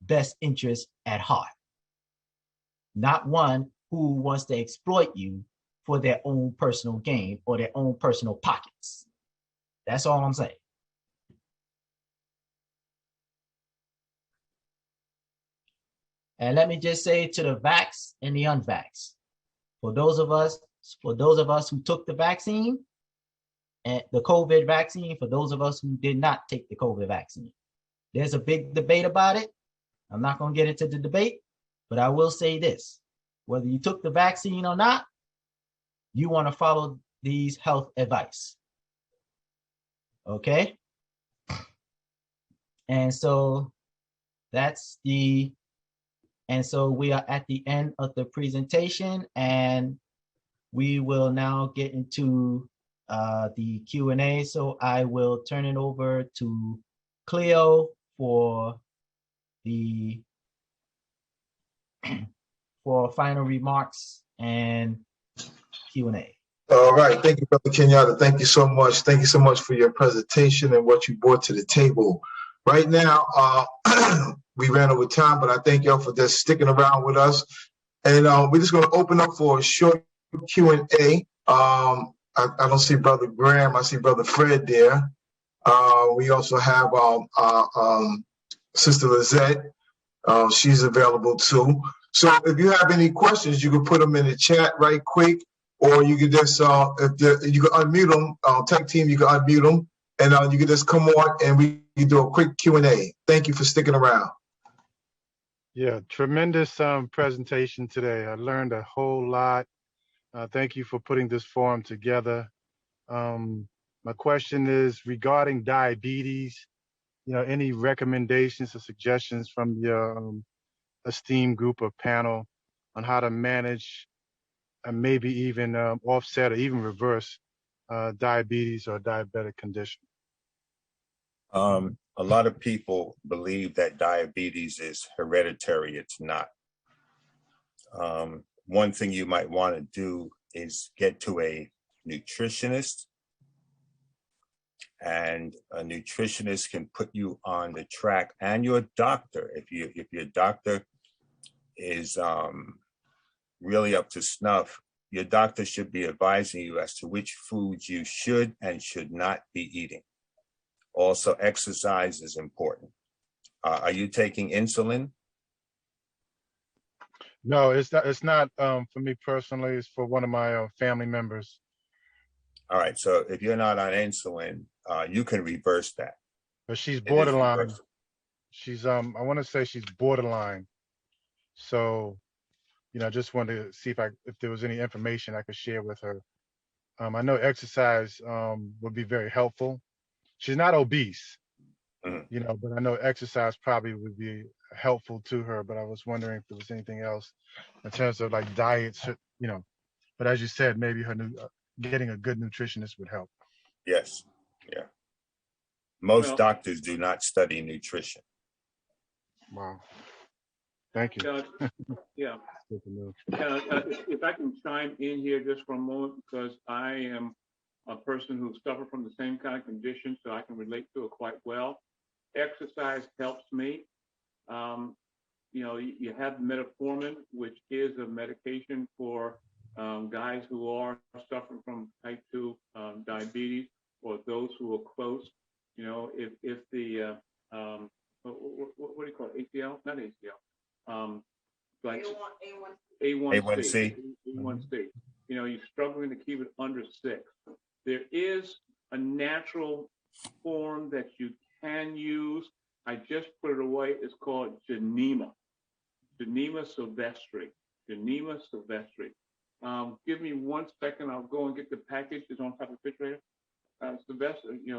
best interest at heart, not one who wants to exploit you for their own personal gain or their own personal pockets. That's all I'm saying. And let me just say to the vax and the unvax, for those of us who took the vaccine and the COVID vaccine, for those of us who did not take the COVID vaccine, there's a big debate about it. I'm not going to get into the debate, but I will say this: whether you took the vaccine or not, you want to follow these health advice. Okay? And so we are at the end of the presentation, and we will now get into the Q&A. So I will turn it over to Cleo for final remarks and Q&A. All right. Thank you, Brother Kenyatta. Thank you so much. Thank you so much for your presentation and what you brought to the table. Right now, we ran over time, but I thank y'all for just sticking around with us. And we're just going to open up for a short Q&A. I don't see Brother Graham. I see Brother Fred there. We also have Sister Lissette. She's available too. So if you have any questions, you can put them in the chat right quick, or you can just, you can unmute them. Tech team, you can unmute them, and you can just come on and we can do a quick Q&A. Thank you for sticking around. Yeah, tremendous presentation today. I learned a whole lot. Thank you for putting this forum together. My question is regarding diabetes. Any recommendations or suggestions from your esteemed group or panel on how to manage and maybe even offset or even reverse diabetes or diabetic condition? A lot of people believe that diabetes is hereditary. It's not. One thing you might want to do is get to a nutritionist, and a nutritionist can put you on the track, and your doctor, if your doctor is really up to snuff, your doctor should be advising you as to which foods you should and should not be eating. Also, exercise is important. Are you taking insulin? No, it's not for me personally. It's for one of my family members. All right, so if you're not on insulin, you can reverse that. But she's borderline. She's I want to say she's borderline. So, just wanted to see if there was any information I could share with her. I know exercise would be very helpful. She's not obese, but I know exercise probably would be helpful to her. But I was wondering if there was anything else in terms of like diets, But as you said, maybe her getting a good nutritionist would help. Yes, yeah. Most doctors do not study nutrition. Wow. Thank you. Yeah. If I can chime in here just for a moment, because I am a person who suffered from the same kind of condition, so I can relate to it quite well. Exercise helps me. You know, you have metformin, which is a medication for guys who are suffering from type 2 diabetes, or those who are close. You know, if the what do you call it? ACL? Not ACL. Like A1C. A1C. You know, you're struggling to keep it under 6. There is a natural form that you can use. I just put it away. It's called Genema. Genema sylvestri. Genema sylvestri. Give me 1 second. I'll go and get the package. It's on top of the refrigerator. Sylvester, you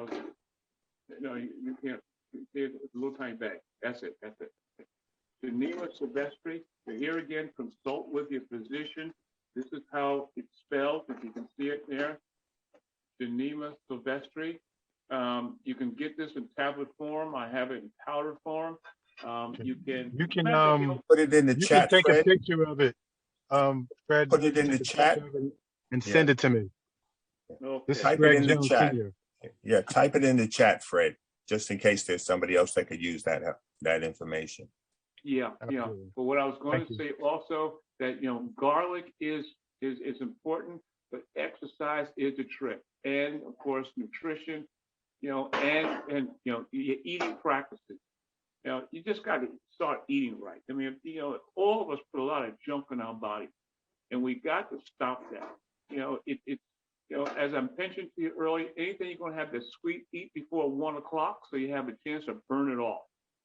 know, you can't. It's a little tiny bag. That's it. That's it. Genema sylvestri. Here again, consult with your physician. This is how it's spelled. If you can see it there. Genema sylvestri. You can get this in tablet form. I have it in powder form. You can put it in the chat. Take Fred. a picture of it, Fred. Put it in the chat and send it to me. Okay. This is Type Greg it in Jones the chat. Sr. Yeah, type it in the chat, Fred, just in case there's somebody else that could use that information. Yeah, yeah. Absolutely. But what I was going Thank to say also that, you know, garlic is important, but exercise is the trick, and of course nutrition, you know, and you know, your eating practices. You know, you just got to start eating right. I mean, you know, all of us put a lot of junk in our body, and we got to stop that. You know, it's you know, as I mentioned to you earlier, anything you're going to have to sweet eat before 1 o'clock, so you have a chance to burn it off.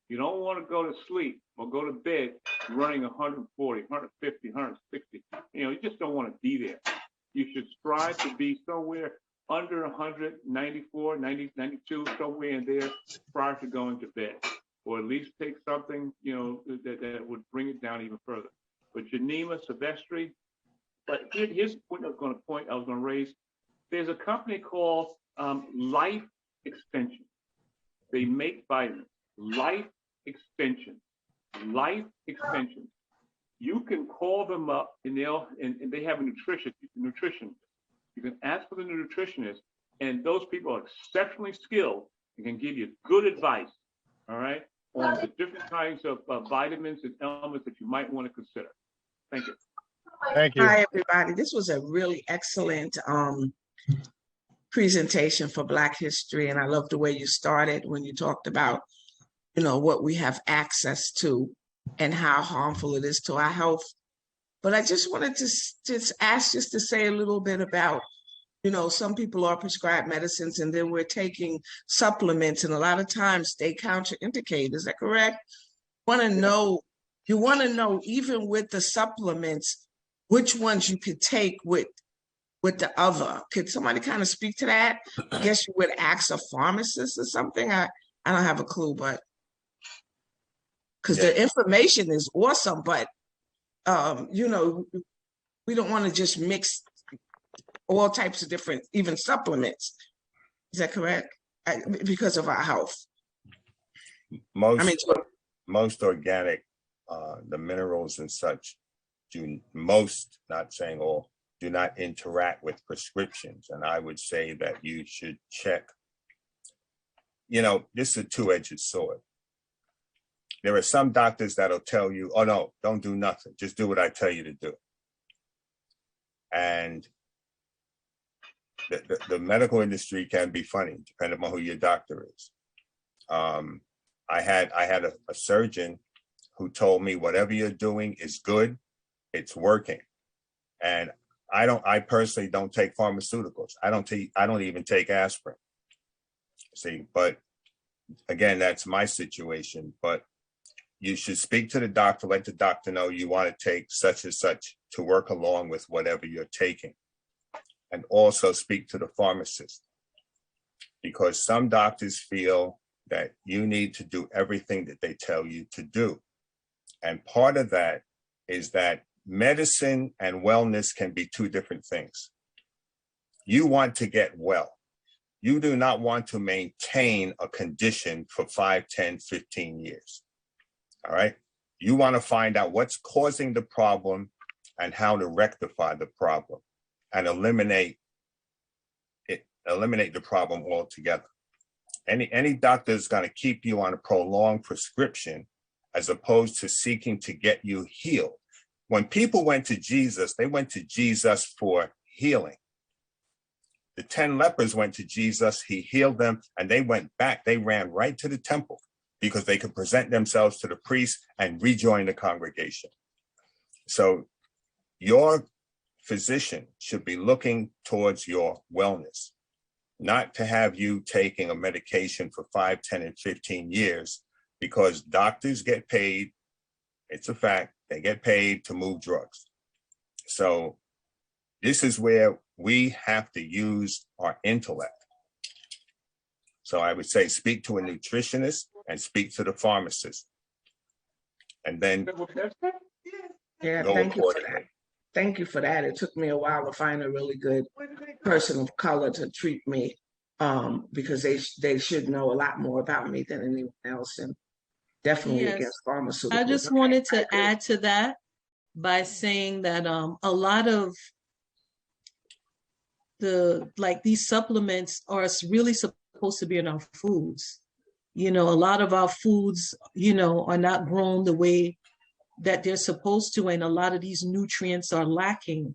You don't want to go to sleep or go to bed running 140, 150, 160. You know, you just don't want to be there. You should strive to be somewhere under 100, 94, 90, 92, somewhere in there prior to going to bed. Or at least take something, you know, that would bring it down even further. But Genema sylvestri. But here's the point I was going to raise. There's a company called Life Extension. They make vitamins. Life Extension. Life Extension. You can call them up and they have a nutritionist. You can ask for the nutritionist, and those people are exceptionally skilled and can give you good advice. All right, on the different kinds of vitamins and elements that you might want to consider. Thank you. Thank you. Hi, everybody. This was a really excellent presentation for Black history. And I love the way you started when you talked about, you know, what we have access to and how harmful it is to our health. But I just wanted to just ask just to say a little bit about, you know, some people are prescribed medicines and then we're taking supplements, and a lot of times they contraindicate. Is that correct? You want to know even with the supplements, which ones you could take with the other. Could somebody kind of speak to that? I guess you would ask a pharmacist or something. I don't have a clue, but because the information is awesome, but you know, we don't want to just mix all types of different, even supplements. Is that correct? Because of our health. Most organic, the minerals and such not saying all, do not interact with prescriptions. And I would say that you should check. You know, this is a two-edged sword. There are some doctors that'll tell you, oh no, don't do nothing. Just do what I tell you to do. And the medical industry can be funny, depending on who your doctor is. I had a surgeon who told me, whatever you're doing is good, it's working. And I personally don't take pharmaceuticals. I don't even take aspirin. See, but again, that's my situation. But you should speak to the doctor, let the doctor know you want to take such and such to work along with whatever you're taking. And also speak to the pharmacist, because some doctors feel that you need to do everything that they tell you to do. And part of that is that medicine and wellness can be two different things. You want to get well. You do not want to maintain a condition for 5, 10, 15 years. All right. You want to find out what's causing the problem and how to rectify the problem and eliminate it eliminate the problem altogether. Any doctor is going to keep you on a prolonged prescription as opposed to seeking to get you healed. When people went to Jesus, they went to Jesus for healing. The 10 lepers went to Jesus, he healed them, and they went back. They ran right to the temple because they could present themselves to the priest and rejoin the congregation. So your physician should be looking towards your wellness, not to have you taking a medication for 5, 10, and 15 years, because doctors get paid. It's a fact. They get paid to move drugs. So this is where we have to use our intellect. So I would say speak to a nutritionist and speak to the pharmacist. And then Yeah, go thank you for accordingly. that. Thank you for that. It took me a while to find a really good person of color to treat me, because they should know a lot more about me than anyone else, and definitely Yes. against pharmaceuticals. I just wanted to add to that by saying that a lot of these supplements are really supposed to be in our foods. A lot of our foods, are not grown the way that they're supposed to, and a lot of these nutrients are lacking.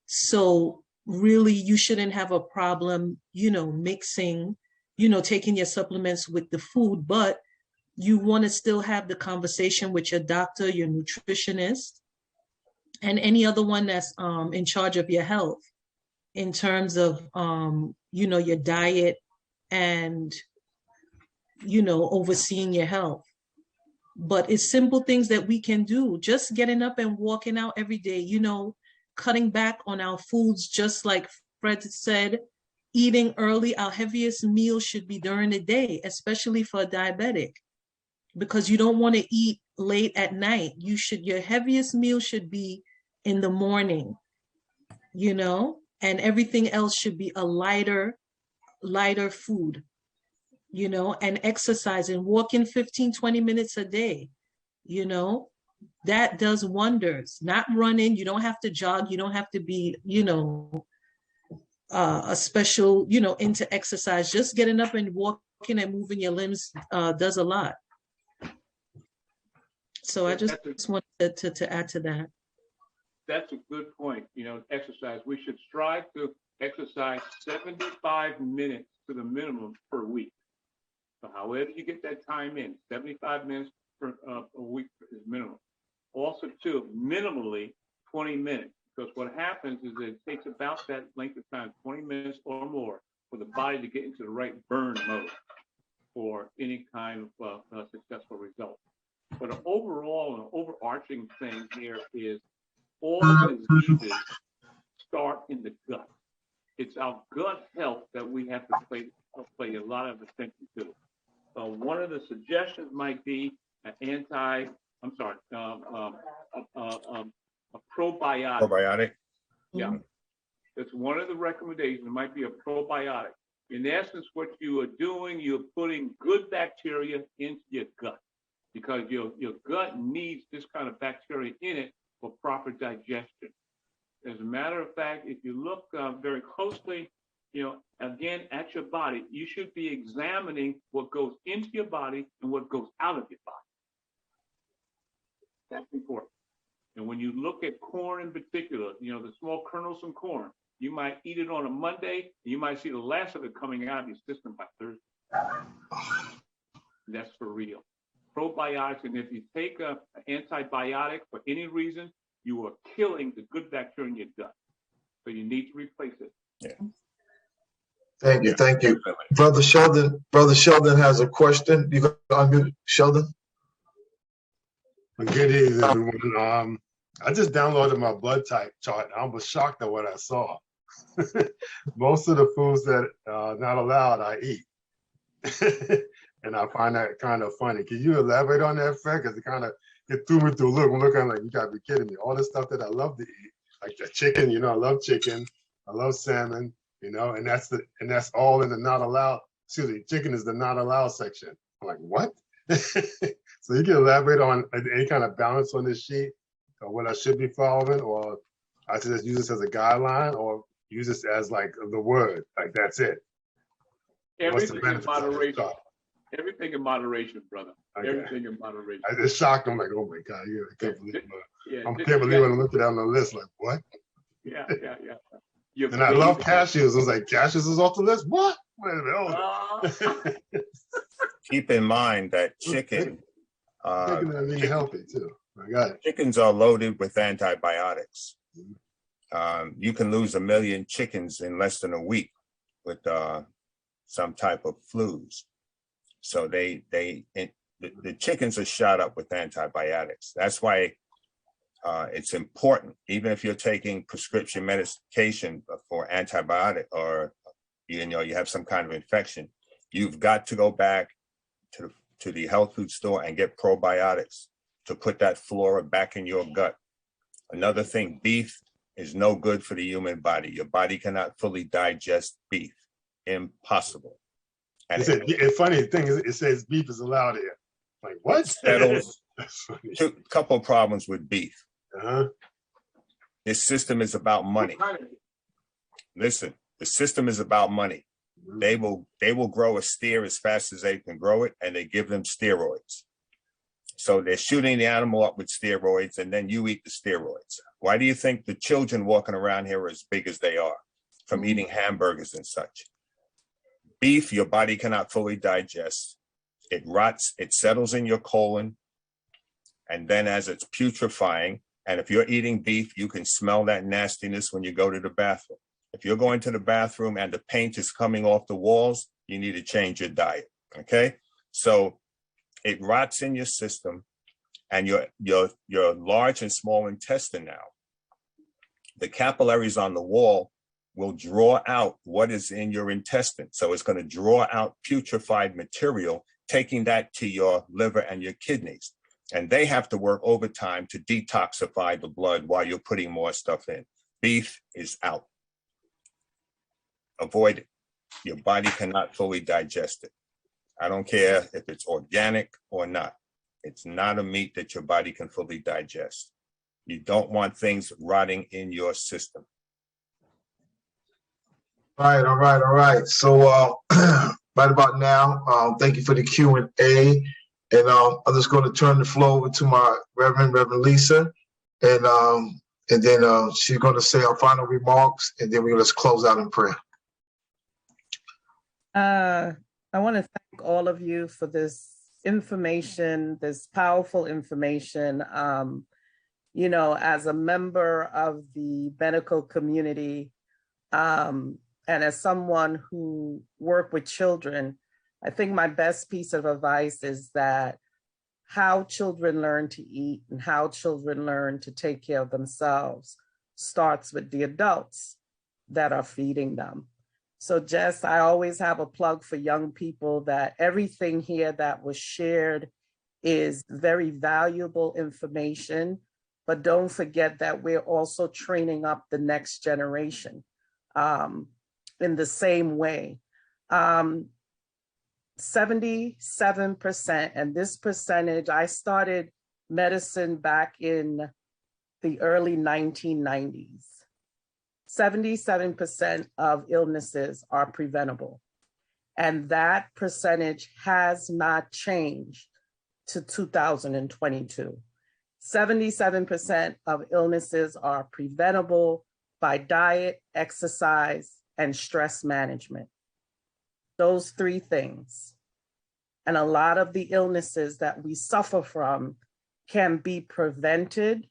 So really, you shouldn't have a problem, mixing, taking your supplements with the food, but you want to still have the conversation with your doctor, your nutritionist, and any other one that's in charge of your health in terms of, your diet and, overseeing your health. But it's simple things that we can do. Just getting up and walking out every day, cutting back on our foods, just like Fred said, eating early. Our heaviest meal should be during the day, especially for a diabetic, because you don't want to eat late at night. Your heaviest meal should be in the morning, and everything else should be a lighter food, and exercise and walking 15, 20 minutes a day, that does wonders. Not running. You don't have to jog. You don't have to be, a special, into exercise. Just getting up and walking and moving your limbs does a lot. So I just wanted to add to that. That's a good point. Exercise. We should strive to exercise 75 minutes to the minimum per week. So however you get that time in, 75 minutes per a week is minimum. Also, too, minimally 20 minutes, because what happens is it takes about that length of time, 20 minutes or more, for the body to get into the right burn mode for any kind of successful result. But an overarching thing here is all diseases start in the gut. It's our gut health that we have to pay a lot of attention to. One of the suggestions might be a probiotic. Probiotic. Yeah, that's one of the recommendations. It might be a probiotic. In essence, what you are doing, you're putting good bacteria into your gut, because your gut needs this kind of bacteria in it for proper digestion. As a matter of fact, if you look very closely, again, at your body, you should be examining what goes into your body and what goes out of your body. That's important. And when you look at corn in particular, the small kernels from corn, you might eat it on a Monday, and you might see the last of it coming out of your system by Thursday. That's for real. Probiotics, and if you take an antibiotic for any reason, you are killing the good bacteria in your gut. So you need to replace it. Yeah. Thank you. Brother Sheldon has a question. You can unmute, Sheldon. Good evening, everyone. I just downloaded my blood type chart. I was shocked at what I saw. Most of the foods that are not allowed, I eat. And I find that kind of funny. Can you elaborate on that, Fred? Because it threw me through a look. I'm looking like, you gotta be kidding me. All the stuff that I love to eat, like the chicken, I love chicken. I love salmon, and that's all in the not allowed. Excuse me, chicken is the not allowed section. I'm like, what? So you can elaborate on any kind of balance on this sheet, or what I should be following, or I should just use this as a guideline, or use this as like the word, like that's it. What's the Everything in benefits of this moderation. chart? Everything in moderation, brother. Okay. Everything in moderation. I just shocked. I'm like, oh my God, yeah, I can't believe Yeah, I can't believe when I looked down the list, like, what? Yeah. And I love cashews. I was like, cashews is off the list? What? Wait a minute. Hold on. Keep in mind that chicken, Chicken are really healthy too. I got it. chickens are loaded with antibiotics. You can lose 1 million chickens in less than a week with some type of flus. So the chickens are shot up with antibiotics. That's why it's important, even if you're taking prescription medication for antibiotic, or you have some kind of infection, you've got to go back to the health food store and get probiotics to put that flora back in your gut. Another thing, beef is no good for the human body. Your body cannot fully digest beef. Impossible. And it's funny thing is, it says beef is allowed here. Like what? Settles. A couple of problems with beef. This system is about money. Listen, the system is about money. They will grow a steer as fast as they can grow it, and they give them steroids. So they're shooting the animal up with steroids, and then you eat the steroids. Why do you think the children walking around here are as big as they are from eating hamburgers and such? Beef, your body cannot fully digest. It rots, it settles in your colon, and then as it's putrefying, and if you're eating beef, you can smell that nastiness when you go to the bathroom. If you're going to the bathroom and the paint is coming off the walls, you need to change your diet, okay? So it rots in your system, and your large and small intestine now, the capillaries on the wall will draw out what is in your intestine. So it's going to draw out putrefied material, taking that to your liver and your kidneys. And they have to work overtime to detoxify the blood while you're putting more stuff in. Beef is out. Avoid it. Your body cannot fully digest it. I don't care if it's organic or not. It's not a meat that your body can fully digest. You don't want things rotting in your system. All right. So right about now, thank you for the Q&A. And I'm just going to turn the floor over to my Reverend Lisa. And then she's going to say our final remarks, and then we'll just close out in prayer. I want to thank all of you for this information, this powerful information. As a member of the medical community, and as someone who worked with children, I think my best piece of advice is that how children learn to eat and how children learn to take care of themselves starts with the adults that are feeding them. So Jess, I always have a plug for young people that everything here that was shared is very valuable information, but don't forget that we're also training up the next generation in the same way. 77%, and this percentage, I started medicine back in the early 1990s. 77% of illnesses are preventable. And that percentage has not changed to 2022. 77% of illnesses are preventable by diet, exercise, and stress management. Those three things. And a lot of the illnesses that we suffer from can be prevented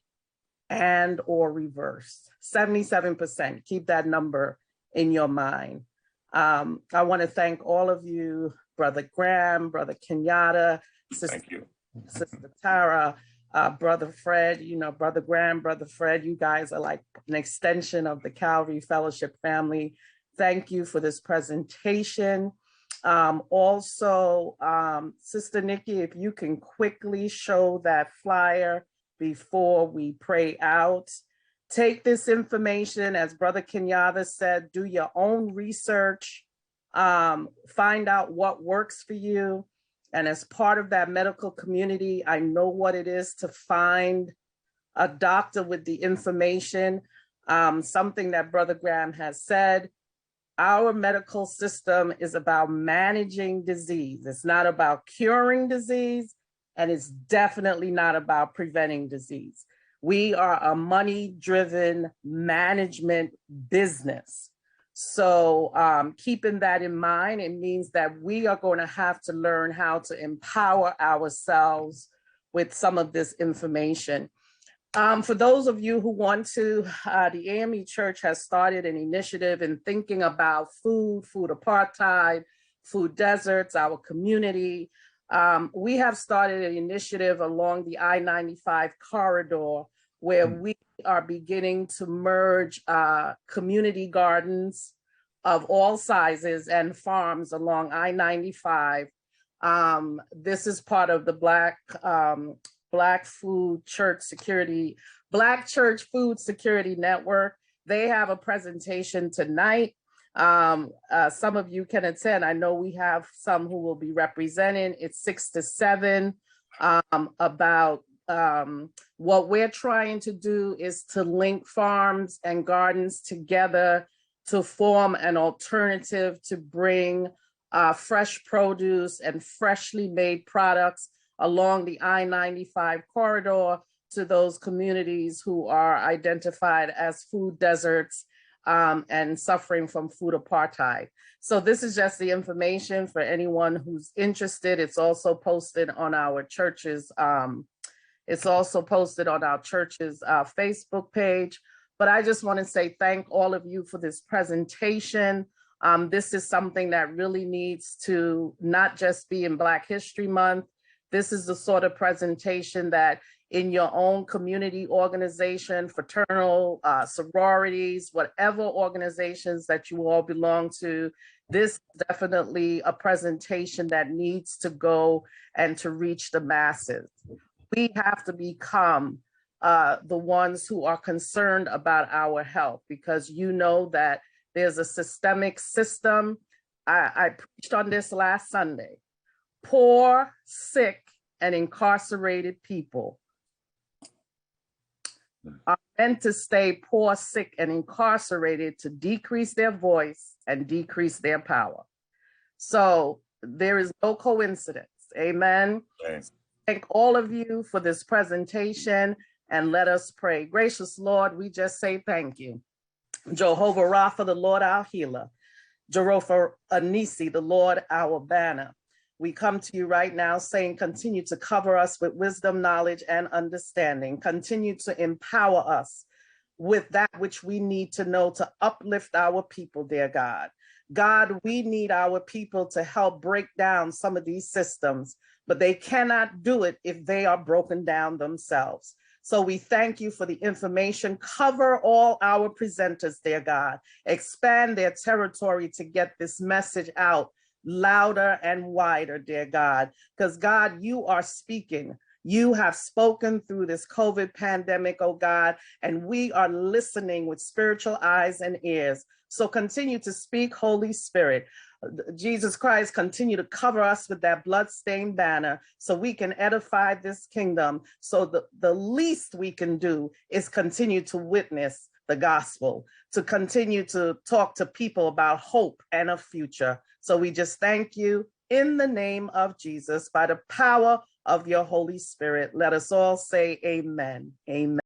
and or reversed. 77%, keep that number in your mind. I want to thank all of you, Brother Graham, Brother Kenyatta, Sister Tara, Brother Fred, Brother Graham, Brother Fred, you guys are like an extension of the Calvary Fellowship family. Thank you for this presentation. Also, Sister Nikki, if you can quickly show that flyer before we pray out. Take this information, as Brother Kenyatta said, do your own research, find out what works for you. And as part of that medical community, I know what it is to find a doctor with the information. Something that Brother Graham has said, our medical system is about managing disease. It's not about curing disease, and it's definitely not about preventing disease. We are a money-driven management business. So keeping that in mind, it means that we are going to have to learn how to empower ourselves with some of this information. For those of you who want to, the AME Church has started an initiative in thinking about food apartheid, food deserts, our community. We have started an initiative along the I-95 corridor where we are beginning to merge community gardens of all sizes and farms along I-95. This is part of the Black Church Food Security Network. They have a presentation tonight. Some of you can attend. I know we have some who will be representing. It's 6 to 7. About what we're trying to do is to link farms and gardens together to form an alternative to bring fresh produce and freshly made products along the I-95 corridor to those communities who are identified as food deserts and suffering from food apartheid. So this is just the information for anyone who's interested. It's also posted on our church's Facebook page. But I just want to say thank all of you for this presentation. This is something that really needs to not just be in Black History Month. This is the sort of presentation that in your own community organization, fraternal, sororities, whatever organizations that you all belong to, this is definitely a presentation that needs to go and to reach the masses. We have to become the ones who are concerned about our health, because you know that there's a systemic system. I preached on this last Sunday. Poor, sick, and incarcerated people are meant to stay poor, sick, and incarcerated to decrease their voice and decrease their power. So there is no coincidence. Amen. Thanks. Thank all of you for this presentation, and let us pray. Gracious Lord, we just say thank you. Jehovah Rapha, the Lord our healer. Jehovah Anisi, the Lord our banner. We come to you right now saying, continue to cover us with wisdom, knowledge, and understanding. Continue to empower us with that which we need to know to uplift our people, dear God. God, we need our people to help break down some of these systems, but they cannot do it if they are broken down themselves. So we thank you for the information. Cover all our presenters, dear God. Expand their territory to get this message out louder and wider, dear God, because God, you are speaking. You have spoken through this COVID pandemic, oh God, and we are listening with spiritual eyes and ears. So continue to speak, Holy Spirit. Jesus Christ, continue to cover us with that bloodstained banner so we can edify this kingdom. So the least we can do is continue to witness the gospel, to continue to talk to people about hope and a future. So we just thank you in the name of Jesus, by the power of your Holy Spirit. Let us all say amen. Amen.